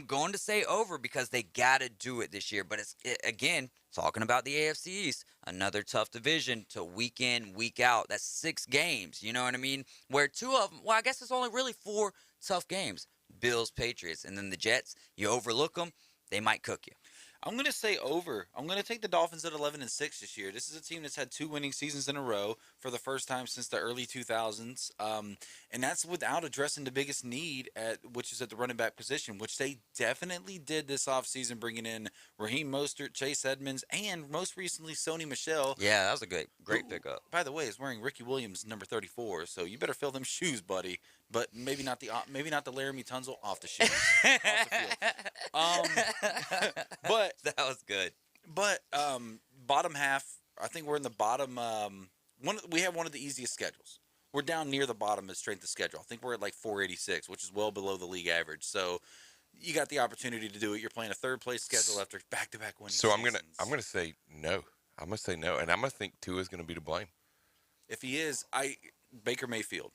going to say over because they got to do it this year. But again, talking about the AFC East, another tough division to week in, week out. That's 6 games. You know what I mean? Where 2 of them, well, I guess it's only really 4 tough games. Bills, Patriots, and then the Jets. You overlook them, they might cook you. I'm going to say over. I'm going to take the Dolphins at 11-6 this year. This is a team that's had 2 winning seasons in a row for the first time since the early 2000s. And that's without addressing the biggest need, which is at the running back position, which they definitely did this offseason, bringing in Raheem Mostert, Chase Edmonds, and most recently Sony Michel. Yeah, that was a great pickup. By the way, is wearing Ricky Williams number 34, so you better fill them shoes, buddy. But maybe not the Laramie Tunzel off the shoes. Off the field. But that was good. But bottom half, I think we're in the bottom. We have one of the easiest schedules. We're down near the bottom of strength of schedule. I think we're at like 486, which is well below the league average. So you got the opportunity to do it. You're playing a third place schedule after back-to-back winning So seasons. I'm gonna say no. I'm gonna say no, and I'm gonna think Tua is gonna be to blame. If he is, Baker Mayfield.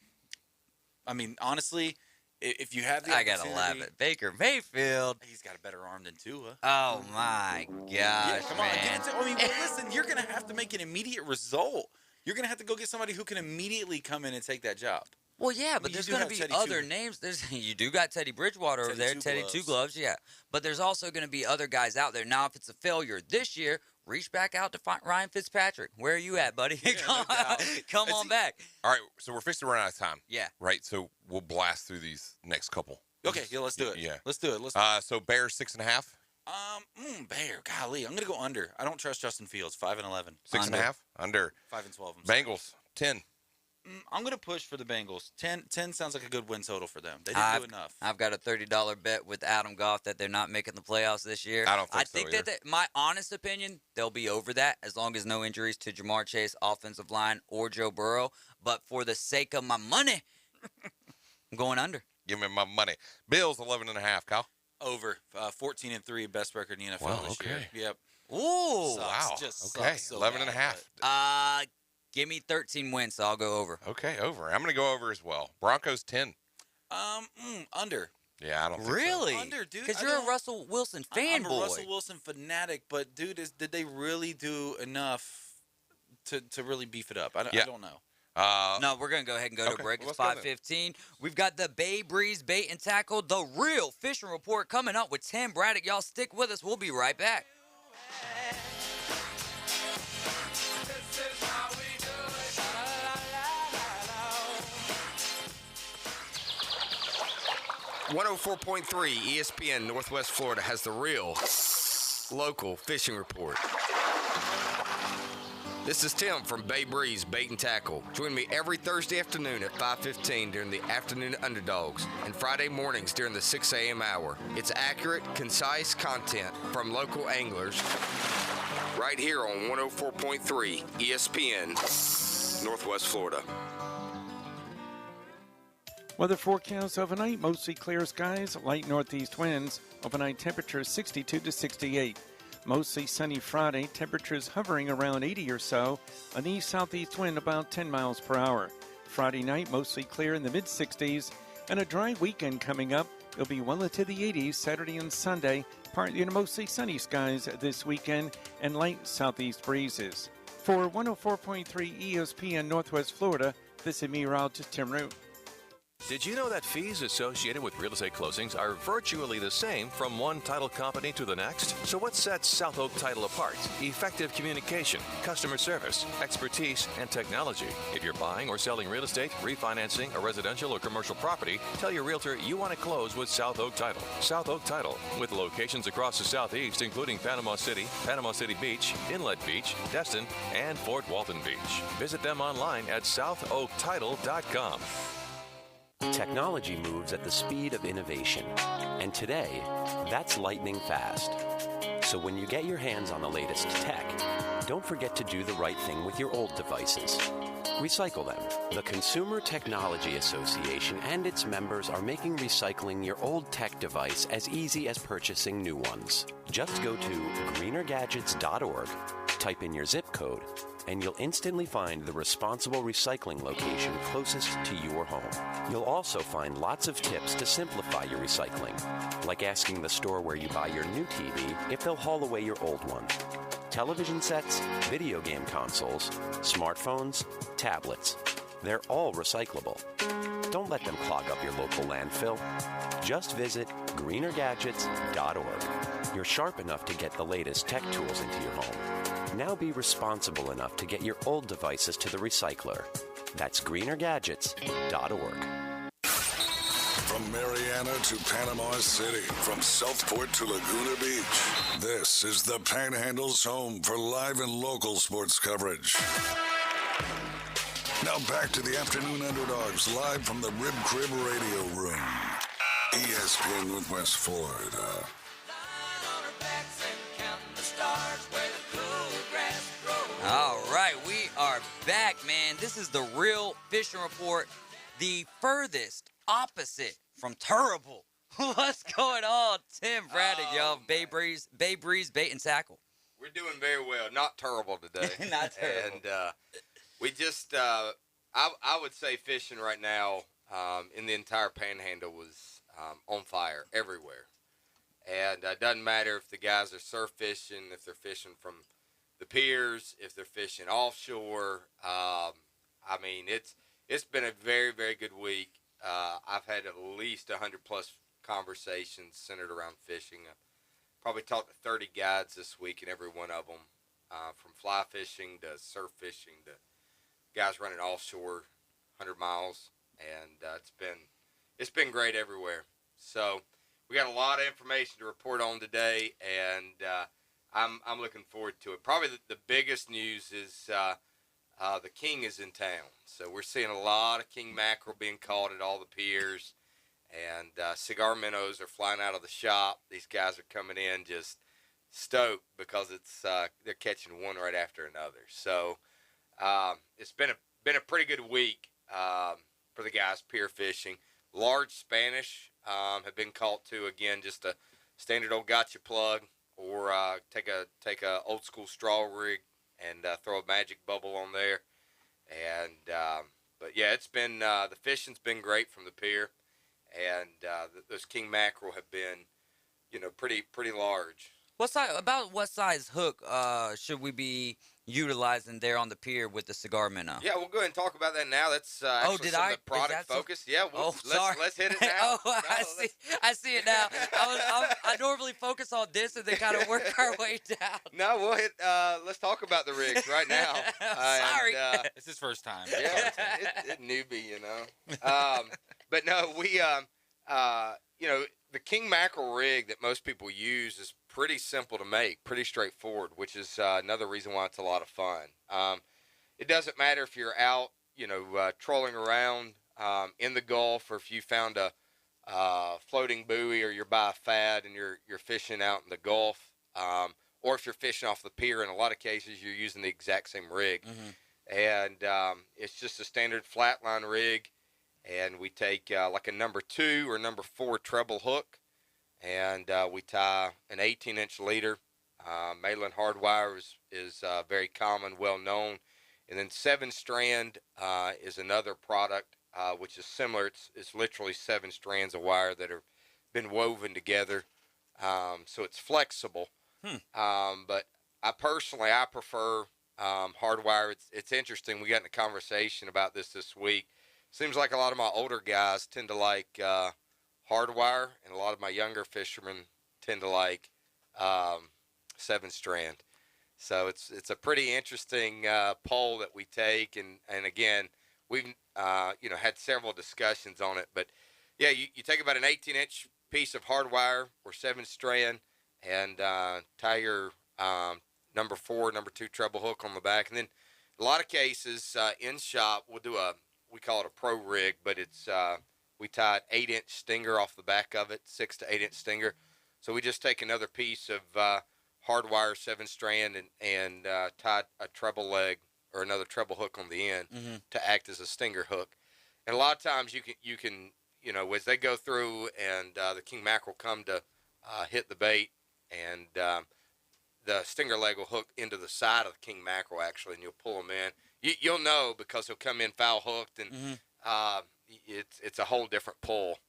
I mean, honestly, if you have the opportunity, I gotta laugh at Baker Mayfield. He's got a better arm than Tua. Oh my gosh, yeah, come on, man. But listen, you're gonna have to make an immediate result. You're gonna have to go get somebody who can immediately come in and take that job. Well, yeah, but there's going to be other names. You do got Teddy Bridgewater over there, Teddy Two Gloves, yeah. But there's also going to be other guys out there. Now, if it's a failure this year, reach back out to Ryan Fitzpatrick. Where are you at, buddy? Yeah, come on back. All right, so we're fixing to run out of time. Yeah. Right, so we'll blast through these next couple. Okay, yeah, let's do it. Yeah. Let's do it. So Bears 6.5. Bear, golly, I'm gonna go under. I don't trust Justin Fields. 5-11. 6.5. Under. 5-12. Bengals 10. I'm going to push for the Bengals. 10 sounds like a good win total for them. They didn't do enough. I've got a $30 bet with Adam Goff that they're not making the playoffs this year. I don't think so either. That my honest opinion, they'll be over that as long as no injuries to Jamar Chase, offensive line, or Joe Burrow. But for the sake of my money, I'm going under. Give me my money. Bills 11.5, Kyle. Over. 14-3, best record in the NFL this year. Yep. Ooh. Sucks. Wow. Just okay. sucks so 11.5. Give me 13 wins, so I'll go over. Okay, over. I'm going to go over as well. Broncos 10. Under. Yeah, I don't think really? so. Under, dude. Because you're a Russell Wilson fanboy. I'm a Russell Wilson fanatic, but, dude, did they really do enough to really beef it up? I don't know. No, we're going to go ahead and go to break. Well, it's 5:15. We've got the Bay Breeze Bait and Tackle, the real fishing report coming up with Tim Braddock. Y'all stick with us. We'll be right back. 104.3 ESPN Northwest Florida has the real local fishing report. This is Tim from Bay Breeze Bait and Tackle. Join me every Thursday afternoon at 5:15 during the Afternoon Underdogs and Friday mornings during the 6 a.m. hour. It's accurate, concise content from local anglers right here on 104.3 ESPN, Northwest Florida. Weather forecast overnight, mostly clear skies, light northeast winds. Overnight temperatures 62 to 68. Mostly sunny Friday, temperatures hovering around 80 or so. An east-southeast wind about 10 miles per hour. Friday night, mostly clear in the mid-60s. And a dry weekend coming up. It'll be well into the 80s Saturday and Sunday. Partly to mostly sunny skies this weekend and light southeast breezes. For 104.3 ESPN Northwest Florida, this is meteorologist Tim Root. Did you know that fees associated with real estate closings are virtually the same from one title company to the next? So what sets South Oak Title apart? Effective communication, customer service, expertise, and technology. If you're buying or selling real estate, refinancing a residential or commercial property, tell your realtor you want to close with South Oak Title. South Oak Title, with locations across the Southeast, including Panama City Beach, Inlet Beach, Destin, and Fort Walton Beach. Visit them online at southoaktitle.com. Technology moves at the speed of innovation, and today, that's lightning fast. So when you get your hands on the latest tech, don't forget to do the right thing with your old devices. Recycle them. The Consumer Technology Association and its members are making recycling your old tech device as easy as purchasing new ones. Just go to greenergadgets.org, type in your zip code, and you'll instantly find the responsible recycling location closest to your home. You'll also find lots of tips to simplify your recycling, like asking the store where you buy your new TV if they'll haul away your old one. Television sets, video game consoles, smartphones, tablets, they're all recyclable. Don't let them clog up your local landfill. Just visit greenergadgets.org. You're sharp enough to get the latest tech tools into your home. Now be responsible enough to get your old devices to the recycler. That's greenergadgets.org. From Mariana to Panama City, from Southport to Laguna Beach, this is the Panhandle's home for live and local sports coverage. Now back to the Afternoon Underdogs, live from the Rib Crib Radio Room. ESPN Northwest Florida. All right, we are back, man. This is the real fishing report, the furthest opposite from terrible. What's going on, Tim Braddock, y'all? Bay Breeze Bait and Tackle. We're doing very well. Not terrible today. Not terrible. And we just, I would say fishing right now in the entire Panhandle was on fire everywhere. And it doesn't matter if the guys are surf fishing, if they're fishing from the piers, if they're fishing offshore. I mean, it's been a very, very good week. I've had at least 100-plus conversations centered around fishing. I've probably talked to 30 guides this week, and every one of them, from fly fishing to surf fishing to guys running offshore 100 miles, and it's been great everywhere. So we got a lot of information to report on today, and I'm looking forward to it. Probably the biggest news is the king is in town. So we're seeing a lot of king mackerel being caught at all the piers, and cigar minnows are flying out of the shop. These guys are coming in just stoked because they're catching one right after another. So it's been a pretty good week for the guys pier fishing. Large Spanish have been caught too. Again, just a standard old gotcha plug, or take a old school straw rig and throw a magic bubble on there. And but yeah, it's been the fishing's been great from the pier, and those king mackerel have been, pretty large. What size hook should we be utilizing there on the pier with the cigar minnow? Yeah, we'll go ahead and talk about that now. That's actually some of the product focus. Yeah, let's hit it now. I see it now. I normally focus on this and then kind of work our way down. No, we'll hit. Let's talk about the rigs right now. Sorry, it's his first time. Yeah, it's newbie, But no, we the king mackerel rig that most people use is pretty simple to make, pretty straightforward, which is another reason why it's a lot of fun. It doesn't matter if you're out, trolling around in the Gulf, or if you found a floating buoy, or you're by a fad and you're fishing out in the Gulf, or if you're fishing off the pier. In a lot of cases, you're using the exact same rig. And it's just a standard flatline rig, and we take like a number 2 or number 4 treble hook, and we tie an 18-inch leader. Malin hardwire is very common, well known. And then 7-strand is another product which is similar. It's literally 7 strands of wire that have been woven together, so it's flexible. But I prefer hardwire. It's interesting. We got in a conversation about this week. Seems like a lot of my older guys tend to like hardwire, and a lot of my younger fishermen tend to like 7-strand. So it's a pretty interesting poll that we take, and again, we've had several discussions on it. But yeah, you take about an 18-inch piece of hardwire or 7-strand, and tie your number 4, number 2 treble hook on the back, and then a lot of cases in shop we'll do we call it a pro rig, but it's we tie an 8-inch stinger off the back of it, 6 to 8-inch stinger. So we just take another piece of hardwire 7-strand and tie a treble leg or another treble hook on the end to act as a stinger hook. And a lot of times you can as they go through and the king mackerel come to hit the bait, and the stinger leg will hook into the side of the king mackerel actually, and you'll pull him in. You'll know because he'll come in foul hooked, and it's a whole different pull.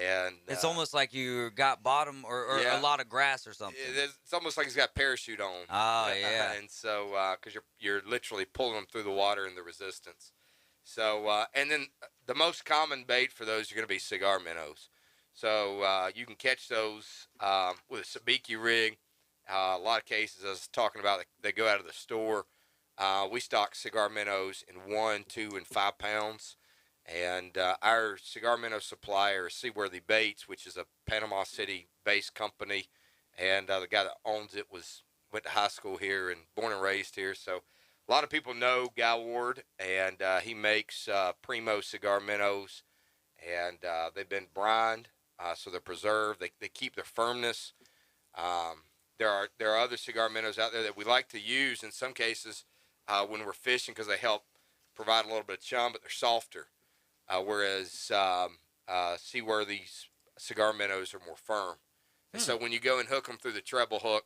And it's almost like you got bottom or a lot of grass or something. It's almost like he's got a parachute on. Oh, yeah. And so, because you're literally pulling him through the water and the resistance. So, and then the most common bait for those are going to be cigar minnows. So you can catch those with a sabiki rig. A lot of cases, I was talking about, they go out of the store. We stock cigar minnows in 1, 2, and 5 pounds. And our cigar minnow supplier is Seaworthy Baits, which is a Panama City-based company. And the guy that owns it went to high school here and born and raised here. So a lot of people know Guy Ward, and he makes primo cigar minnows. And they've been brined, so they're preserved. They keep their firmness. There are other cigar minnows out there that we like to use in some cases when we're fishing, because they help provide a little bit of chum, but they're softer. Whereas Seaworthy's cigar minnows are more firm. And so when you go and hook them through the treble hook,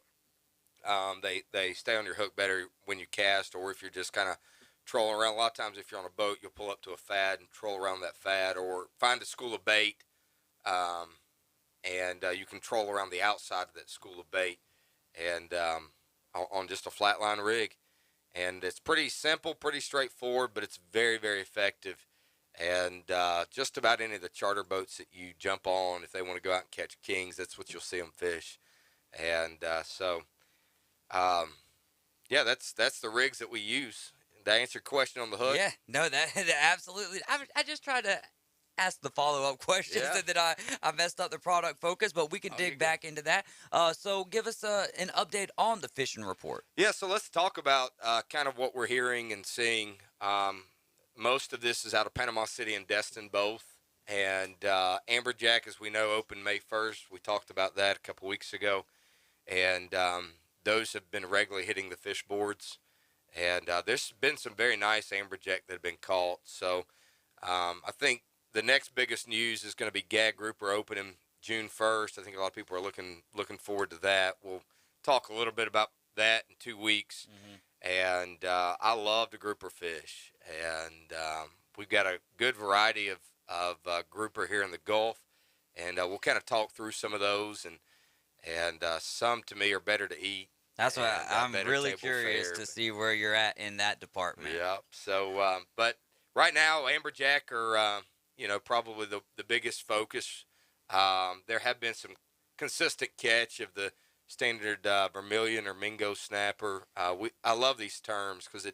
they stay on your hook better when you cast, or if you're just kind of trolling around. A lot of times if you're on a boat, you'll pull up to a fad and troll around that fad, or find a school of bait, and you can troll around the outside of that school of bait and on just a flatline rig. And it's pretty simple, pretty straightforward, but it's very, very effective. And just about any of the charter boats that you jump on, if they want to go out and catch kings, that's what you'll see them fish. And yeah, that's the rigs that we use. Did I answer your question on the hook? Yeah, no, that absolutely. I just tried to ask the follow-up questions that I messed up the product focus, but we can dig back into that. So give us an update on the fishing report. Yeah, so let's talk about kind of what we're hearing and seeing. Most of this is out of Panama City and Destin both. And Amberjack, as we know, opened May 1st. We talked about that a couple weeks ago. And those have been regularly hitting the fish boards. And there's been some very nice amberjack that have been caught. So I think the next biggest news is going to be Gag Grouper opening June 1st. I think a lot of people are looking forward to that. We'll talk a little bit about that in 2 weeks. And I love the grouper fish. And we've got a good variety of grouper here in the Gulf. And we'll kind of talk through some of those. And some, to me, are better to eat. That's why I'm really curious to see where you're at in that department. Yep. So, but right now, amberjack are, probably the biggest focus. There have been some consistent catch of the standard Vermillion or Mingo snapper. I love these terms because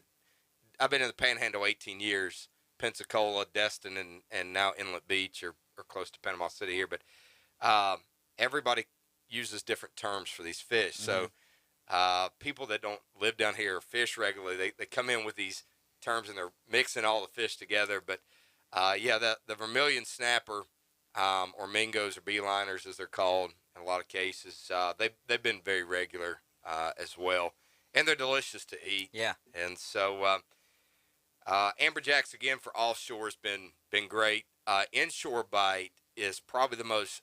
I've been in the Panhandle 18 years, Pensacola, Destin, and now Inlet Beach or close to Panama City here. But everybody uses different terms for these fish. Mm-hmm. So people that don't live down here or fish regularly, they come in with these terms and they're mixing all the fish together. But the Vermillion Snapper, or Mingos or Beeliners as they're called in a lot of cases, they've been very regular as well, and they're delicious to eat. Yeah. And so amberjacks again for offshore has been great. Inshore bite is probably the most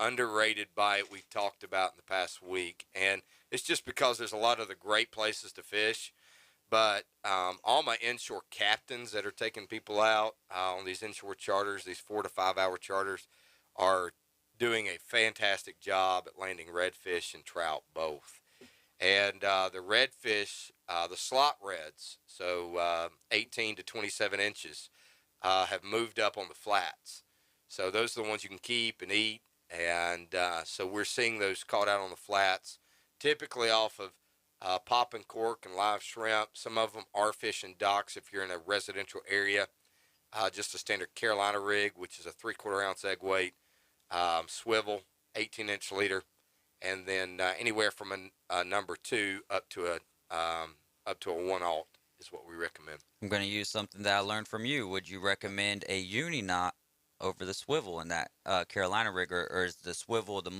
underrated bite we've talked about in the past week, and it's just because there's a lot of the great places to fish. But all my inshore captains that are taking people out on these inshore charters, these 4 to 5 hour charters, are doing a fantastic job at landing redfish and trout both. And the redfish, the slot reds, so 18 to 27 inches, have moved up on the flats. So those are the ones you can keep and eat. And so we're seeing those caught out on the flats, typically off of popping cork and live shrimp. Some of them are fishing docks if you're in a residential area. Just a standard Carolina rig, which is a 3/4 ounce egg weight, swivel, 18-inch leader, and then anywhere from a number 2 up to a 1/0 is what we recommend. I'm going to use something that I learned from you. Would you recommend a uni knot over the swivel in that Carolina rig, or is the swivel a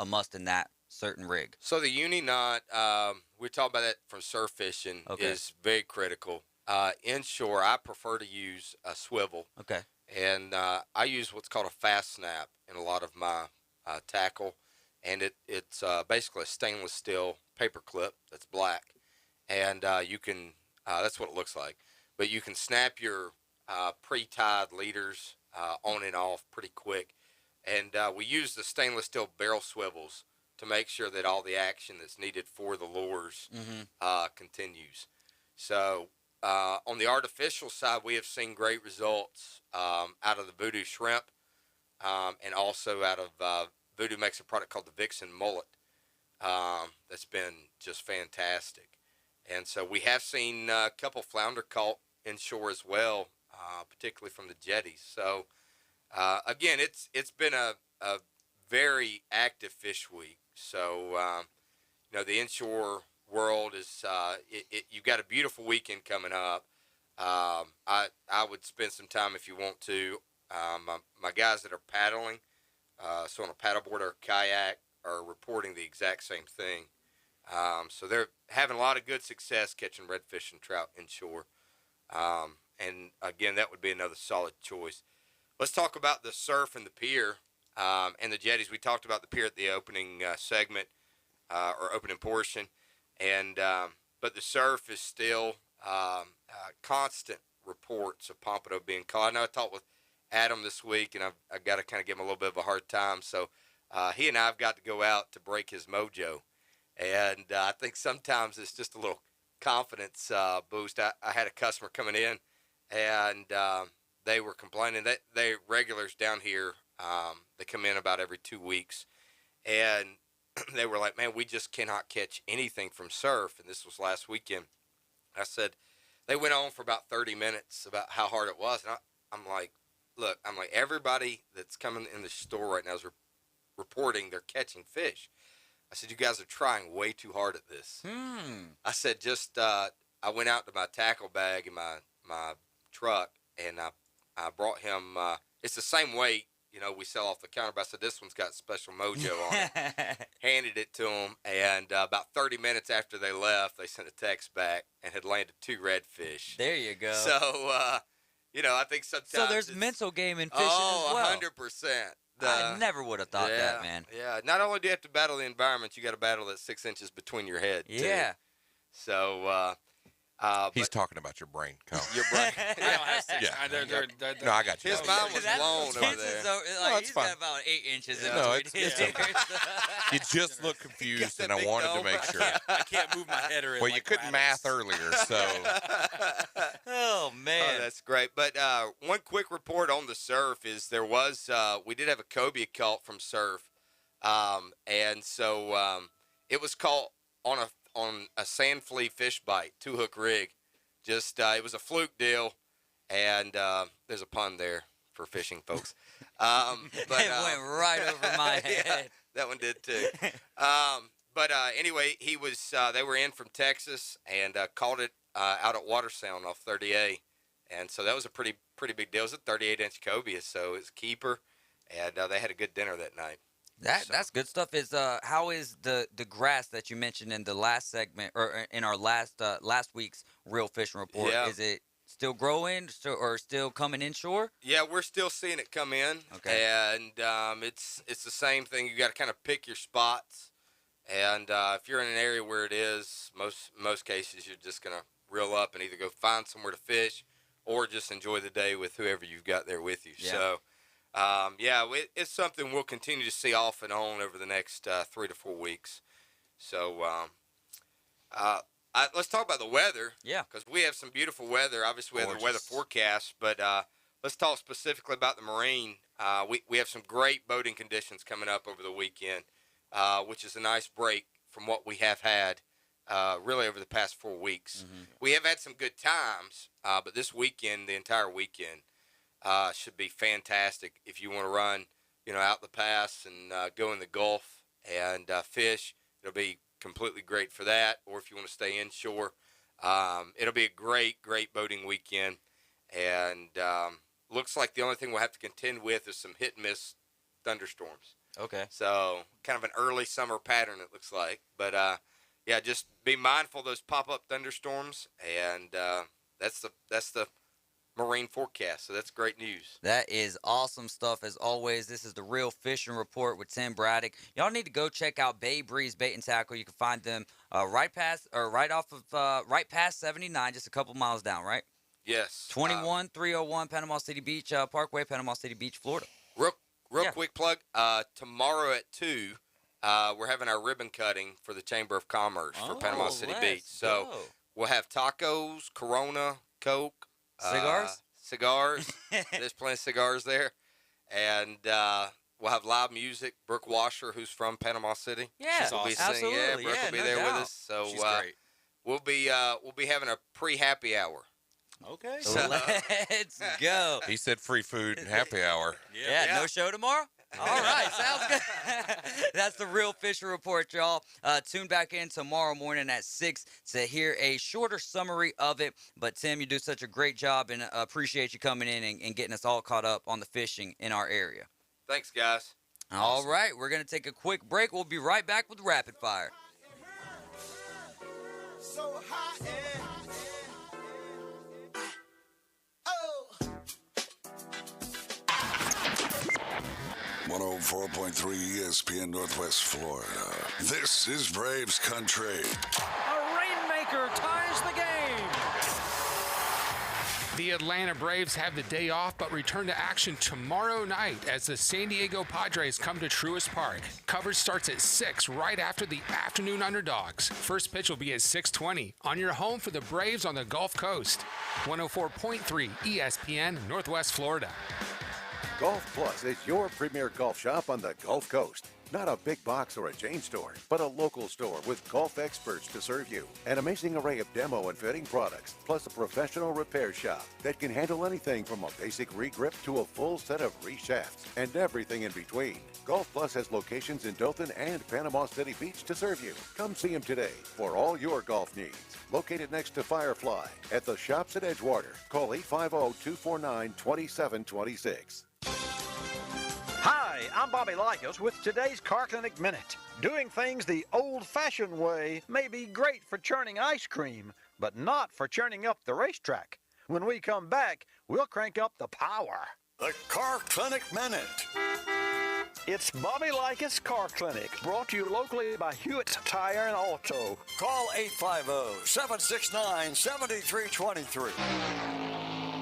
must in that certain rig? So the uni knot, we're talking about that from surf fishing, is very critical. Inshore, I prefer to use a swivel. Okay. And I use what's called a fast snap in a lot of my tackle, and it's basically a stainless steel paper clip that's black, and you can that's what it looks like. But you can snap your pre-tied leaders on and off pretty quick, and we use the stainless steel barrel swivels to make sure that all the action that's needed for the lures continues. So on the artificial side, we have seen great results out of the Voodoo shrimp, and also out of Voodoo makes a product called the Vixen Mullet that's been just fantastic. And so we have seen a couple flounder caught inshore as well, particularly from the jetties. So again, it's been a very active fish week. So the inshore world is you've got a beautiful weekend coming up. I would spend some time, if you want to. My guys that are paddling, so on a paddleboard or kayak, are reporting the exact same thing. So they're having a lot of good success catching redfish and trout inshore. And again, that would be another solid choice. Let's talk about the surf and the pier and the jetties. We talked about the pier at the opening segment or opening portion, and but the surf is still constant reports of pompano being caught. I know I talked with Adam this week, and I've got to kind of give him a little bit of a hard time. So he and I have got to go out to break his mojo, and I think sometimes it's just a little confidence boost. I had a customer coming in, and they were complaining that they regulars down here. They come in about every 2 weeks, and they were like, man, we just cannot catch anything from surf. And this was last weekend. I said, they went on for about 30 minutes about how hard it was. And I'm like, look, everybody that's coming in the store right now is reporting they're catching fish. I said, you guys are trying way too hard at this. I said, I went out to my tackle bag in my truck, and I brought him, it's the same weight, we sell off the counter, but I said, this one's got special mojo on it. Handed it to them, and about 30 minutes after they left, they sent a text back and had landed 2 redfish. There you go. So, I think sometimes. So there's mental game in fishing as well. 100%. I never would have thought that, man. Yeah. Not only do you have to battle the environment, you got to battle that 6 inches between your head. Yeah. Too. So, he's talking about your brain, Cole. Your brain. I don't have 6. Yeah. No, I got you. His mind was blown over there. He's got about 8 inches. No, it's you just look confused, and I wanted to make sure. I can't move my head or. Well, you couldn't math earlier, so. Oh man, oh, that's great. But one quick report on the surf is there was we did have a cobia caught from surf, and so it was caught on a sand flea fish bite, 2-hook rig. Just it was a fluke deal, and there's a pun there for fishing folks. But it went right over my head. That one did too. But anyway, he was. They were in from Texas and caught it out at Water Sound off 30A, and so that was a pretty big deal. It was a 38-inch cobia, so it's a keeper, and they had a good dinner that night. That's good stuff. Is how is the grass that you mentioned in the last segment or in our last week's Real Fishing Report? Yeah. Is it still growing or still coming inshore? Yeah, we're still seeing it come in. Okay. And it's the same thing. You got to kind of pick your spots, and if you're in an area where it is, most cases you're just gonna reel up and either go find somewhere to fish, or just enjoy the day with whoever you've got there with you. Yeah. So. It's something we'll continue to see off and on over the next 3 to 4 weeks. So, let's talk about the weather. Yeah. Because we have some beautiful weather. Obviously, we have the weather forecast, but let's talk specifically about the marine. We have some great boating conditions coming up over the weekend, which is a nice break from what we have had really over the past 4 weeks. Mm-hmm. We have had some good times, but this weekend, the entire weekend, should be fantastic if you want to run, out the pass and go in the Gulf and fish. It'll be completely great for that. Or if you want to stay inshore, it'll be a great boating weekend. And looks like the only thing we'll have to contend with is some hit and miss thunderstorms. Okay. So kind of an early summer pattern, it looks like. But just be mindful of those pop-up thunderstorms, and that's the marine forecast, so that's great news. That is awesome stuff. As always, this is the Real Fishing Report with Tim Braddock. Y'all need to go check out Bay Breeze Bait and Tackle. You can find them right past 79, just a couple miles down, right? Yes. 21301 Panama City Beach Parkway, Panama City Beach, Florida. Real quick plug. Tomorrow at 2, we're having our ribbon cutting for the Chamber of Commerce for Panama City Beach. So we'll have tacos, Corona, Coke. Cigars. There's plenty of cigars there. And we'll have live music. Brooke Washer, who's from Panama City. Yeah, she'll be absolutely. singing. Yeah, Brooke will be there with us. So she's great. We'll be having a pre-happy hour. Okay. So let's go. He said free food and happy hour. Yeah, no show tomorrow? All right, sounds good. That's the Real Fishing Report, y'all. Tune back in tomorrow morning at 6 to hear a shorter summary of it. But, Tim, you do such a great job, and appreciate you coming in and getting us all caught up on the fishing in our area. Thanks, guys. All right, we're going to take a quick break. We'll be right back with Rapid Fire. So high and 104.3 ESPN Northwest Florida. This is Braves country. a rainmaker ties the game. The Atlanta Braves have the day off but return to action tomorrow night as the San Diego Padres come to Truist Park. Coverage starts at 6 right after the Afternoon Underdogs. First pitch will be at 6:20 on your home for the Braves on the Gulf Coast. 104.3 ESPN Northwest Florida. Golf Plus is your premier golf shop on the Gulf Coast. Not a big box or a chain store, but a local store with golf experts to serve you. An amazing array of demo and fitting products, plus a professional repair shop that can handle anything from a basic re-grip to a full set of re-shafts and everything in between. Golf Plus has locations in Dothan and Panama City Beach to serve you. Come see them today for all your golf needs. Located next to Firefly at the shops at Edgewater. Call 850-249-2726. Hi, I'm Bobby Lycos with today's Car Clinic Minute. Doing things the old-fashioned way may be great for churning ice cream, but not for churning up the racetrack. When we come back, we'll crank up the power. The Car Clinic Minute. It's Bobby Lycos Car Clinic, brought to you locally by Hewitt Tire and Auto. Call 850-769-7323.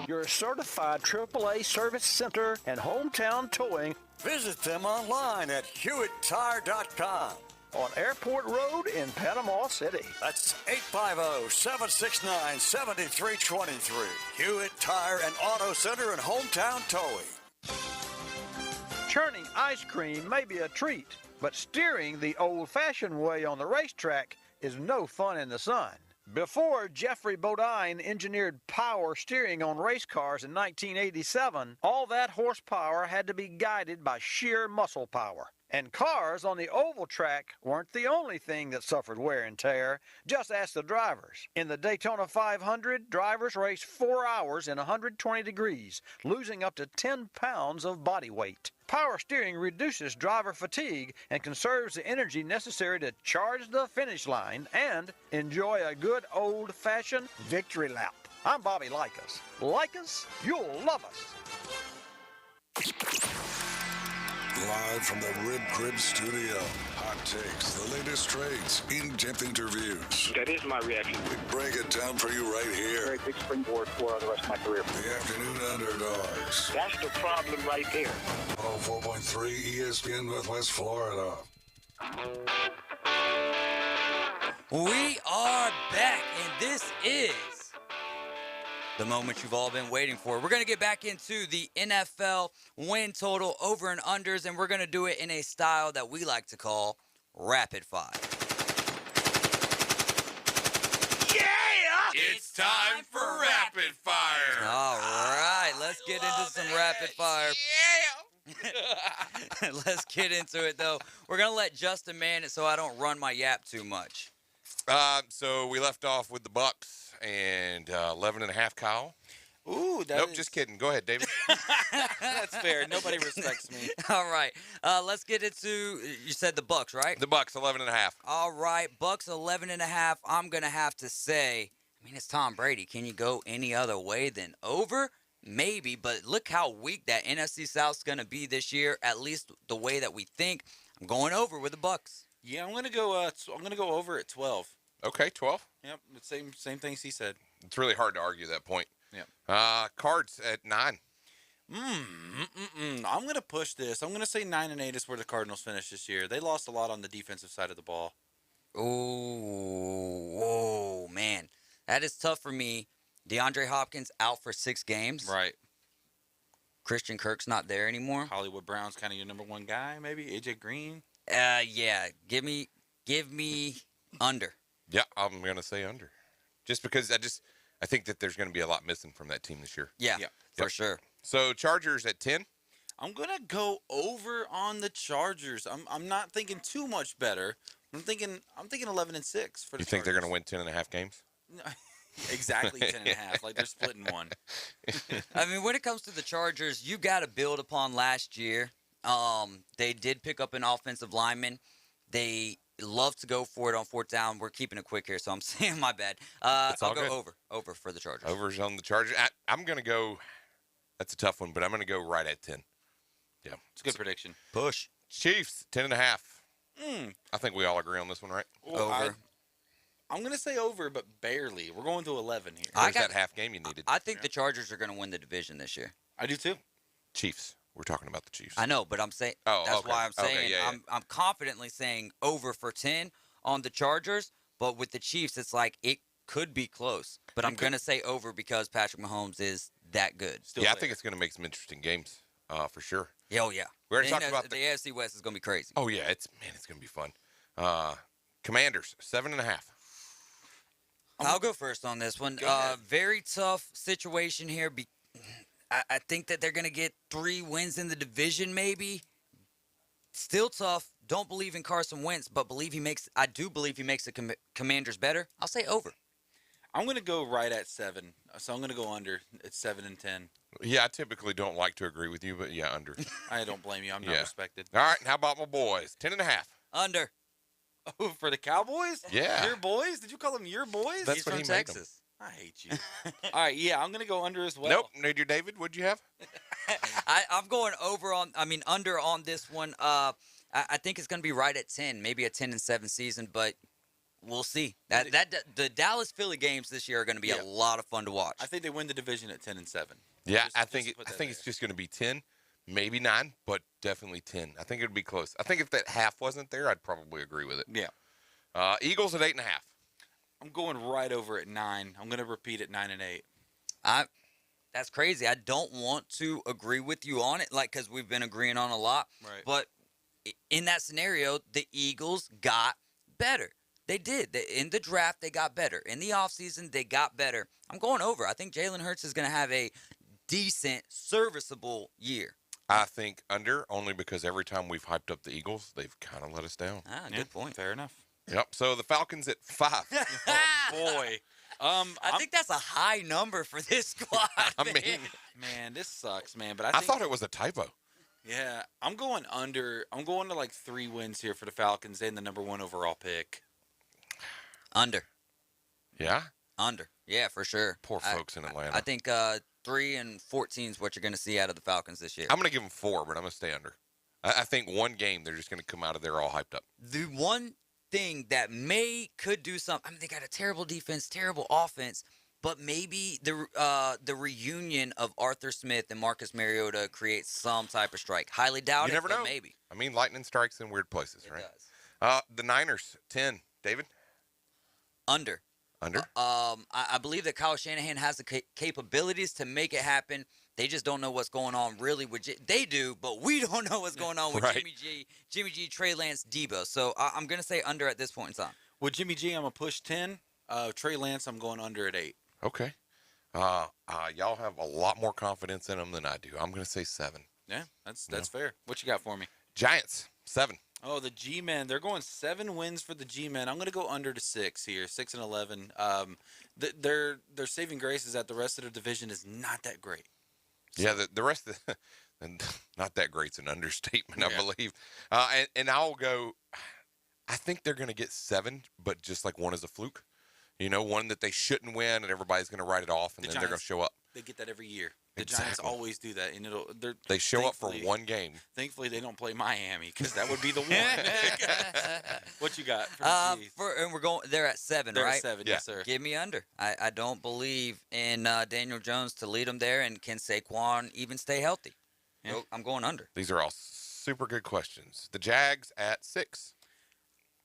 Your certified AAA service center and hometown towing. Visit them online at HewittTire.com. On Airport Road in Panama City. That's 850-769-7323. Hewitt Tire and Auto Center and hometown towing. Churning ice cream may be a treat, but steering the old-fashioned way on the racetrack is no fun in the sun. Before Jeffrey Bodine engineered power steering on race cars in 1987, all that horsepower had to be guided by sheer muscle power. And cars on the oval track weren't the only thing that suffered wear and tear. Just ask the drivers. In the Daytona 500, drivers raced 4 hours in 120 degrees, losing up to 10 pounds of body weight. Power steering reduces driver fatigue and conserves the energy necessary to charge the finish line and enjoy a good old-fashioned victory lap. I'm Bobby Likas. Like us, you'll love us. Live from the Rib Crib studio. Hot takes, the latest trades, in-depth interviews. That is my reaction. We break it down for you right here. Very big springboard for the rest of my career. The Afternoon Underdogs. That's the problem right there. 104.3 ESPN Northwest Florida. We are back, and this is the moment you've all been waiting for. We're going to get back into the NFL win total over and unders, and we're going to do it in a style that we like to call rapid fire. Yeah! It's time for rapid fire. All right, let's get into some rapid fire. Yeah! Let's get into it, though. We're going to let Justin man it so I don't run my yap too much. So we left off with the Bucks and 11.5, Kyle. Ooh, nope, just kidding. Go ahead, David. That's fair. Nobody respects me. All right, let's get into. You said the Bucks, right? The Bucks, 11.5. All right, Bucks 11.5. I'm gonna have to say. I mean, it's Tom Brady. Can you go any other way than over? Maybe, but look how weak that NFC South's gonna be this year. At least the way that we think. I'm going over with the Bucks. Yeah, I'm gonna go. I'm gonna go over at 12. Okay, 12. Yep, same things he said. It's really hard to argue that point. Yep. Cards at 9. I'm going to push this. I'm going to say 9-8 is where the Cardinals finish this year. They lost a lot on the defensive side of the ball. Oh, man. That is tough for me. DeAndre Hopkins out for 6 games. Right. Christian Kirk's not there anymore. Hollywood Brown's kind of your number one guy, maybe. AJ Green. Yeah. Give me under. Yeah, I'm going to say under. Just because I think that there's going to be a lot missing from that team this year. Yeah, for sure. So Chargers at 10. I'm going to go over on the Chargers. I'm not thinking too much better. I'm thinking 11-6 for the Chargers. You think they're going to win 10.5 games? Exactly 10.5. Like they're splitting one. I mean, when it comes to the Chargers, you got to build upon last year. They did pick up an offensive lineman. They love to go for it on 4th down. We're keeping it quick here, so I'm saying my bad. I'll go over for the Chargers. Over's on the Chargers. I'm going to go. That's a tough one, but I'm going to go right at 10. Yeah, it's a good prediction. Push. Chiefs 10.5. I think we all agree on this one, right? Over. I'm going to say over, but barely. We're going to 11 here. There's that half game you needed. I think the Chargers are going to win the division this year. I do too. Chiefs. We're talking about the Chiefs. I know, but I'm saying that's why I'm saying I'm confidently saying over for 10 on the Chargers, but with the Chiefs, it's like it could be close. But I'm going to say over because Patrick Mahomes is that good. I think it's going to make some interesting games for sure. Oh, yeah. We already talked about the AFC West is going to be crazy. Oh, yeah. It's going to be fun. Commanders, 7.5. I'll go first on this one. Very tough situation here. I think that they're going to get 3 wins in the division maybe. Still tough. Don't believe in Carson Wentz, but I do believe he makes the Commanders better. I'll say over. I'm going to go right at 7. So I'm going to go under at 7 and 10. Yeah, I typically don't like to agree with you, but yeah, under. I don't blame you. I'm not respected. All right, how about my boys? 10.5. Under. Oh, for the Cowboys? Yeah. Your boys? Did you call them your boys? That's what from Texas. I hate you. All right, yeah, I'm going to go under as well. Nope. Major David, what'd you have? I'm going under on this one. I think it's going to be right at 10, maybe a 10-7 season, but we'll see. The Dallas-Philly games this year are going to be a lot of fun to watch. I think they win the division at 10-7. Yeah, I think it's just going to be 10, maybe 9, but definitely 10. I think it would be close. I think if that half wasn't there, I'd probably agree with it. Yeah. Eagles at 8.5. I'm going right over at 9. I'm going to repeat at 9 and 8. That's crazy. I don't want to agree with you on it, because we've been agreeing on a lot. Right. But in that scenario, the Eagles got better. They did. In the draft, they got better. In the offseason, they got better. I'm going over. I think Jalen Hurts is going to have a decent, serviceable year. I think under, only because every time we've hyped up the Eagles, they've kind of let us down. Good point. Fair enough. Yep. So the Falcons at 5. Oh boy. I think that's a high number for this squad. I mean, man, this sucks, man. But I thought it was a typo. Yeah, I'm going under. I'm going to like 3 wins here for the Falcons and the number 1 overall pick. Under. Yeah? Under. Yeah, for sure. Poor folks in Atlanta. I think 3-14 is what you're going to see out of the Falcons this year. I'm going to give them 4, but I'm going to stay under. I think one game they're just going to come out of there all hyped up. The one thing that could do something. I mean, they got a terrible defense, terrible offense, but maybe the reunion of Arthur Smith and Marcus Mariota creates some type of strike. Highly doubt You never know. Maybe. I mean, lightning strikes in weird places, right? Does. The Niners, 10. David? Under. Under? I believe that Kyle Shanahan has the capabilities to make it happen. They just don't know what's going on really with they do, but we don't know what's going on with Right. Jimmy G, Trey Lance, Debo. So I'm going to say under at this point in time. With Jimmy G, I'm going to push 10. Trey Lance, I'm going under at 8. Okay. Y'all have a lot more confidence in them than I do. I'm going to say 7. Yeah, that's fair. What you got for me? Giants, 7. Oh, the G-Men. They're going 7 wins for the G-Men. I'm going to go under to 6 here, 6-11. Their saving grace is that the rest of the division is not that great. Yeah, the rest of not that great's an understatement, I believe. And I'll go, I think they're going to get 7, but just like one is a fluke. You know, one that they shouldn't win, and everybody's going to write it off, and then they're going to show up. They get that every year. The Exactly. Giants always do that, and they show up for one game. Thankfully, they don't play Miami because that would be the one. What you got? For And we're going. They're at 7, They're right? at 7, yes, sir. Give me under. I don't believe in Daniel Jones to lead them there, and can Saquon even stay healthy? Yeah. I'm going under. These are all super good questions. The Jags at 6.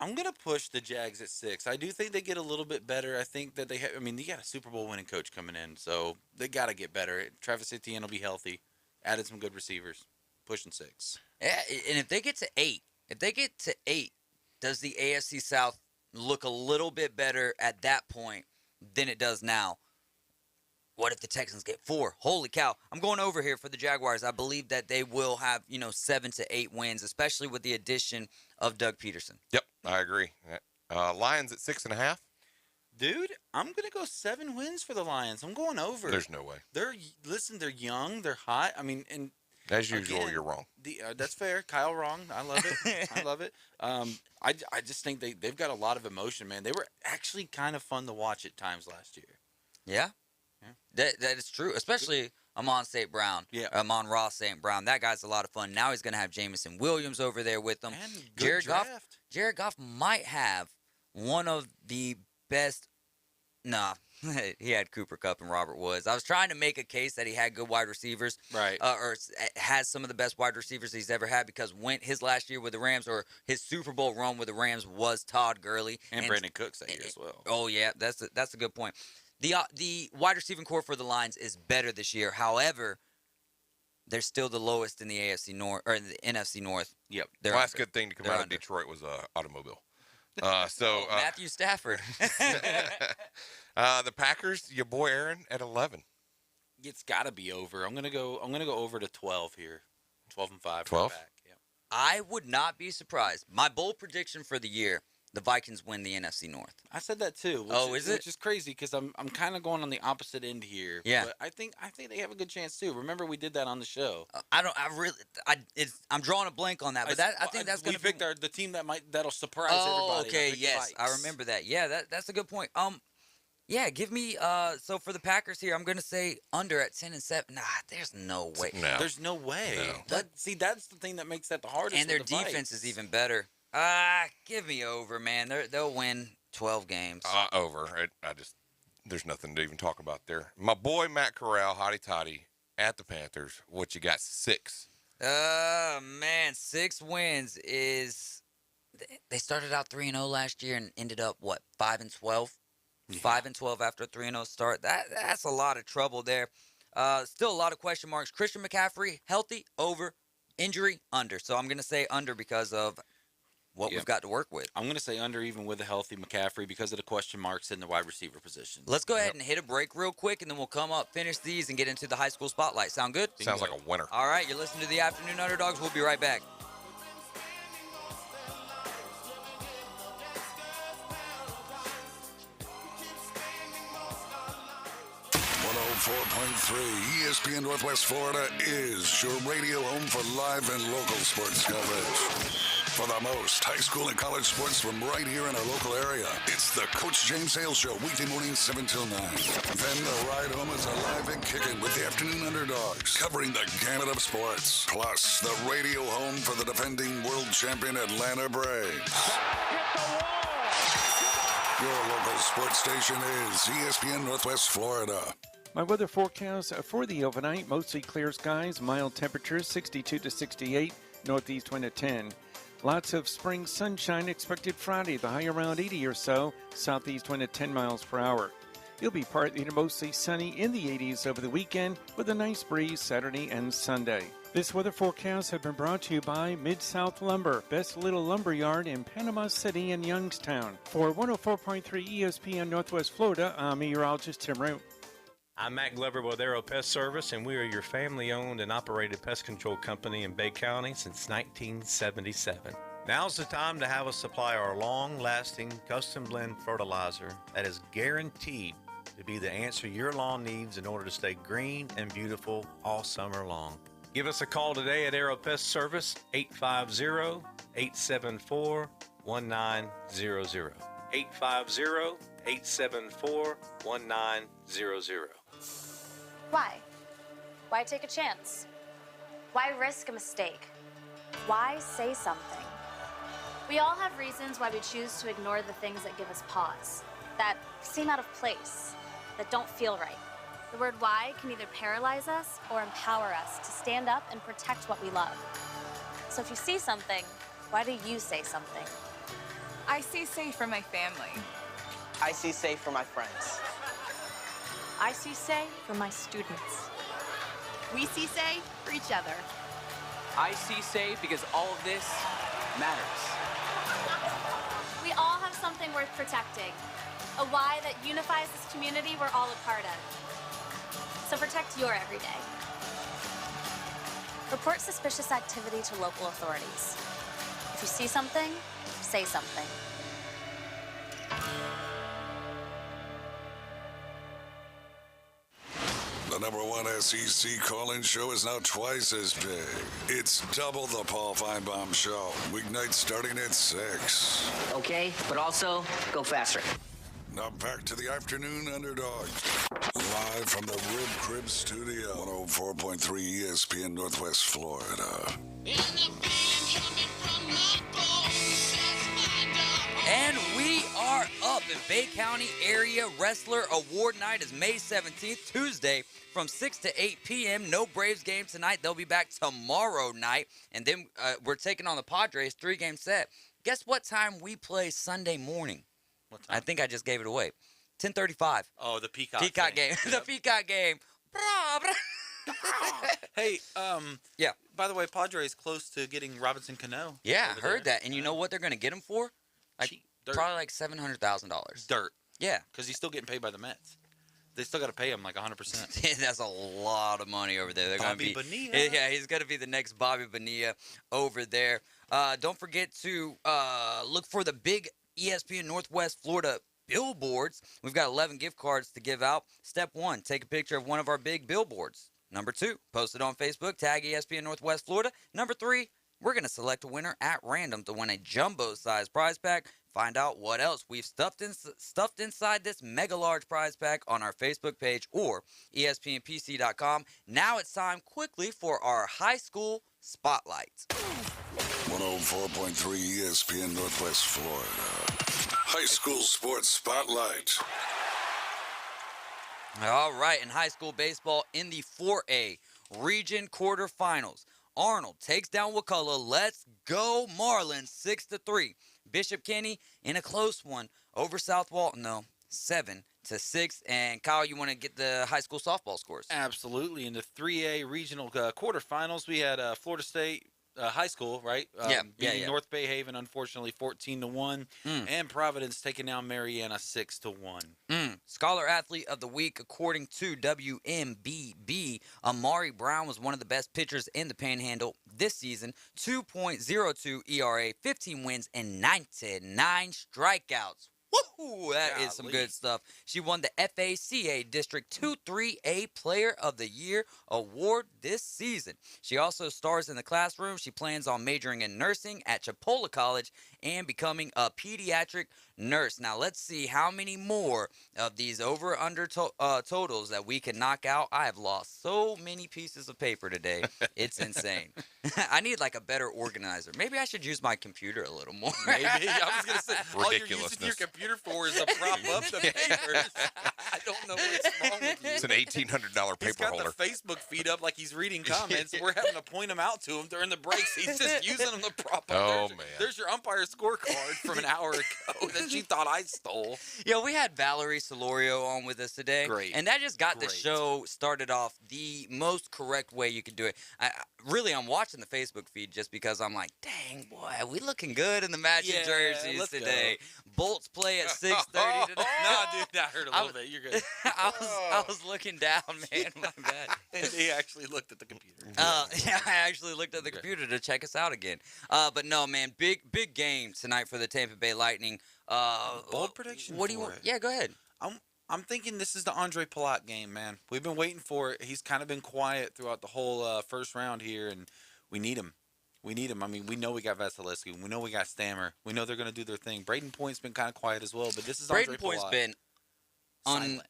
I'm going to push the Jags at 6. I do think they get a little bit better. I think that they have, I mean, you got a Super Bowl winning coach coming in, so they got to get better. Travis Etienne will be healthy. Added some good receivers. Pushing 6. Yeah, and if they get to 8, does the AFC South look a little bit better at that point than it does now? What if the Texans get 4? Holy cow. I'm going over here for the Jaguars. I believe that they will have, 7 to 8 wins, especially with the addition of Doug Peterson. Yep, I agree. Lions at 6.5. Dude, I'm going to go 7 wins for the Lions. I'm going over. There's no way. They're young. They're hot. I mean, and as usual, you're wrong. That's fair. Kyle wrong. I love it. I love it. I just think they've got a lot of emotion, man. They were actually kind of fun to watch at times last year. Yeah. That is true, especially Amon St. Brown. Yeah. Amon-Ra St. Brown. That guy's a lot of fun. Now he's going to have Jamison Williams over there with him. And good draft. Jared Goff might have one of the best. Nah, he had Cooper Kupp and Robert Woods. I was trying to make a case that he had good wide receivers. Right. Or has some of the best wide receivers he's ever had, because his last year with the Rams, or his Super Bowl run with the Rams, was Todd Gurley. And Brandon Cooks that year as well. Oh, yeah. That's a good point. The wide receiving core for the Lions is better this year. However, they're still the lowest in the AFC North, or the NFC North. Yep. The last good thing to come out of Detroit was an automobile. Matthew Stafford. The Packers, your boy Aaron at 11. It's got to be over. I'm gonna go over to 12 here. 12-5. 12. Yeah. I would not be surprised. My bold prediction for the year: the Vikings win the NFC North. I said that too. Is it? Which is crazy because I'm kind of going on the opposite end here. Yeah. But I think they have a good chance too. Remember we did that on the show. I'm drawing a blank on that, but I think that's going to be the team that'll surprise everybody. Okay, yes, I remember that. Yeah, that's a good point. Yeah, give me so for the Packers here, I'm going to say under at 10-7. Nah, there's no way. No. There's no way. No. That's the thing that makes that the hardest. And their defense is even better. Give me over, man. They'll win 12 games. Over. There's nothing to even talk about there. My boy Matt Corral, hotty toddy, at the Panthers. What you got? 6. Man, 6 wins is. They started out 3-0 last year and ended up 5-12. Yeah. 5-12 after a 3-0 start. That's a lot of trouble there. Still a lot of question marks. Christian McCaffrey, healthy, over, injury, under. So I'm going to say under because of what we've got to work with. I'm going to say under even with a healthy McCaffrey because of the question marks in the wide receiver position. Let's go ahead and hit a break real quick, and then we'll come up, finish these, and get into the high school spotlight. Sound good? Sounds like a winner. All right, you're listening to the Afternoon Underdogs. We'll be right back. 104.3 ESPN Northwest Florida is your radio home for live and local sports coverage. For the most high school and college sports from right here in our local area, it's the Coach James Hale Show, weekday mornings 7 till 9. Then the ride home is alive and kicking with the Afternoon Underdogs, covering the gamut of sports. Plus, the radio home for the defending world champion Atlanta Braves. Your local sports station is ESPN Northwest Florida. My weather forecast for the overnight, mostly clear skies, mild temperatures 62 to 68, northeast wind at 10. Lots of spring sunshine expected Friday, the high around 80 or so, southeast wind at 10 miles per hour. It'll be partly to mostly sunny in the 80s over the weekend with a nice breeze Saturday and Sunday. This weather forecast has been brought to you by Mid-South Lumber, best little lumber yard in Panama City and Youngstown. For 104.3 ESPN Northwest Florida, I'm meteorologist Tim Root. I'm Matt Glover with Aero Pest Service, and we are your family-owned and operated pest control company in Bay County since 1977. Now's the time to have us supply our long-lasting custom blend fertilizer that is guaranteed to be the answer your lawn needs in order to stay green and beautiful all summer long. Give us a call today at Aero Pest Service, 850-874-1900. 850-874-1900. Why? Why take a chance? Why risk a mistake? Why say something? We all have reasons why we choose to ignore the things that give us pause, that seem out of place, that don't feel right. The word why can either paralyze us or empower us to stand up and protect what we love. So if you see something, why do you say something? I see safe for my family. I see safe for my friends. I see say for my students. We see say for each other. I see say because all of this matters. We all have something worth protecting, a why that unifies this community we're all a part of. So protect your everyday. Report suspicious activity to local authorities. If you see something, say something. The number one SEC call-in show is now twice as big. It's double the Paul Feinbaum Show. Weeknights starting at 6. Okay, but also go faster. Now back to the Afternoon Underdogs. Live from the Rib Crib Studio. 104.3 ESPN Northwest Florida. And we are up in Bay County Area Wrestler Award Night is May 17th, Tuesday, from 6 to 8 p.m. No Braves game tonight. They'll be back tomorrow night. And then we're taking on the Padres, 3-game set. Guess what time we play Sunday morning? What time? I think I just gave it away. 10:35. Oh, the Peacock game. Yep. The Peacock game. Hey, yeah. By the way, Padres close to getting Robinson Cano. Yeah, I heard that. And you know what they're going to get him for? Like, probably like $700,000. Dirt. Yeah. Because he's still getting paid by the Mets. They still got to pay him like 100%. That's a lot of money over there. They're Bobby gonna be, Bonilla. Yeah, he's going to be the next Bobby Bonilla over there. Don't forget to look for the big ESPN Northwest Florida billboards. We've got 11 gift cards to give out. Step 1, take a picture of one of our big billboards. Number 2, post it on Facebook, tag ESPN Northwest Florida. Number 3, we're going to select a winner at random to win a jumbo-sized prize pack. Find out what else we've stuffed inside this mega large prize pack on our Facebook page or ESPNPC.com. Now it's time quickly for our high school spotlight. 104.3 ESPN Northwest Florida. High School Sports Spotlight. All right, in high school baseball in the 4A region quarterfinals, Arnold takes down Wakulla. Let's go Marlins 6-3. Bishop Kenny in a close one over South Walton, though, 7-6. And Kyle, you want to get the high school softball scores? Absolutely. In the 3A regional quarterfinals, we had Florida State High School, right? Beating North Bay Haven, unfortunately, 14-1, and Providence taking down Mariana 6-1. Scholar Athlete of the Week, according to WMBB, Amari Brown was one of the best pitchers in the Panhandle this season. 2.02 ERA, 15 wins, and 99 strikeouts. Woohoo! That is some good stuff. She won the FACA District 2-3A Player of the Year award this season. She also stars in the classroom. She plans on majoring in nursing at Chipola College and becoming a pediatric nurse. Now, let's see how many more of these over-under totals that we can knock out. I have lost so many pieces of paper today. It's insane. I need like a better organizer. Maybe I should use my computer a little more. Maybe. I was going to say, all you're using your computer for is to prop up the papers. I don't know what's wrong with you. It's an $1,800 paper holder. He's got the Facebook feed up like he's reading comments. We're having to point them out to him during the breaks. He's just using them to prop up. Oh, man. There's your umpire scorecard from an hour ago that she thought I stole. Yeah, we had Valerie Solorio on with us today. Great. And that just got the show started off the most correct way you could do it. I'm watching the Facebook feed just because I'm like, dang, boy, we looking good in the matching jerseys today. Bolts play at 6:30 today. No, dude, that hurt a little bit. You're good. I was looking down, man. My bad. And he actually looked at the computer. Yeah, I actually looked at the computer to check us out again. But no, man, big game tonight for the Tampa Bay Lightning. Bold prediction. What do you want? Yeah, go ahead. I'm thinking this is the Andre Palat game, man. We've been waiting for it. He's kind of been quiet throughout the whole first round here, and we need him. We need him. I mean, we know we got Vasilevsky. We know we got Stammer. We know they're going to do their thing. Braden Point's been kind of quiet as well, but this is Andre Palat. Braden Point's been silent.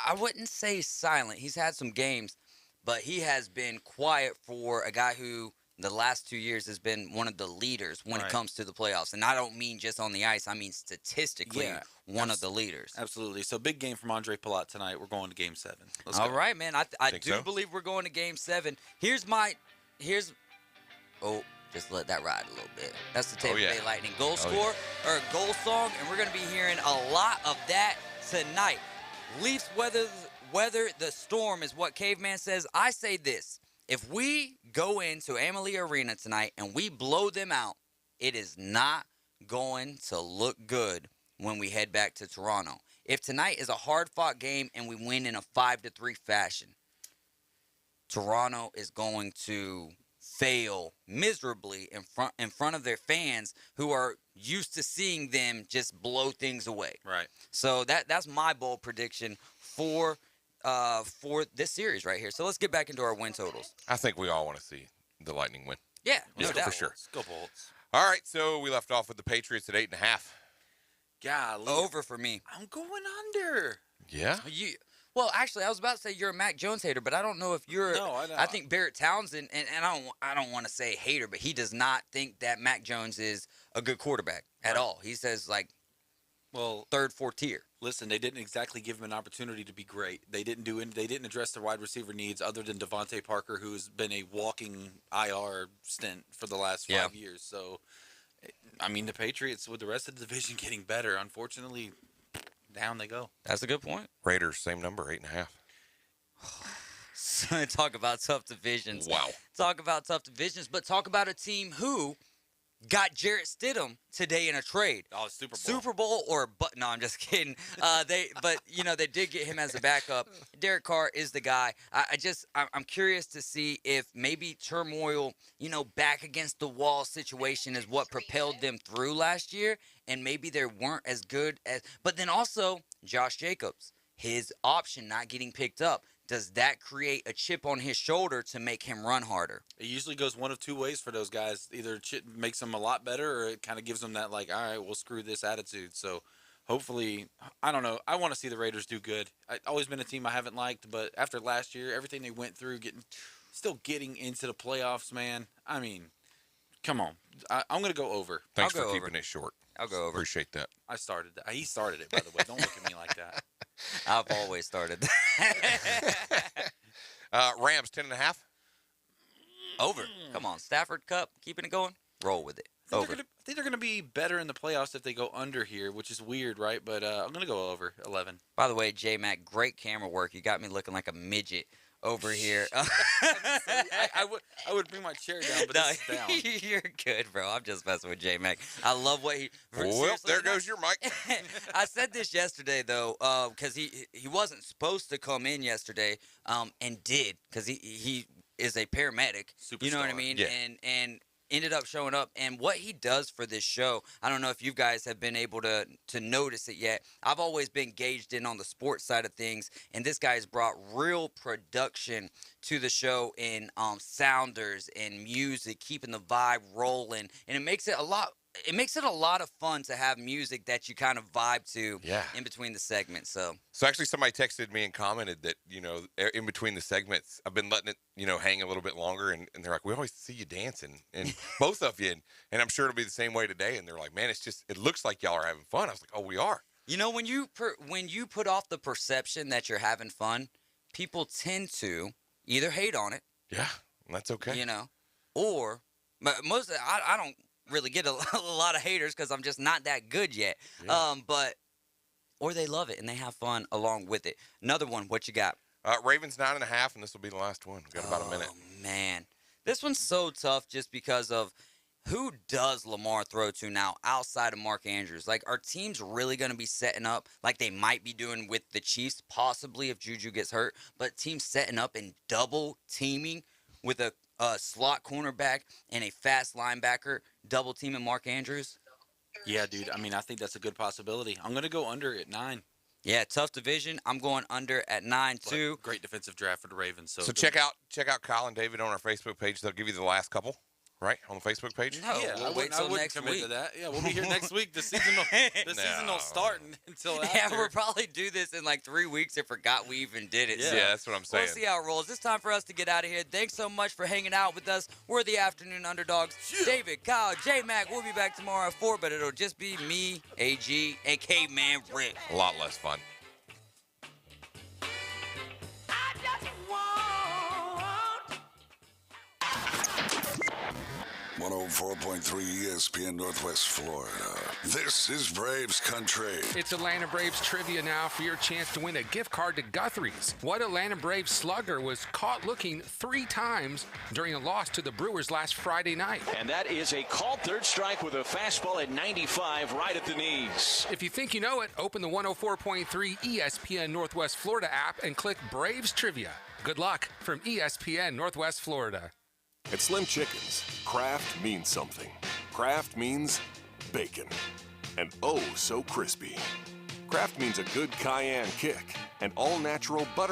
I wouldn't say silent. He's had some games, but he has been quiet for a guy who the last 2 years has been one of the leaders when it comes to the playoffs. And I don't mean just on the ice. I mean statistically one of the leaders. Absolutely. So big game from Andre Palat tonight. We're going to Game 7. Let's All go. right, man. I do believe we're going to Game 7. Just let that ride a little bit. That's the Tampa Bay Lightning goal score or goal song, and we're going to be hearing a lot of that tonight. Leafs weather the storm is what Caveman says. I say this. If we go into Amalie Arena tonight and we blow them out, it is not going to look good when we head back to Toronto. If tonight is a hard-fought game and we win in a 5-3 fashion, Toronto is going to fail miserably in front of their fans who are used to seeing them just blow things away. Right. So that's my bold prediction for this series right here. So let's get back into our win totals. I think we all want to see the Lightning win. Yeah, no doubt. For sure. Let's go Bolts. All right, so we left off with the Patriots at 8.5. Golly. Over for me. I'm going under. Yeah? Well, actually, I was about to say you're a Mac Jones hater, but I don't know if you're. No, I think Barrett Townsend, and I don't want to say hater, but he does not think that Mac Jones is a good quarterback at all. He says third, fourth tier. Listen, they didn't exactly give him an opportunity to be great. They didn't address their wide receiver needs other than Devontae Parker, who's been a walking IR stint for the last 5 years. So, I mean, the Patriots, with the rest of the division getting better, unfortunately, down they go. That's a good point. Raiders, same number, 8.5. Talk about tough divisions. Wow. Talk about tough divisions, but talk about a team who got Jarrett Stidham today in a trade. Oh, Super Bowl. Super Bowl no, I'm just kidding. They did get him as a backup. Derek Carr is the guy. I'm curious to see if maybe turmoil, back against the wall situation is what propelled them through last year, and maybe they weren't as good as. But then also Josh Jacobs, his option not getting picked up. Does that create a chip on his shoulder to make him run harder? It usually goes one of two ways for those guys. Either it makes them a lot better, or it kind of gives them that, all right, we'll screw this attitude. So hopefully, I don't know. I want to see the Raiders do good. I've always been a team I haven't liked, but after last year, everything they went through, still getting into the playoffs, man. I mean, come on. I'm going to go over. Thanks for keeping it short. I'll go over. Appreciate that. I started that. He started it, by the way. Don't look at me like that. I've always started that. Rams, 10.5. Over. Come on. Stafford Cup. Keeping it going. Roll with it. Over. I think they're going to be better in the playoffs if they go under here, which is weird, right? But I'm going to go over 11. By the way, J-Mac, great camera work. You got me looking like a midget over here. I would bring my chair down, but it's down. You're good, bro. I'm just messing with J-Mac. I love what he... Well, there goes your mic. I said this yesterday, though, because he wasn't supposed to come in yesterday, and did, because he is a paramedic. Superstar. You know what I mean? Yeah. And ended up showing up. And what he does for this show, I don't know if you guys have been able to notice it yet. I've always been gauged in on the sports side of things, and this guy's brought real production to the show in sounders and music, keeping the vibe rolling, and it makes it a lot of fun to have music that you kind of vibe to in between the segments. So actually somebody texted me and commented that, in between the segments, I've been letting it, hang a little bit longer. And they're like, we always see you dancing, and both of you. And I'm sure it'll be the same way today. And they're like, man, it looks like y'all are having fun. I was like, oh, we are. When you put off the perception that you're having fun, people tend to either hate on it. Yeah, that's okay. Or most I don't really get a lot of haters because I'm just not that good yet. Yeah. Or they love it and they have fun along with it. Another one, what you got? Ravens 9.5, and this will be the last one. We've got about a minute. Oh, man. This one's so tough just because of who does Lamar throw to now outside of Mark Andrews? Like, are teams really going to be setting up like they might be doing with the Chiefs, possibly if Juju gets hurt, but teams setting up and double teaming with a slot cornerback and a fast linebacker, double teaming Mark Andrews? Yeah, dude. I mean, I think that's a good possibility. I'm going to go under at 9. Yeah, tough division. I'm going under at 9 too. Great defensive draft for the Ravens. So check out Kyle and David on our Facebook page. They'll give you the last couple, right, on the Facebook page. No, we'll wait till next week. To that. Yeah, we'll be here next week. The season will start until after. Yeah, we'll probably do this in like 3 weeks and forgot we even did it. Yeah, so that's what I'm saying. We'll see how it rolls. It's time for us to get out of here. Thanks so much for hanging out with us. We're the Afternoon Underdogs. Yeah. David, Kyle, J-Mac. We'll be back tomorrow at 4, but it'll just be me, AG, and K-Man Rick. A lot less fun. 104.3 ESPN Northwest Florida. This is Braves Country. It's Atlanta Braves trivia now for your chance to win a gift card to Guthrie's. What Atlanta Braves slugger was caught looking 3 times during a loss to the Brewers last Friday night? And that is a called third strike with a fastball at 95 right at the knees. If you think you know it, open the 104.3 ESPN Northwest Florida app and click Braves Trivia. Good luck from ESPN Northwest Florida. At Slim Chickens, craft means something. Craft means bacon. And oh, so crispy. Craft means a good cayenne kick and all-natural butter.